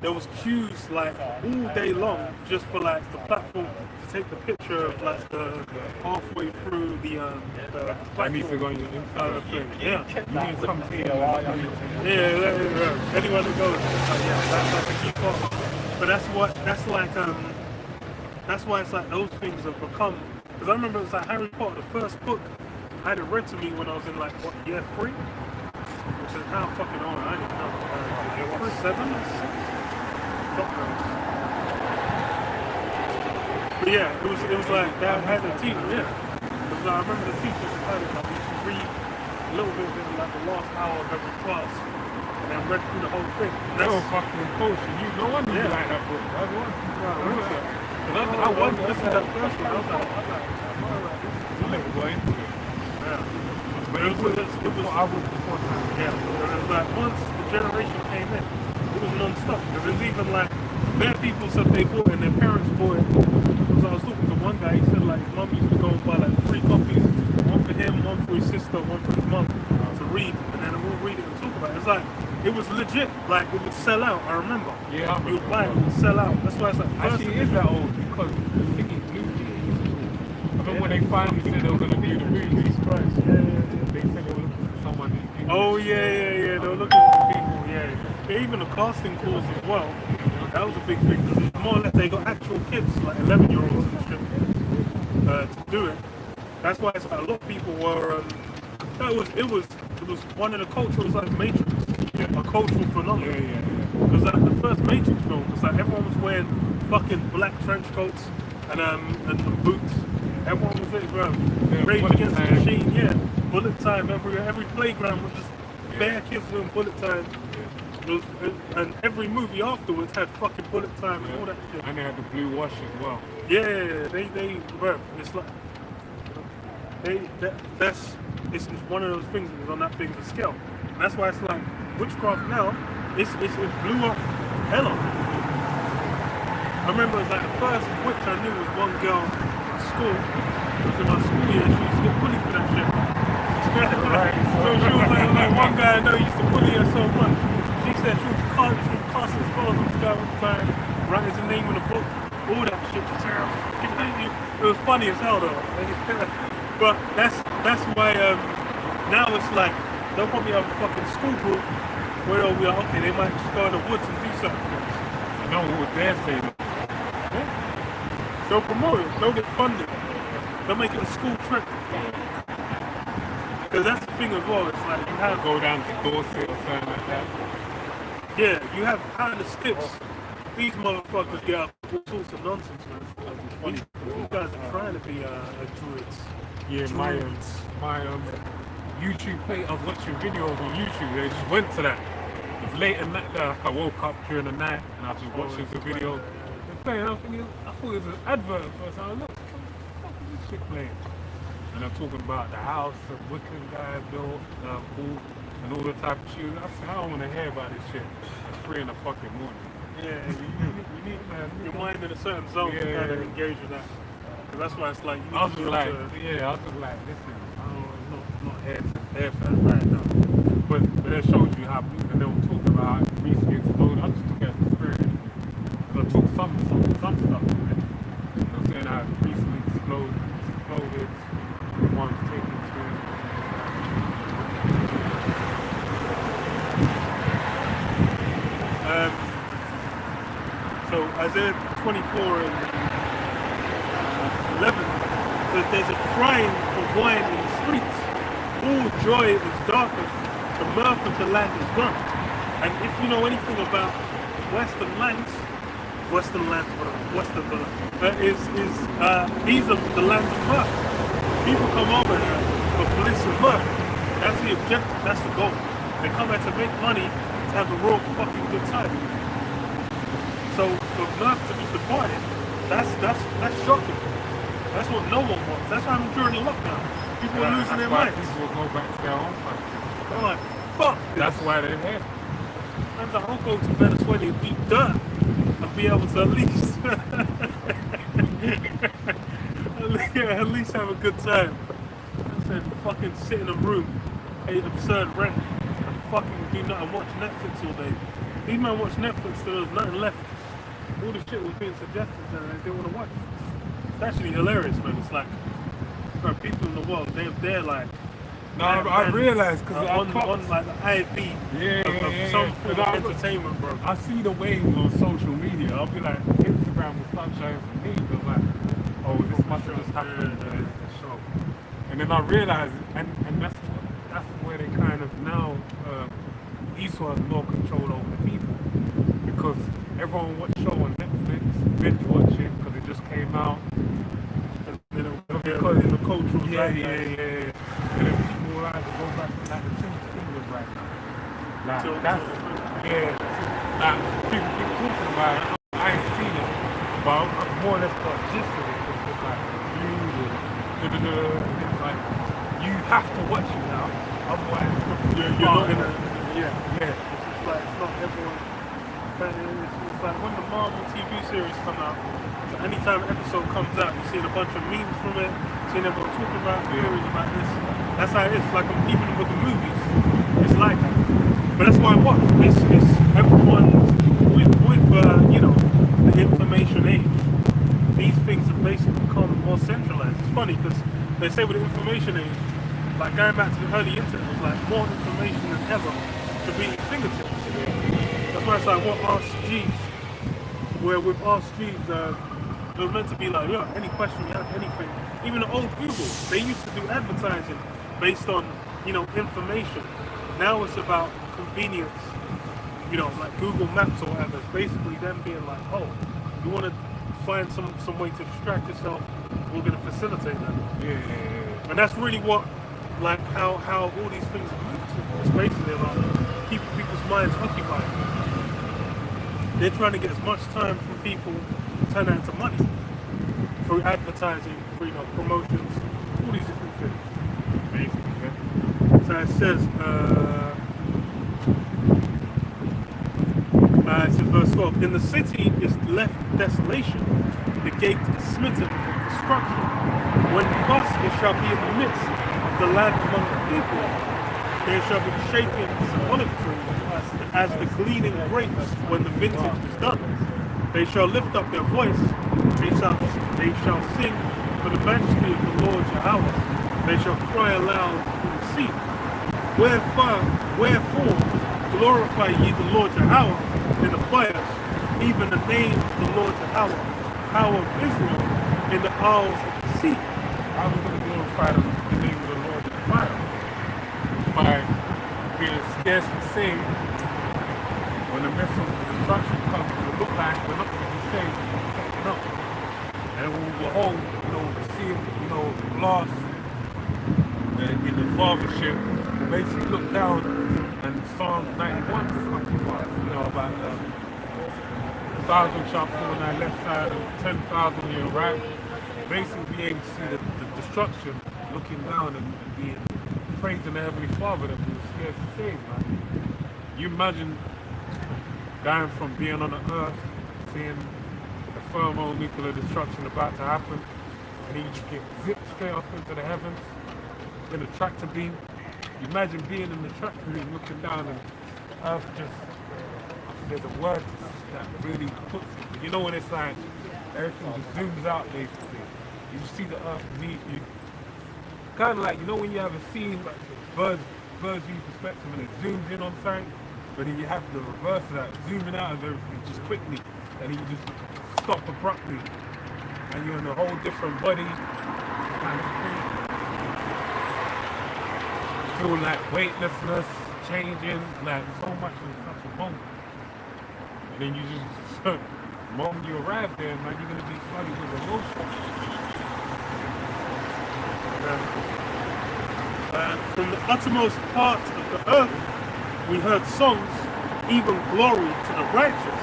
S2: There was queues like all day long just for like the platform to take the picture of like the halfway through the
S1: I need to
S2: platform
S1: go on your Instagram.
S2: thing. Yeah.
S1: You need to come to here.
S2: Yeah. Anyone that goes, that's a key part. But that's why it's like those things have become. Because I remember it's like Harry Potter, the first book, I had it read to me when I was in like what, year 3, which is how fucking old I didn't know. Year 7 or 6. But yeah, it was like that. I had a teacher. Yeah, because I remember the teacher decided like we should read a little bit of like the last hour of every class, and then read through the whole thing.
S1: That's so fucking bullshit. You no wonder you like that book. That's one.
S2: I wanted to listen to that first one. I was like,
S1: you never go into it.
S2: Yeah.
S1: But it was I was before time.
S2: Yeah. And it was like once the generation came in, it was non-stop. Because it was even like their people said they bought it and their parents bought it. Because I was talking to one guy, he said like his mum used to go and buy like 3 copies, one for him, one for his sister, one for his mum to read, and then we'll read it and talk about it. It's like it was legit, like it would sell out, I remember.
S1: Yeah,
S2: you would buy it, it would sell out. That's why it's like first
S1: actually it is that old because the thing is I remember when they finally said they were gonna do the movie.
S2: Christ.
S1: They said they were looking for someone in English.
S2: Oh yeah. They were looking for people, yeah. Even the casting calls as well. That was a big thing. More or less, they got actual kids, like 11-year-olds and shit, to do it. That's why it's like a lot of people were. It was one of the cultures like Matrix, a cultural phenomenon.
S1: Yeah.
S2: Because like the first Matrix film, it's like everyone was wearing fucking black trench coats and boots. Everyone was Rage Against the Machine, yeah. Bullet time. Every playground was just bare kids doing bullet time. And every movie afterwards had fucking bullet time and all that shit.
S1: And they had the blue wash as well.
S2: Yeah, it's like it's one of those things that was on that big of a scale. And that's why it's like witchcraft now, it blew up hella. I remember it was like the first witch I knew was one girl at school. It was in my school year, she used to get bullied for that shit. So she was like one guy I know used to bully her so much. She said she was casting spells on the guy all the time, writing his name in the book, all that shit. It was funny as hell though. But that's why now it's like they'll probably have a fucking school group where they'll be like, okay, they might just go in the woods and do certain things.
S1: No one would dare say that.
S2: Yeah. They'll promote it, they'll get funded. They'll make it a school trip. Because that's the thing as well, it's like you have
S1: Go down to Dorset or something like that.
S2: yeah, you have kind of sticks. These motherfuckers get up all sorts of nonsense, man. You guys are trying to be druids.
S1: Yeah, my YouTube play, I was watching videos on YouTube, they just went to that. It was late at night, like I woke up during the night and I was just watching the video. They're playing, I thought it was an advert at first. I was like, look, what the fuck is this shit playing? And I'm talking about the house the Wiccan guy built, and all the type of shit. I said, I don't want to hear about this shit at 3 in the fucking morning.
S2: Yeah, you need your mind in a certain zone to kind of engage with that. Because that's why it's like you need
S1: I was
S2: to
S1: just
S2: be
S1: like,
S2: able to,
S1: listen, I'm not here for that right now. But it shows you how, and they were talking about how it recently exploded. I just took it as a spirit. So I took some stuff from it. They were saying how it recently exploded. One's taken to
S2: so Isaiah 24 and 11 says there's a crying for wine in the streets. All joy is darkness. The mirth of the land is gone. And if you know anything about Western lands, these are the lands of mirth. People come over here for bliss and mirth. That's the objective, that's the goal. They come here to make money, to have a real fucking good time. So for mirth to be departed, that's shocking. That's what no one wants. That's why I'm during the lockdown. People are losing their minds.
S1: People will go back to their own country.
S2: They're like, fuck this.
S1: That's why they're here.
S2: I'm like, I'll go to Venezuela and eat dirt and be able to at least have a good time. Instead of fucking sit in a room, pay absurd rent, and fucking do nothing, watch Netflix all day. These men watch Netflix till there's nothing left. All the shit was being suggested and they didn't want to watch. It's actually hilarious, man. It's like, bro, people in the world, they're like,
S1: no, I realised because
S2: on like the IV of some form of entertainment, bro.
S1: I see the waves on social media. I'll be like, Instagram will start showing for me, but like, oh, this must have just happened in the show. And then I realised, and that's where they kind of now Esau has more control over the people, because everyone watch show on Netflix, binge watch it because it just came out. And then because in the cultural and then people will either go back to like the Tim's thing was like that's like people keep talking about it. I ain't seen it, but I've more or less got a gist of it. It's like views and it's like you have to watch it now, otherwise
S2: you're not in it.
S1: It's
S2: like it's not everyone. But it's like when the Marvel TV series come out, so anytime an episode comes out, you see a bunch of memes from it, seeing everyone talking about theories about this. That's how it is. Like even with the movies, it's like that. But that's why what it's everyone with the information age. These things have basically become more centralized. It's funny because they say with the information age, like going back to the early internet, it was like more information than ever to be at your fingertips. That's why it's like what Ask Jeeves, where with Ask Jeeves, it was meant to be like, yeah, any question you have, anything. Even the old Google, they used to do advertising based on, information. Now it's about convenience, like Google Maps or whatever. It's basically them being like, oh, you want to find some way to distract yourself, we're going to facilitate that.
S1: Yeah.
S2: And that's really what, like, how all these things move to. It's basically about keeping people's minds occupied. They're trying to get as much time from people, turn that into money through advertising, through promotions, all these different things.
S1: Basically.
S2: So it says, it's in verse 12. In the city is left desolation, the gate is smitten with destruction. When thus it shall be in the midst of the land among the people, there shall be shaking some olive trees as the gleaning grapes when the vintage is done. They shall lift up their voice, they shall sing for the majesty of the Lord Yahweh. They shall cry aloud from the sea. Wherefore glorify ye the Lord Yahweh in the fires, even the name of the Lord Yahweh, power of Israel in the isles of the sea.
S1: I was going to glorify the name of the Lord in the fire by being scarcely saved. When the missile destruction comes, it will look like we're not going to be saved, we're taken up. And we will behold, see, lost in the fathership. We'll basically look down and Psalm 91 comes to us, about 1,000 shall fall on thy left side and 10,000 on your right. Basically be able to see the destruction, looking down and being praising the Heavenly Father that we were scared to save, man. You imagine going from being on the earth, seeing the thermonuclear destruction about to happen, and then you just get zipped straight up into the heavens in a tractor beam. You imagine being in the tractor beam looking down and earth just, there's a word that really puts it. When it's like everything just zooms out basically. You just see the earth beneath you. Kind of like, when you ever seen bird's view perspective and it zooms in on something, but then you have the reverse of that, zooming out of everything just quickly, and then you just stop abruptly, and you're in a whole different body, and you feel like weightlessness, changing, like so much in such a moment. And then you just, the moment you arrive there, man, you're going to be flooded with emotion.
S2: And from the uttermost part of the earth we heard songs, even glory to the righteous.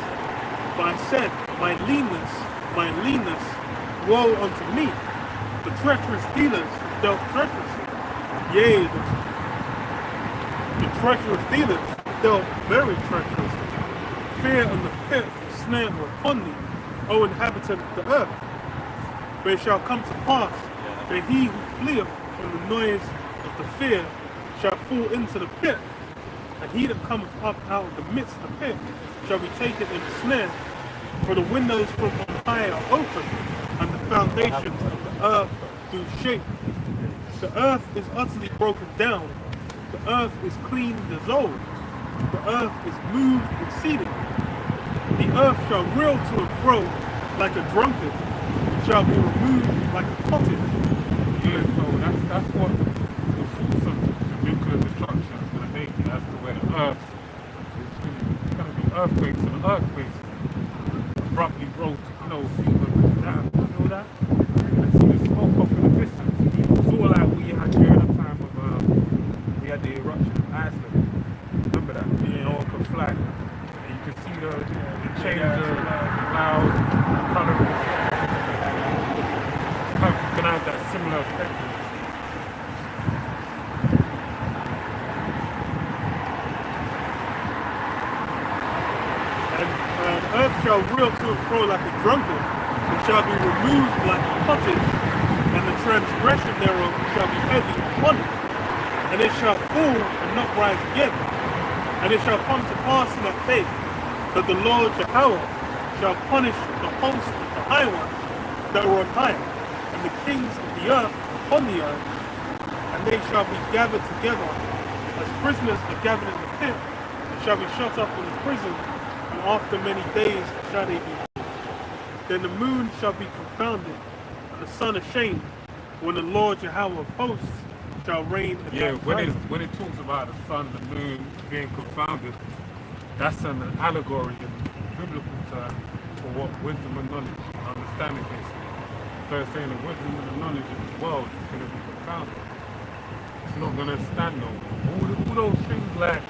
S2: But I said, my leanness, woe unto me. The treacherous dealers dealt treacherously. Yea, the treacherous dealers dealt very treacherously. Fear and the pit of snare were upon thee, O inhabitant of the earth. But it shall come to pass that he who fleeth from the noise of the fear shall fall into the pit, and he that cometh up out of the midst of the pit shall be taken in the snare. For the windows from on high are open, and the foundations of the earth do shake. The earth is utterly broken down. The earth is clean dissolved. The earth is moved exceedingly. The earth shall reel to and fro like a drunkard. It shall be removed like a cottage.
S1: Yeah, so that's what the force of the nuclear destruction is going to make it. That's the way the earth is going to be earthquakes and earthquakes. Abruptly broke, people down, you know that? And see the smoke off in the distance. It's all like we had during the time of, we had the eruption of Iceland. Remember that?
S2: Yeah.
S1: No one could fly. And you could see the change of cloud, colour of the sky. It's kind of going to have that similar effect.
S2: Earth shall reel to and fro like a drunkard, it shall be removed like a cottage, and the transgression thereof shall be heavy upon it. And it shall fall and not rise again. And it shall come to pass in that day that the Lord Jehovah shall punish the host of the high ones that are on high, and the kings of the earth upon the earth, and they shall be gathered together, as prisoners are gathered in the pit, and shall be shut up in the prison. After many days shall they be. Then the moon shall be confounded, and the sun ashamed, when the Lord Jehovah of hosts shall reign.
S1: Yeah, when it talks about the sun, the moon being confounded, that's an allegory in biblical terms for what wisdom and knowledge and understanding is. So it's saying the wisdom and the knowledge of this world is going to be confounded. It's not going to stand no more. All those things like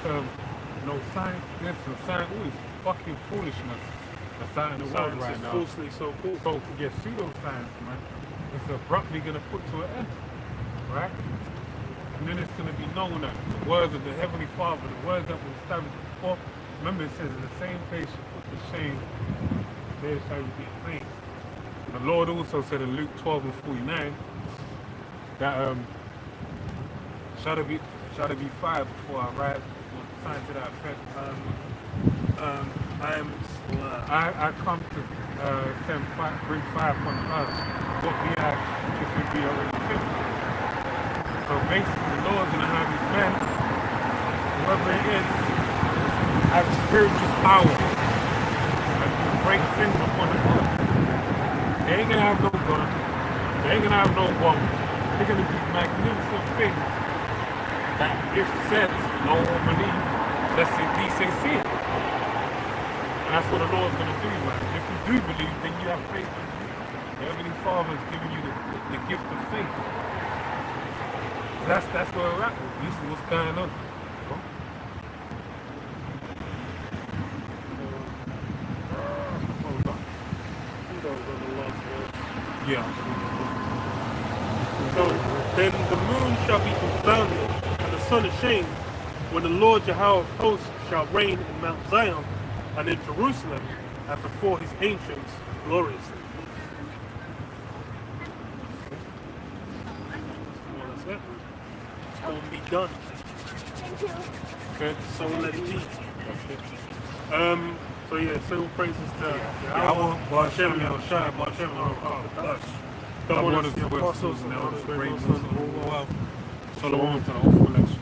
S1: science this and science, all this fucking foolishness that's out in the world right now.
S2: Falsely so cool.
S1: So yeah, pseudoscience, man, it's abruptly gonna put to an end, right? And then it's gonna be known that the words of the Heavenly Father, the words that were established before. Remember, it says in the same place you put to shame, there shall you be ashamed. The Lord also said in Luke 12 and 49 that shall there be fire before I rise. Sign to that effect. I come to bring fire upon the earth. What we have if we be already killed. So basically, the Lord's gonna have his men, whoever it is, have spiritual power and break things upon the earth. They ain't gonna have no gun. They ain't gonna have no bomb. They're gonna do magnificent things that, if said, no one will believe. Let's say DCC. And that's what the Lord's going to do, man. If you do believe, then you have faith in you. The Heavenly Father's giving you the gift of faith. That's where we're at. This is what's going on. Yeah.
S2: So then the moon shall be confounded, and the sun ashamed, when the Lord Jehovah of hosts shall reign in Mount Zion and in Jerusalem, and before his ancients gloriously. Well, that's it. It's going to be done.
S1: Okay.
S2: So let it be.
S1: That's it.
S2: So yeah, so praises to
S1: Yahweh,
S2: Hashem,
S1: Hashem,
S2: Yahushua,
S1: Hashem,
S2: Hashem,
S1: God
S2: one
S1: bless
S2: of
S1: the
S2: the
S1: apostles
S2: apostles
S1: and
S2: and
S1: elders,
S2: the
S1: great
S2: great
S1: ones of the world. Shalom to the whole flesh.